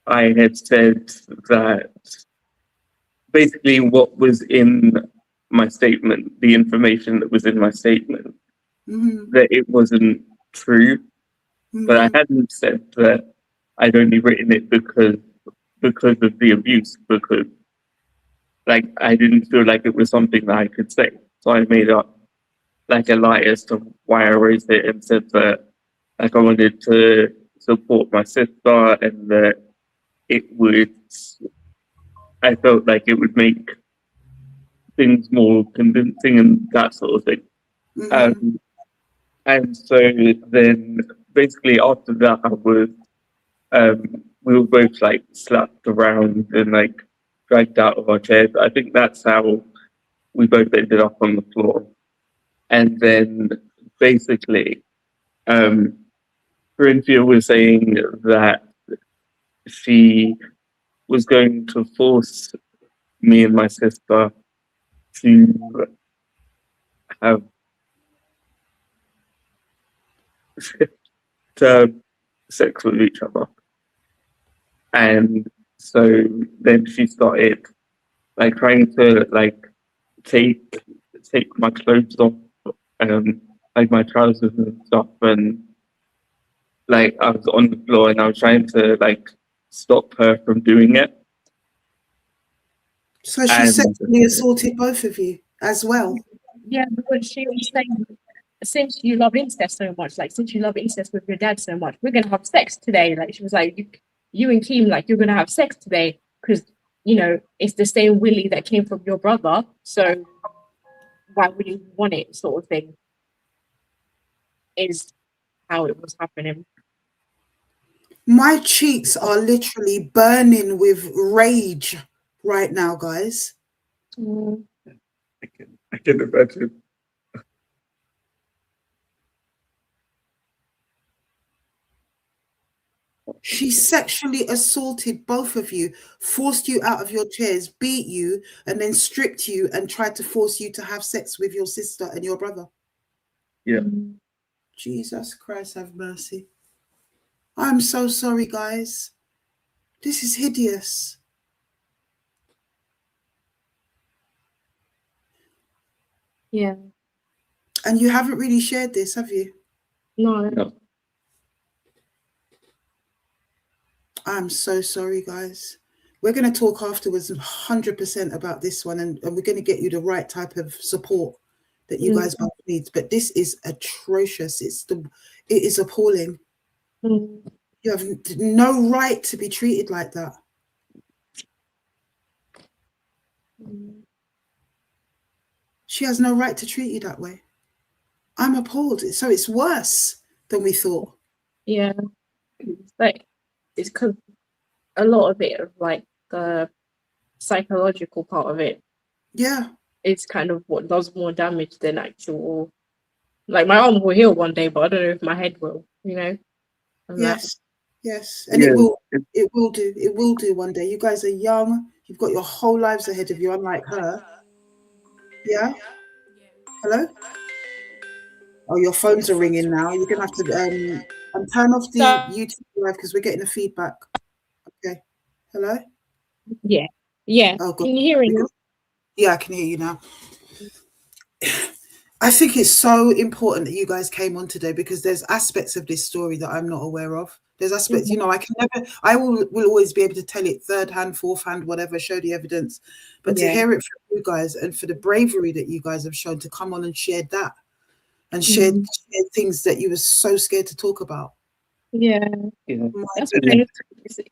I had said that basically what was in my statement, the information that was in my statement, that it wasn't true. But I hadn't said that I'd only written it because of the abuse, because like I didn't feel like it was something that I could say. So I made up like a lie as to why I raised it and said that like I wanted to support my sister and that I felt like it would make things more convincing and that sort of thing. And so then basically after that we were both like slapped around and like dragged out of our chairs. I think that's how we both ended up on the floor. And then basically, Corinthia was saying that she was going to force me and my sister to have sex with each other. And so then she started like trying to like take my clothes off, like my trousers and stuff, and like I was on the floor and I was trying to like stop her from doing it. So she sexually assaulted both of you as well? Yeah, because she was saying, since you love incest so much, like since you love incest with your dad so much, we're gonna have sex today. Like she was like, you and Keem, like you're gonna have sex today because you know it's the same Willie that came from your brother. So why would you want it, sort of thing? Is how it was happening. My cheeks are literally burning with rage right now, guys. I can imagine. She sexually assaulted both of you, forced you out of your chairs, beat you, and then stripped you and tried to force you to have sex with your sister and your brother. Yeah. Jesus Christ, have mercy. I'm so sorry, guys. This is hideous. Yeah. And you haven't really shared this, have you? No. I'm so sorry, guys. We're going to talk afterwards 100% about this one, and we're going to get you the right type of support that you guys both need. But this is atrocious. It is appalling. You have no right to be treated like that. She has no right to treat you that way. I'm appalled. So it's worse than we thought. Yeah. It's because a lot of it, of like the psychological part of it, it's kind of what does more damage than actual. Like my arm will heal one day, but I don't know if my head will. You know. Yes, and it will do one day. You guys are young. You've got your whole lives ahead of you, unlike her. Yeah. Hello. Oh, your phones are ringing now. You're gonna have to And turn off the So- YouTube live because we're getting the feedback. Okay. Hello? Yeah. Yeah. Oh, God. Can you hear me now? Yeah, I can hear you now. I think it's so important that you guys came on today because there's aspects of this story that I'm not aware of. There's aspects, you know, I will always be able to tell it third hand, fourth hand, whatever, show the evidence. But to hear it from you guys and for the bravery that you guys have shown to come on and share that and share things that you were so scared to talk about. Yeah. That's why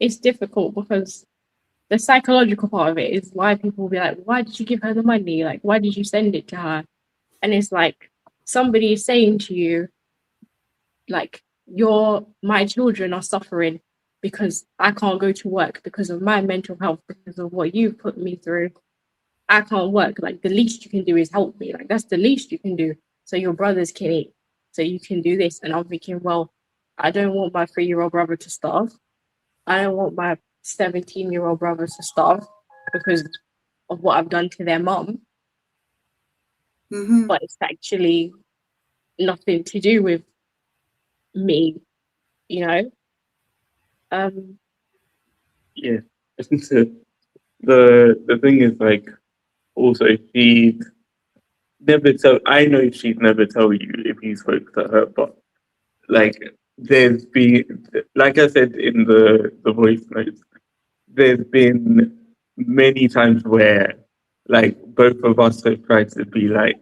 it's difficult because the psychological part of it is why people will be like, why did you give her the money? Like, why did you send it to her? And it's like somebody is saying to you, like, my children are suffering because I can't go to work because of my mental health, because of what you've put me through. I can't work. Like, the least you can do is help me. Like, that's the least you can do. So your brothers can eat. So you can do this. And I'm thinking, well, I don't want my 3-year-old brother to starve. I don't want my 17-year-old brother to starve because of what I've done to their mom. But it's actually nothing to do with me, you know. Yeah. The thing is, like, also she'd never tell. I know she'd never tell you if you spoke to her, but like there's been, like I said in the voice notes, there's been many times where like both of us have tried to be like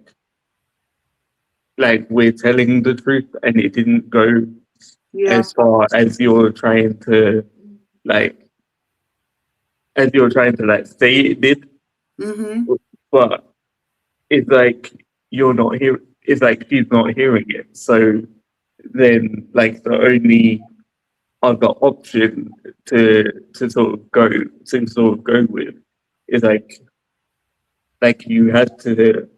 we're telling the truth and it didn't go as far as you're trying to like say it did. But it's like you're not here. It's like she's not hearing it. So then, like the only other option to sort of go with is like you had to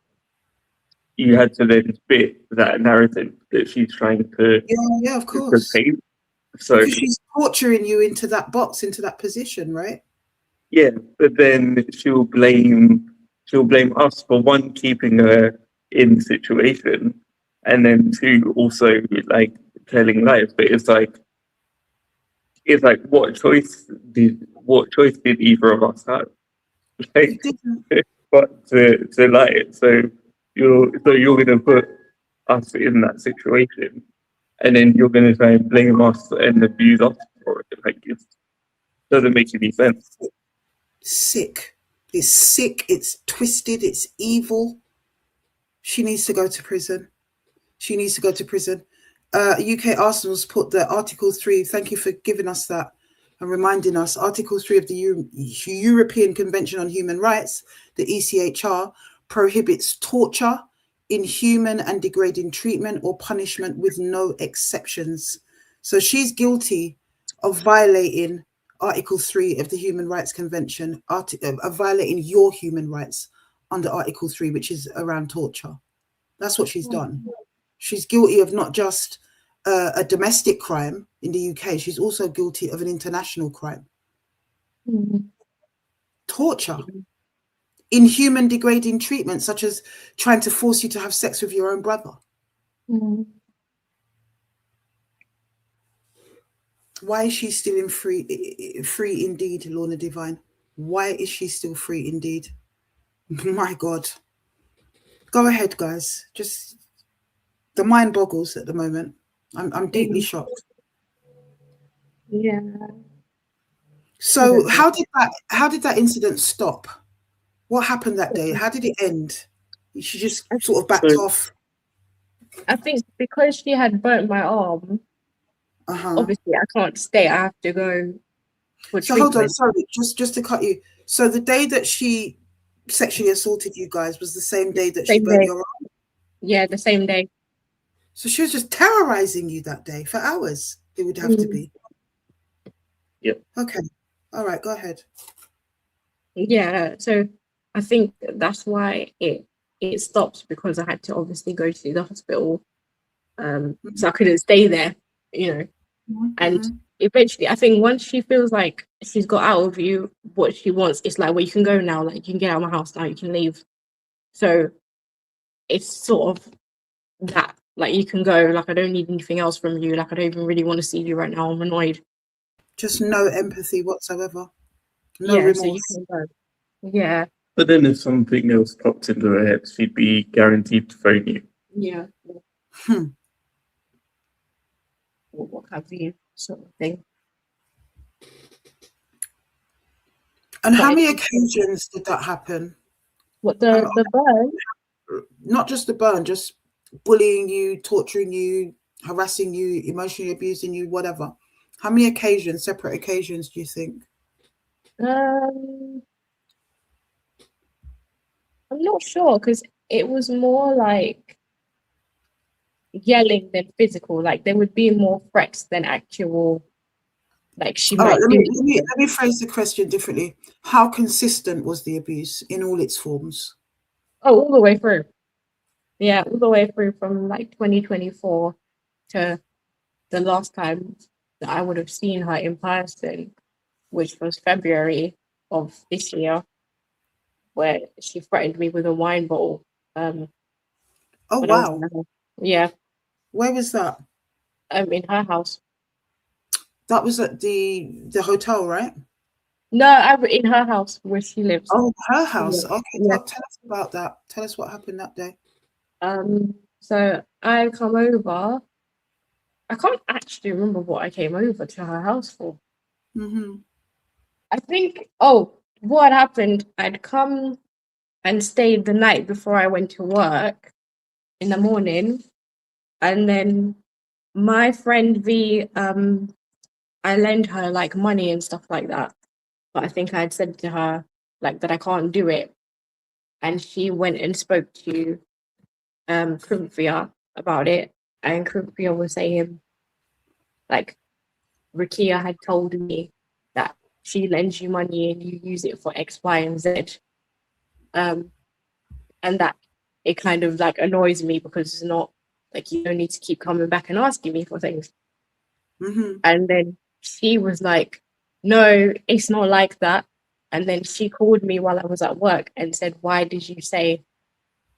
then fit that narrative that she's trying to of course. to paint. So because she's torturing you into that box, into that position, right? Yeah, but then she'll blame us for one, keeping her in the situation, and then two, also like telling lies. But it's like what choice did either of us have? Like, but to lie. So you're gonna put us in that situation, and then you're gonna try and blame us and abuse us for it. Like, it doesn't make any sense. Sick. It's sick. It's twisted. It's evil. She needs to go to prison. She needs to go to prison. UK Arsenal's put the Article 3. Thank you for giving us that and reminding us. Article 3 of the European Convention on Human Rights, the ECHR, prohibits torture, inhuman and degrading treatment or punishment with no exceptions. So she's guilty of violating Article 3 of the Human Rights Convention, of violating your human rights under Article 3, which is around torture. That's what she's done. She's guilty of not just a domestic crime in the UK, she's also guilty of an international crime. Torture. Inhuman, degrading treatment, such as trying to force you to have sex with your own brother. Why is she still in free indeed, Lorna Divine? Why is she still free indeed? My God. Go ahead, guys. Just the mind boggles at the moment. I'm deeply shocked. Yeah. So how did that incident stop? What happened that day? How did it end? She just sort of backed off. I think because she had burnt my arm, obviously I can't stay. I have to go for treatment. Hold on, sorry, just to cut you. So the day that she sexually assaulted you guys was the same day that she burnt your arm? Yeah, the same day. So she was just terrorizing you that day for hours. It would have to be. Yep. Okay. All right, go ahead. Yeah, so I think that's why it stopped, because I had to obviously go to the hospital. So I couldn't stay there, you know. And eventually, I think once she feels like she's got out of you what she wants, it's like, well, you can go now. Like, you can get out of my house now. You can leave. So it's sort of that Like, you can go. Like, I don't need anything else from you. Like, I don't even really want to see you right now. I'm annoyed. Just no empathy whatsoever. No Yeah, so you remorse. can go. Yeah. But then if something else popped into her head, she'd be guaranteed to phone you. Yeah. Hmm. Or what have you, sort of thing. And how But many occasions did that happen? what, the burn? Not just the burn, just bullying you, torturing you, harassing you, emotionally abusing you, whatever. How many occasions, separate occasions, do you think? I'm not sure, because it was more like yelling than physical. Like, there would be more threats than actual, like, she All right, might do let me phrase the question differently. How consistent was the abuse in all its forms? Oh, all the way through. Yeah, all the way through from like 2024 to the last time that I would have seen her in person, which was February of this year, where she threatened me with a wine bottle. Oh, When I was wow. in her house. Yeah. Where was that? In her house. That was at the hotel, right? No, in her house where she lives. Oh, her house. Yeah. Okay, Yeah. tell us about that. Tell us what happened that day. So I come over. I can't actually remember what I came over to her house for. Mm-hmm. I think, what happened, I'd come and stayed the night before I went to work in the morning. And then my friend V, I lent her like money and stuff like that. But I think I'd said to her like that I can't do it. And she went and spoke to Corinthia about it. And Corinthia was saying like Rakia had told me that she lends you money and you use it for X, Y, and Z. And that it kind of like annoys me because it's not like you don't need to keep coming back and asking me for things. Mm-hmm. And then she was like, no, it's not like that. And then she called me while I was at work and said, why did you say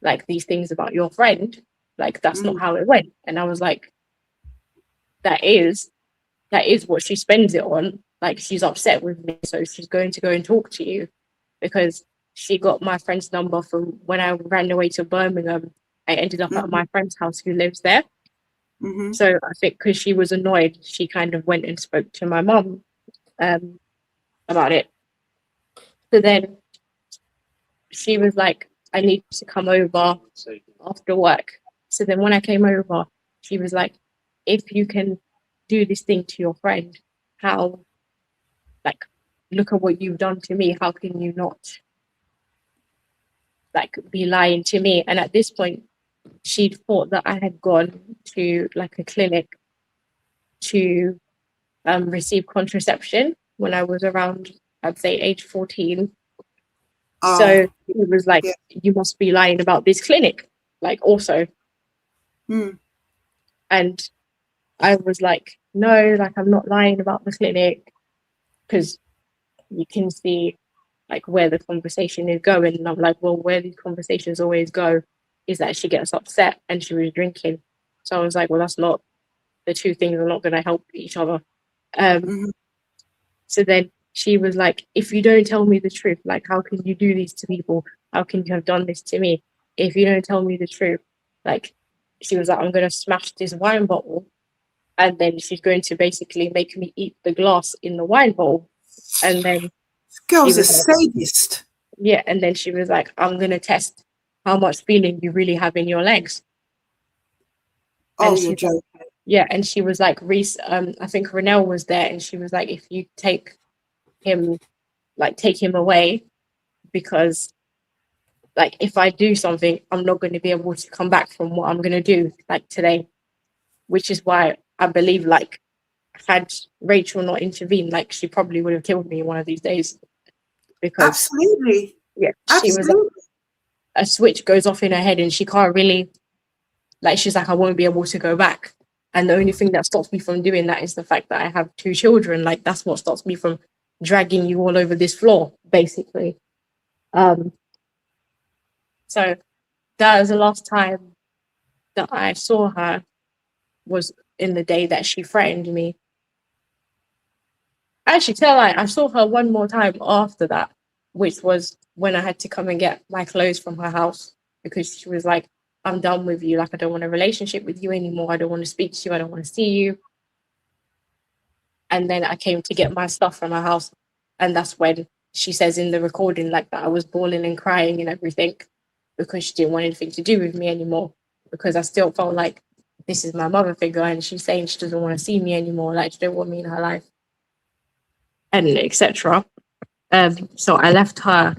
like these things about your friend? Like, that's not how it went. And I was like, that is what she spends it on. Like, she's upset with me, so she's going to go and talk to you, because she got my friend's number from when I ran away to Birmingham. I ended up at my friend's house who lives there. Mm-hmm. So I think because she was annoyed, she kind of went and spoke to my mum about it. So then she was like, I need to come over after work. So then when I came over, she was like, if you can do this thing to your friend, how, like, look at what you've done to me. How can you not, like, be lying to me? And at this point, she'd thought that I had gone to, like, a clinic to receive contraception when I was around, I'd say, age 14. So it was like, you must be lying about this clinic, like, also. And I was like, no, like, I'm not lying about the clinic, because you can see like where the conversation is going. And I'm like, well, where these conversations always go is that she gets upset and she was drinking. So I was like, well, that's not, the two things are not going to help each other. So then she was like, if you don't tell me the truth, like, how can you do these to people? How can you have done this to me? If you don't tell me the truth, like, she was like, I'm going to smash this wine bottle. And then she's going to basically make me eat the glass in the wine bowl. And then this girl's a sadist. Yeah, and then she was like, I'm going to test how much feeling you really have in your legs. Oh, you're joking. Yeah, and she was like, Reese, I think Renelle was there, and she was like, if you take him away, because like, if I do something, I'm not going to be able to come back from what I'm going to do, like, today. Which is why I believe, like, had Rachel not intervened, like, she probably would have killed me one of these days. Because absolutely, yeah, absolutely. she was like, a switch goes off in her head and she can't really, like, she's like, I won't be able to go back. And the only thing that stops me from doing that is the fact that I have 2 children. Like, that's what stops me from dragging you all over this floor, basically. So that was the last time that I saw her was in the day that she threatened me. Actually, tell I saw her one more time after that, which was when I had to come and get my clothes from her house because she was like, I'm done with you. Like, I don't want a relationship with you anymore. I don't want to speak to you. I don't want to see you. And then I came to get my stuff from her house. And that's when she says in the recording, like, that I was bawling and crying and everything because she didn't want anything to do with me anymore. Because I still felt like this is my mother figure and she's saying she doesn't want to see me anymore. Like, she don't want me in her life. And etc. So I left her,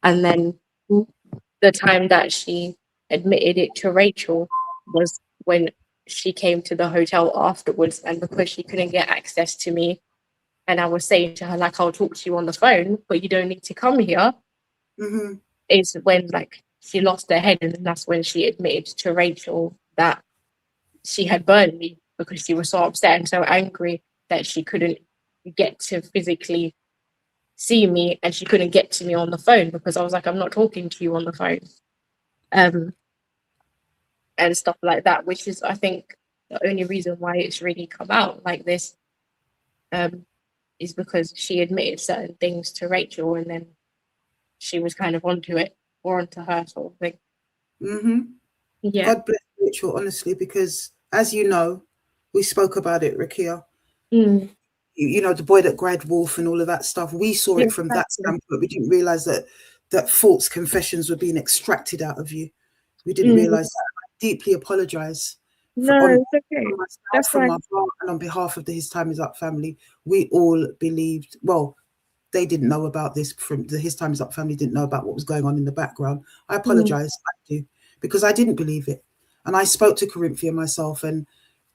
and then the time that she admitted it to Rachel was when she came to the hotel afterwards, and because she couldn't get access to me, and I was saying to her, like, I'll talk to you on the phone, but you don't need to come here, is when, like, she lost her head, and that's when she admitted to Rachel that she had burned me because she was so upset and so angry that she couldn't get to physically see me, and she couldn't get to me on the phone because I was like, I'm not talking to you on the phone, and stuff like that, which is, I think, the only reason why it's really come out like this, is because she admitted certain things to Rachel, and then she was kind of onto it, or onto her, sort of thing. Yeah. God bless Rachel, honestly, because as you know, we spoke about it, Rakia. You know, the boy that cried wolf and all of that stuff. We saw it from that standpoint. We didn't realize that false confessions were being extracted out of you. We didn't realize that. I deeply apologize. No, it's okay. That's from my heart and on behalf of the His Time Is Up family. We all believed, well, they didn't know about this. From the His Time Is Up family didn't know about what was going on in the background. I apologize. I do, because I didn't believe it. And I spoke to Corinthia myself and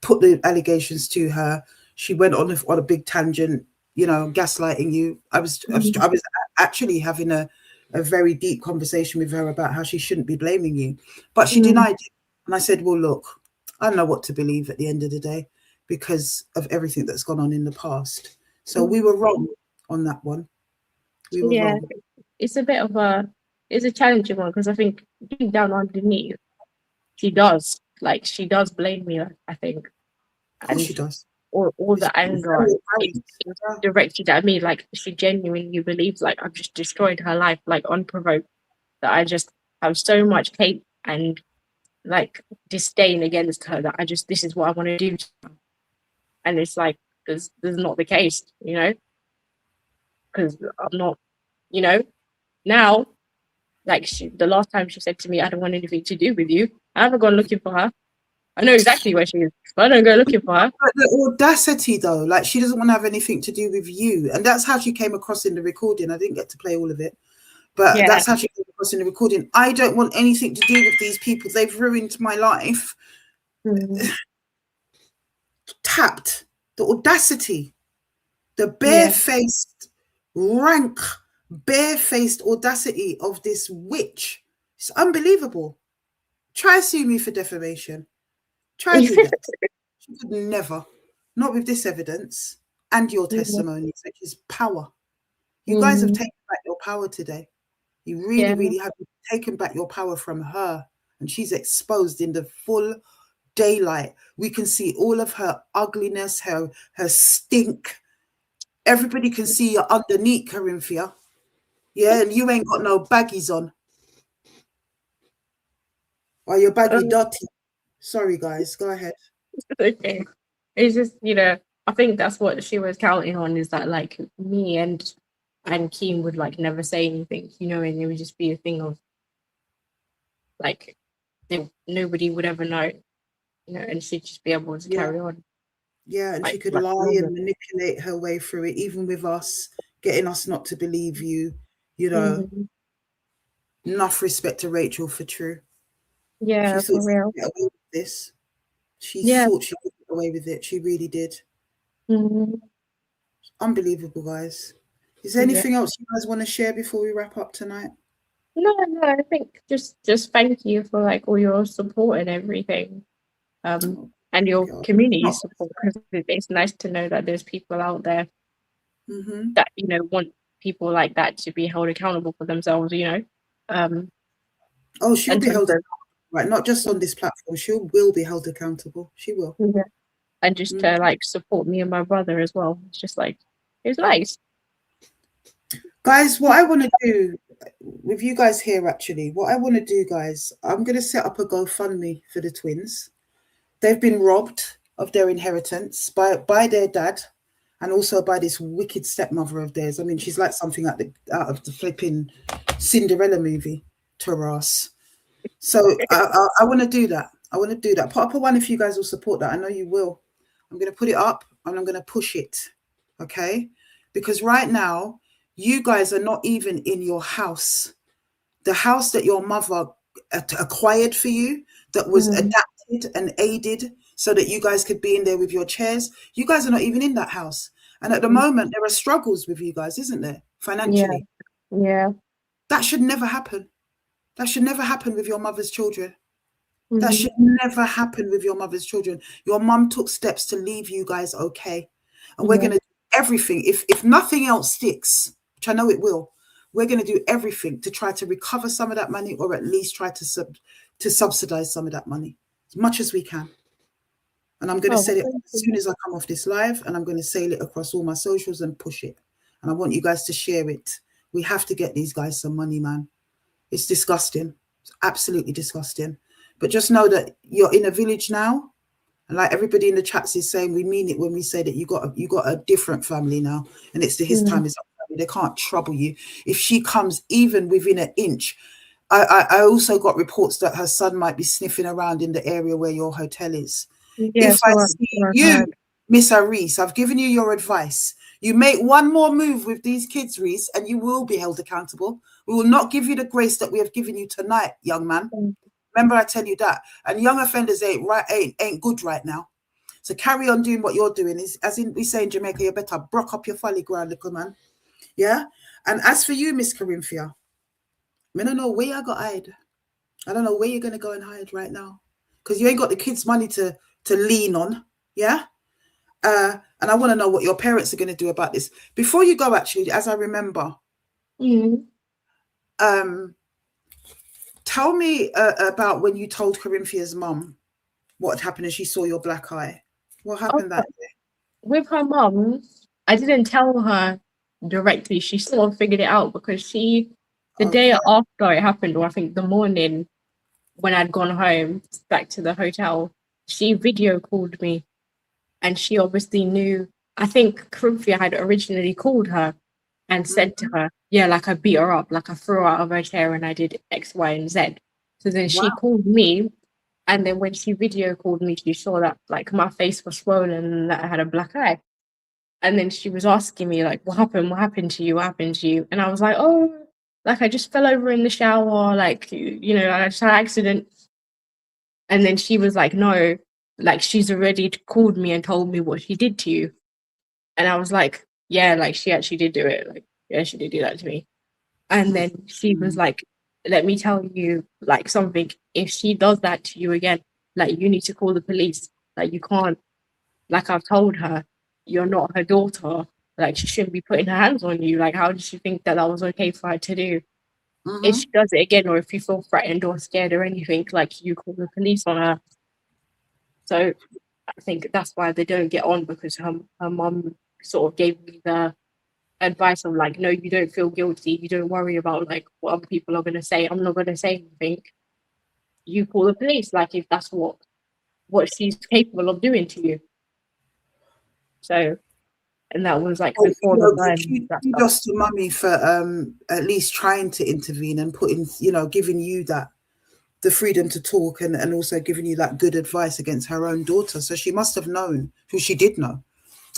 put the allegations to her. She went on a big tangent, you know, gaslighting you. I was actually having a very deep conversation with her about how she shouldn't be blaming you, but she denied it. And I said, well, look, I don't know what to believe at the end of the day because of everything that's gone on in the past. So we were wrong on that one. We were wrong. It's a bit of it's a challenging one because I think deep down underneath, she does blame me, I think. Of course she does. All the anger is directed at me. Like, she genuinely believes, like, I've just destroyed her life, like, unprovoked. That I just have so much hate and, like, disdain against her that this is what I want to do to her. And it's like, there's not the case, you know? Because I'm not, you know? Now, like, the last time she said to me, I don't want anything to do with you, I haven't gone looking for her. I know exactly where she is, but I don't go looking for her. But the audacity, though, like, she doesn't want to have anything to do with you. And that's how she came across in the recording. I didn't get to play all of it, but that's how she came across in the recording. I don't want anything to do with these people. They've ruined my life. Tapped. The audacity. The barefaced, rank, barefaced audacity of this witch. It's unbelievable. Try sue me for defamation. Try do that. She could never, not with this evidence and your testimonies, which is power. You guys have taken back your power today. You really, really have taken back your power from her, and she's exposed in the full daylight. We can see all of her ugliness, her stink. Everybody can see you underneath, Corinthia. Yeah, and you ain't got no baggies on. Or your baggy dirty. Sorry, guys. Go ahead. Okay. It's just, you know, I think that's what she was counting on, is that, like, me and Keem would, like, never say anything, you know, and it would just be a thing of, like, nobody would ever know, you know, and she'd just be able to carry on. Yeah, and she could lie and manipulate her way through it, even with us, getting us not to believe you, you know. Enough respect to Rachel for true. Yeah, she thought for real. She could get away with this. She thought she could get away with it. She really did. Unbelievable, guys. Is there anything else you guys want to share before we wrap up tonight? No, I think just thank you for, like, all your support and everything. And your community support, because it's nice to know that there's people out there that, you know, want people like that to be held accountable for themselves, you know. She'll be held accountable right? Not just on this platform. She will be held accountable. She will. Yeah. And just to like support me and my brother as well. It's just like, it's nice. Guys, what I want to do with you guys here, actually, what I want to do, guys, I'm going to set up a GoFundMe for the twins. They've been robbed of their inheritance by their dad and also by this wicked stepmother of theirs. I mean, she's like something out of the flipping Cinderella movie to her ass. So I want to do that. I want to do that. Put up a one if you guys will support that. I know you will. I'm going to put it up and I'm going to push it. Okay? Because right now, you guys are not even in your house. The house that your mother acquired for you, that was adapted and aided so that you guys could be in there with your chairs. You guys are not even in that house. And at the moment, there are struggles with you guys, isn't there? Financially. Yeah. That should never happen. That should never happen with your mother's children. That should never happen with your mother's children. Your mum took steps to leave you guys okay. And we're going to do everything. If nothing else sticks, which I know it will, we're going to do everything to try to recover some of that money, or at least try to subsidize some of that money as much as we can. And I'm going to say it as soon as I come off this live, and I'm going to sail it across all my socials and push it. And I want you guys to share it. We have to get these guys some money, man. It's disgusting. It's absolutely disgusting. But just know that you're in a village now. And like everybody in the chats is saying, we mean it when we say that you got a different family now. And it's his time is up. They can't trouble you. If she comes even within an inch. I also got reports that her son might be sniffing around in the area where your hotel is. If I see you, Miss Reese, I've given you your advice. You make one more move with these kids, Reese, and you will be held accountable. We will not give you the grace that we have given you tonight, young man. Remember, I tell you that. And young offenders ain't good right now. So carry on doing what you're doing. Is as in we say in Jamaica, you better brock up your folly ground, little man. Yeah. And as for you, Miss Corinthia, I don't know where you got hide. I don't know where you're gonna go and hide right now, because you ain't got the kids' money to lean on. Yeah. And I want to know what your parents are going to do about this. Before you go, actually, as I remember, tell me about when you told Corinthia's mum what had happened and she saw your black eye. What happened that day? With her mum, I didn't tell her directly. She sort of figured it out because the day after it happened, or I think the morning when I'd gone home back to the hotel, she video called me. And she obviously knew, I think Corinthia had originally called her and said to her, yeah, like I beat her up, like I threw her out of her chair and I did X, Y, and Z. So then she called me. And then when she video called me, she saw that like my face was swollen and that I had a black eye. And then she was asking me like, what happened? What happened to you? What happened to you? And I was like, oh, like I just fell over in the shower. Like, you know, I just had an accident. And then she was like, no, like she's already called me and told me what she did to you. And I was like, yeah, like she actually did do it. Like, yeah, she did do that to me. And then she was like, let me tell you like something. If she does that to you again, like you need to call the police. Like you can't, like I've told her, you're not her daughter. Like she shouldn't be putting her hands on you. Like how did she think that was okay for her to do? If she does it again, or if you feel threatened or scared or anything, like you call the police on her. So I think that's why they don't get on, because her mum sort of gave me the advice of like, no, you don't feel guilty. You don't worry about like what other people are going to say. I'm not going to say anything. You call the police, like if that's what she's capable of doing to you. So, and that was like before the time. Kudos to mummy for at least trying to intervene and putting, giving you the freedom to talk and also giving you that good advice against her own daughter. So she must have known, who she did know,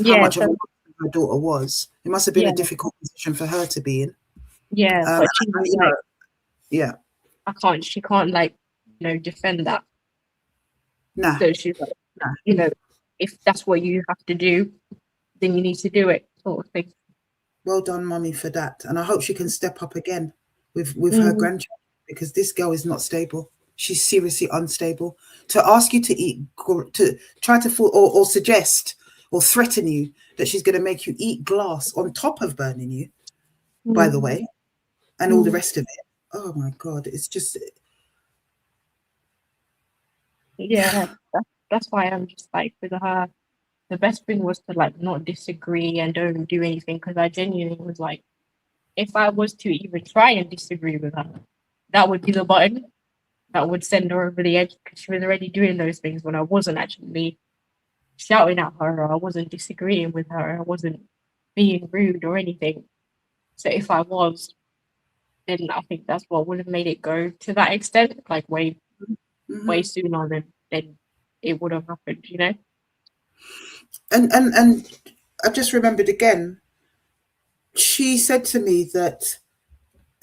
how much of a her daughter was. It must have been a difficult position for her to be in. Yeah, but she was like, she can't like, defend that. Nah. So she's like, if that's what you have to do, then you need to do it, sort of thing. Well done, mummy, for that. And I hope she can step up again with her grandchildren, because this girl is not stable. She's seriously unstable. To ask you to try to or suggest or threaten you that she's going to make you eat glass on top of burning you, by the way, and all the rest of it. Oh my God, it's just, Yeah, that's why I'm just like with her. The best thing was to like not disagree and don't do anything, because I genuinely was like, if I was to even try and disagree with her, that would be the button that would send her over the edge, because she was already doing those things when I wasn't actually shouting at her, or I wasn't disagreeing with her, I wasn't being rude or anything. So if I was, then I think that's what would have made it go to that extent, like way sooner than it would have happened, you know? And I just remembered again, she said to me that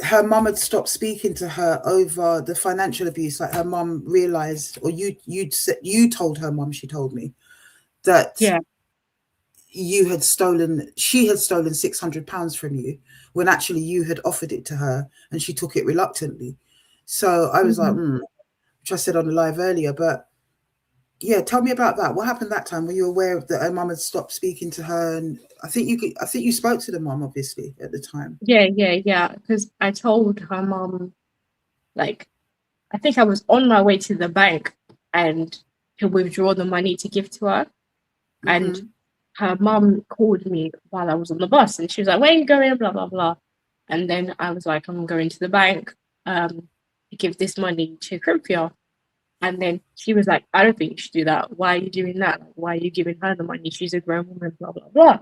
her mum had stopped speaking to her over the financial abuse. Like her mum realized, or you told her mum, she told me that she had stolen £600 from you, when actually you had offered it to her and she took it reluctantly. So I was like, which I said on the live earlier, but yeah, tell me about that. What happened that time? Were you aware that her mum had stopped speaking to her? And I think you spoke to the mum, obviously, at the time. Yeah. Because I told her mum, like, I think I was on my way to the bank and to withdraw the money to give to her. And her mum called me while I was on the bus, and she was like, "Where are you going?" Blah blah blah. And then I was like, "I'm going to the bank to give this money to Corinthia." And then she was like, "I don't think you should do that. Why are you doing that? Like, why are you giving her the money? She's a grown woman, blah, blah, blah."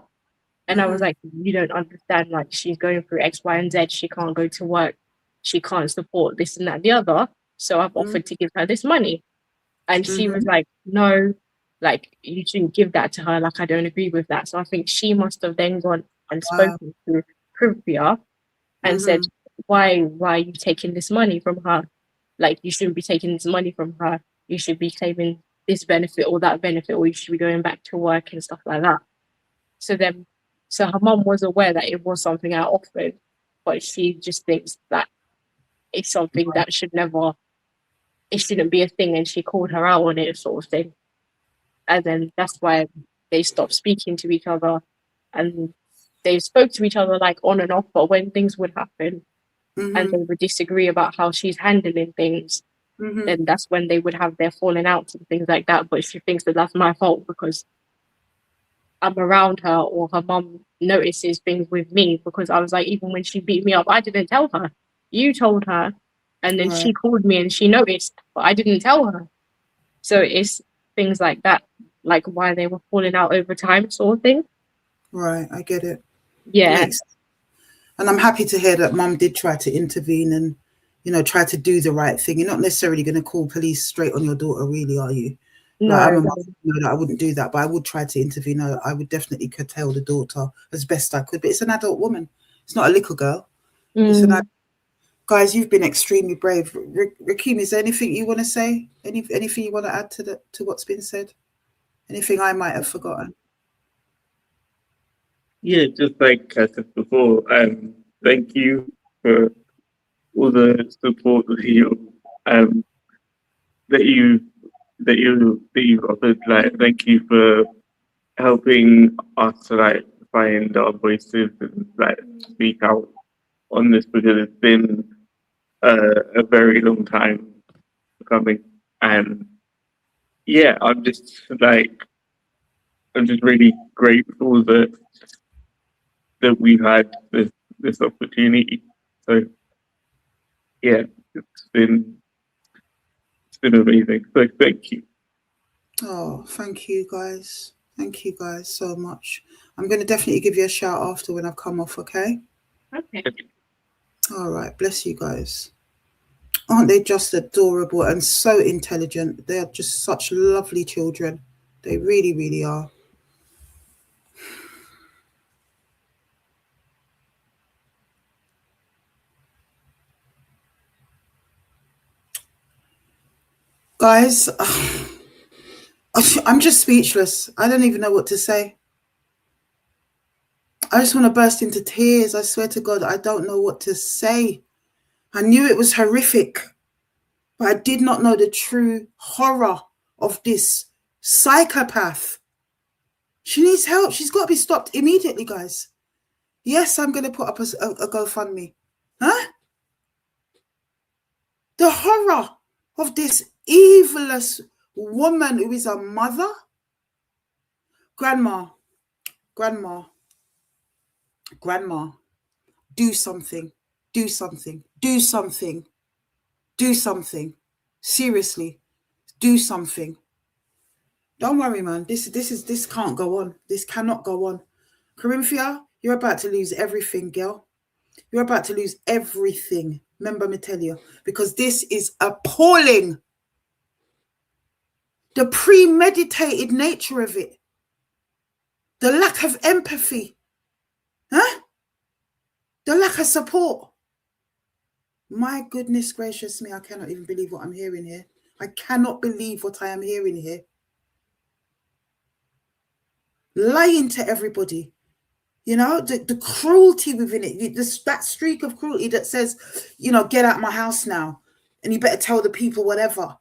And I was like, "You don't understand. Like, she's going through X, Y, and Z. She can't go to work. She can't support this and that and the other. So I've offered to give her this money." And she was like, "No, like, you shouldn't give that to her. Like, I don't agree with that." So I think she must have then gone and spoken to Corinthia and said, why are you taking this money from her? Like, you shouldn't be taking this money from her. You should be claiming this benefit or that benefit, or you should be going back to work and stuff like that. So her mum was aware that it was something I offered, but she just thinks that it's something that it shouldn't be a thing, and she called her out on it, sort of thing. And then that's why they stopped speaking to each other, and they spoke to each other like on and off, but when things would happen and they would disagree about how she's handling things, then that's when they would have their falling outs and things like that. But she thinks that that's my fault because I'm around her, or her mum notices things with me, because I was like, even when she beat me up, I didn't tell her. You told her. And then she called me and she noticed, but I didn't tell her. So it's things like that, like why they were falling out over time, sort of thing. Right, I get it. Yeah. And I'm happy to hear that mum did try to intervene and, try to do the right thing. You're not necessarily going to call police straight on your daughter, really, are you? No, like, I'm a mum, that I wouldn't do that, but I would try to intervene. I would definitely curtail the daughter as best I could. But it's an adult woman. It's not a little girl. It's an adult. Guys, you've been extremely brave. Rakeem, is there anything you want to say? Anything you want to add to what's been said? Anything I might have forgotten? Yeah, just like I said before, thank you for all the support that you offered. Like, thank you for helping us to like find our voices and like speak out on this, because it's been a very long time coming. And yeah, I'm just really grateful that we've had this opportunity. So yeah, it's been amazing. So thank you. Oh, thank you guys. Thank you guys so much. I'm going to definitely give you a shout after when I've come off, okay? Okay. All right, bless you guys. Aren't they just adorable and so intelligent? They are just such lovely children. They really, really are. Guys, I'm just speechless. I don't even know what to say. I just want to burst into tears. I swear to God, I don't know what to say. I knew it was horrific, but I did not know the true horror of this psychopath. She needs help. She's got to be stopped immediately, guys. Yes, I'm going to put up a GoFundMe. Huh? The horror of this evilous woman who is a mother, grandma, do something, do something, do something, do something. Seriously, do something. Don't worry, man. This can't go on. This cannot go on. Corinthia, you're about to lose everything, girl. You're about to lose everything. Remember me tell you, because this is appalling. The premeditated nature of it. The lack of empathy. Huh? The lack of support. My goodness gracious me, I cannot even believe what I'm hearing here. I cannot believe what I am hearing here. Lying to everybody. You know, the cruelty within it, that streak of cruelty that says, you know, get out of my house now and you better tell the people whatever.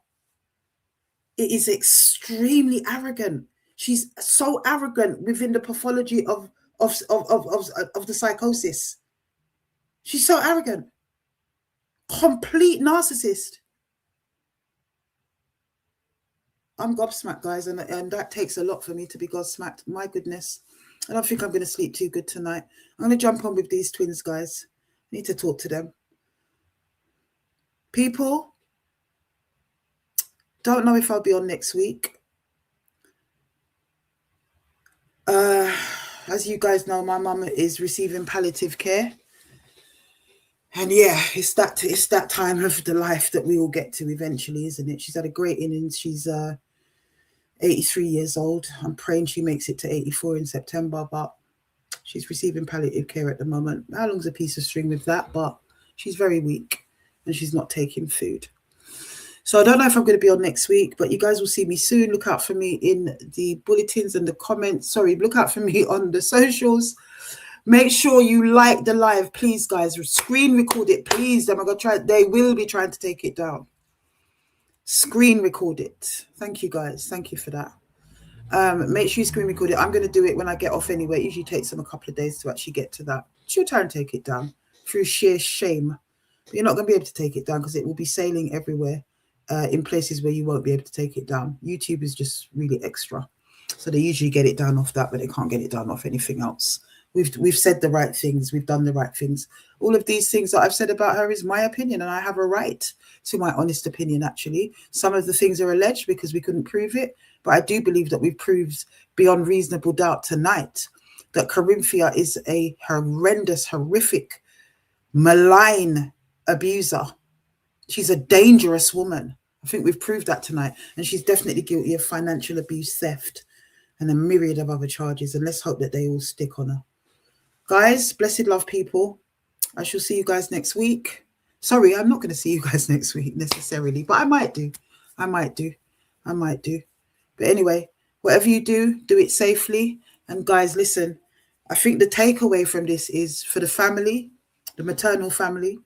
It is extremely arrogant. She's so arrogant within the pathology of the psychosis. She's so arrogant. Complete narcissist. I'm gobsmacked, guys, and that takes a lot for me to be gobsmacked. My goodness. I don't think I'm going to sleep too good tonight. I'm going to jump on with these twins, guys. I need to talk to them. People, don't know if I'll be on next week. As you guys know, my mum is receiving palliative care. And yeah, it's that time of the life that we all get to eventually, isn't it? She's had a great innings. She's 83 years old. I'm praying she makes it to 84 in September, but she's receiving palliative care at the moment. How long's a piece of string with that? But she's very weak and she's not taking food. So I don't know if I'm going to be on next week, but you guys will see me soon. Look out for me in the bulletins and the comments. Sorry, look out for me on the socials. Make sure you like the live, please, guys. Screen record it, please. They will be trying to take it down. Screen record it. Thank you, guys. Thank you for that. Make sure you screen record it. I'm going to do it when I get off anyway. It usually takes them a couple of days to actually get to that. She'll try and take it down through sheer shame. But you're not going to be able to take it down because it will be sailing everywhere in places where you won't be able to take it down. YouTube is just really extra. So they usually get it down off that, but they can't get it down off anything else. We've said the right things. We've done the right things. All of these things that I've said about her is my opinion, and I have a right to my honest opinion, actually. Some of the things are alleged because we couldn't prove it, but I do believe that we've proved beyond reasonable doubt tonight that Corinthia is a horrendous, horrific, malign abuser. She's a dangerous woman. I think we've proved that tonight. And she's definitely guilty of financial abuse, theft, and a myriad of other charges. And let's hope that they all stick on her. Guys, blessed love, people. I shall see you guys next week. Sorry, I'm not going to see you guys next week necessarily, but I might do. But anyway, whatever you do, do it safely. And guys, listen, I think the takeaway from this is for the family, the maternal family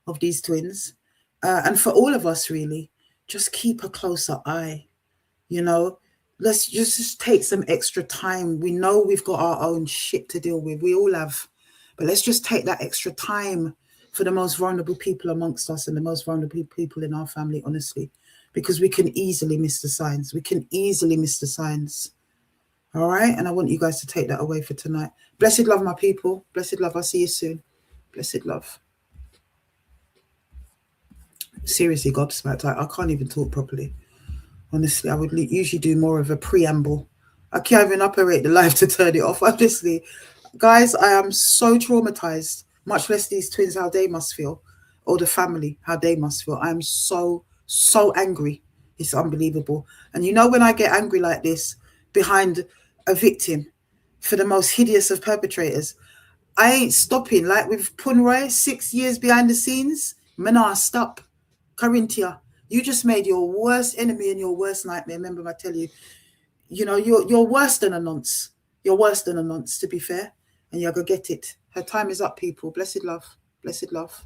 of these twins, and for all of us, really, just keep a closer eye. You know, let's just take some extra time. We know we've got our own shit to deal with. We all have. But let's just take that extra time for the most vulnerable people amongst us and the most vulnerable people in our family, honestly, because we can easily miss the signs. We can easily miss the signs. All right? And I want you guys to take that away for tonight. Blessed love, my people. Blessed love. I'll see you soon. Blessed love. Seriously, gobsmacked. I can't even talk properly. Honestly, I would usually do more of a preamble. I can't even operate the live to turn it off. Honestly, guys, I am so traumatized, much less these twins, how they must feel, or the family, how they must feel. I am so angry. It's unbelievable. And you know, when I get angry like this behind a victim for the most hideous of perpetrators, I ain't stopping. Like with Ponponne, 6 years behind the scenes, Mana, stop. Corinthia, you just made your worst enemy and your worst nightmare. Remember, I tell you, you know, you're worse than a nonce. You're worse than a nonce, to be fair. And you're going to get it. Her time is up, people. Blessed love. Blessed love.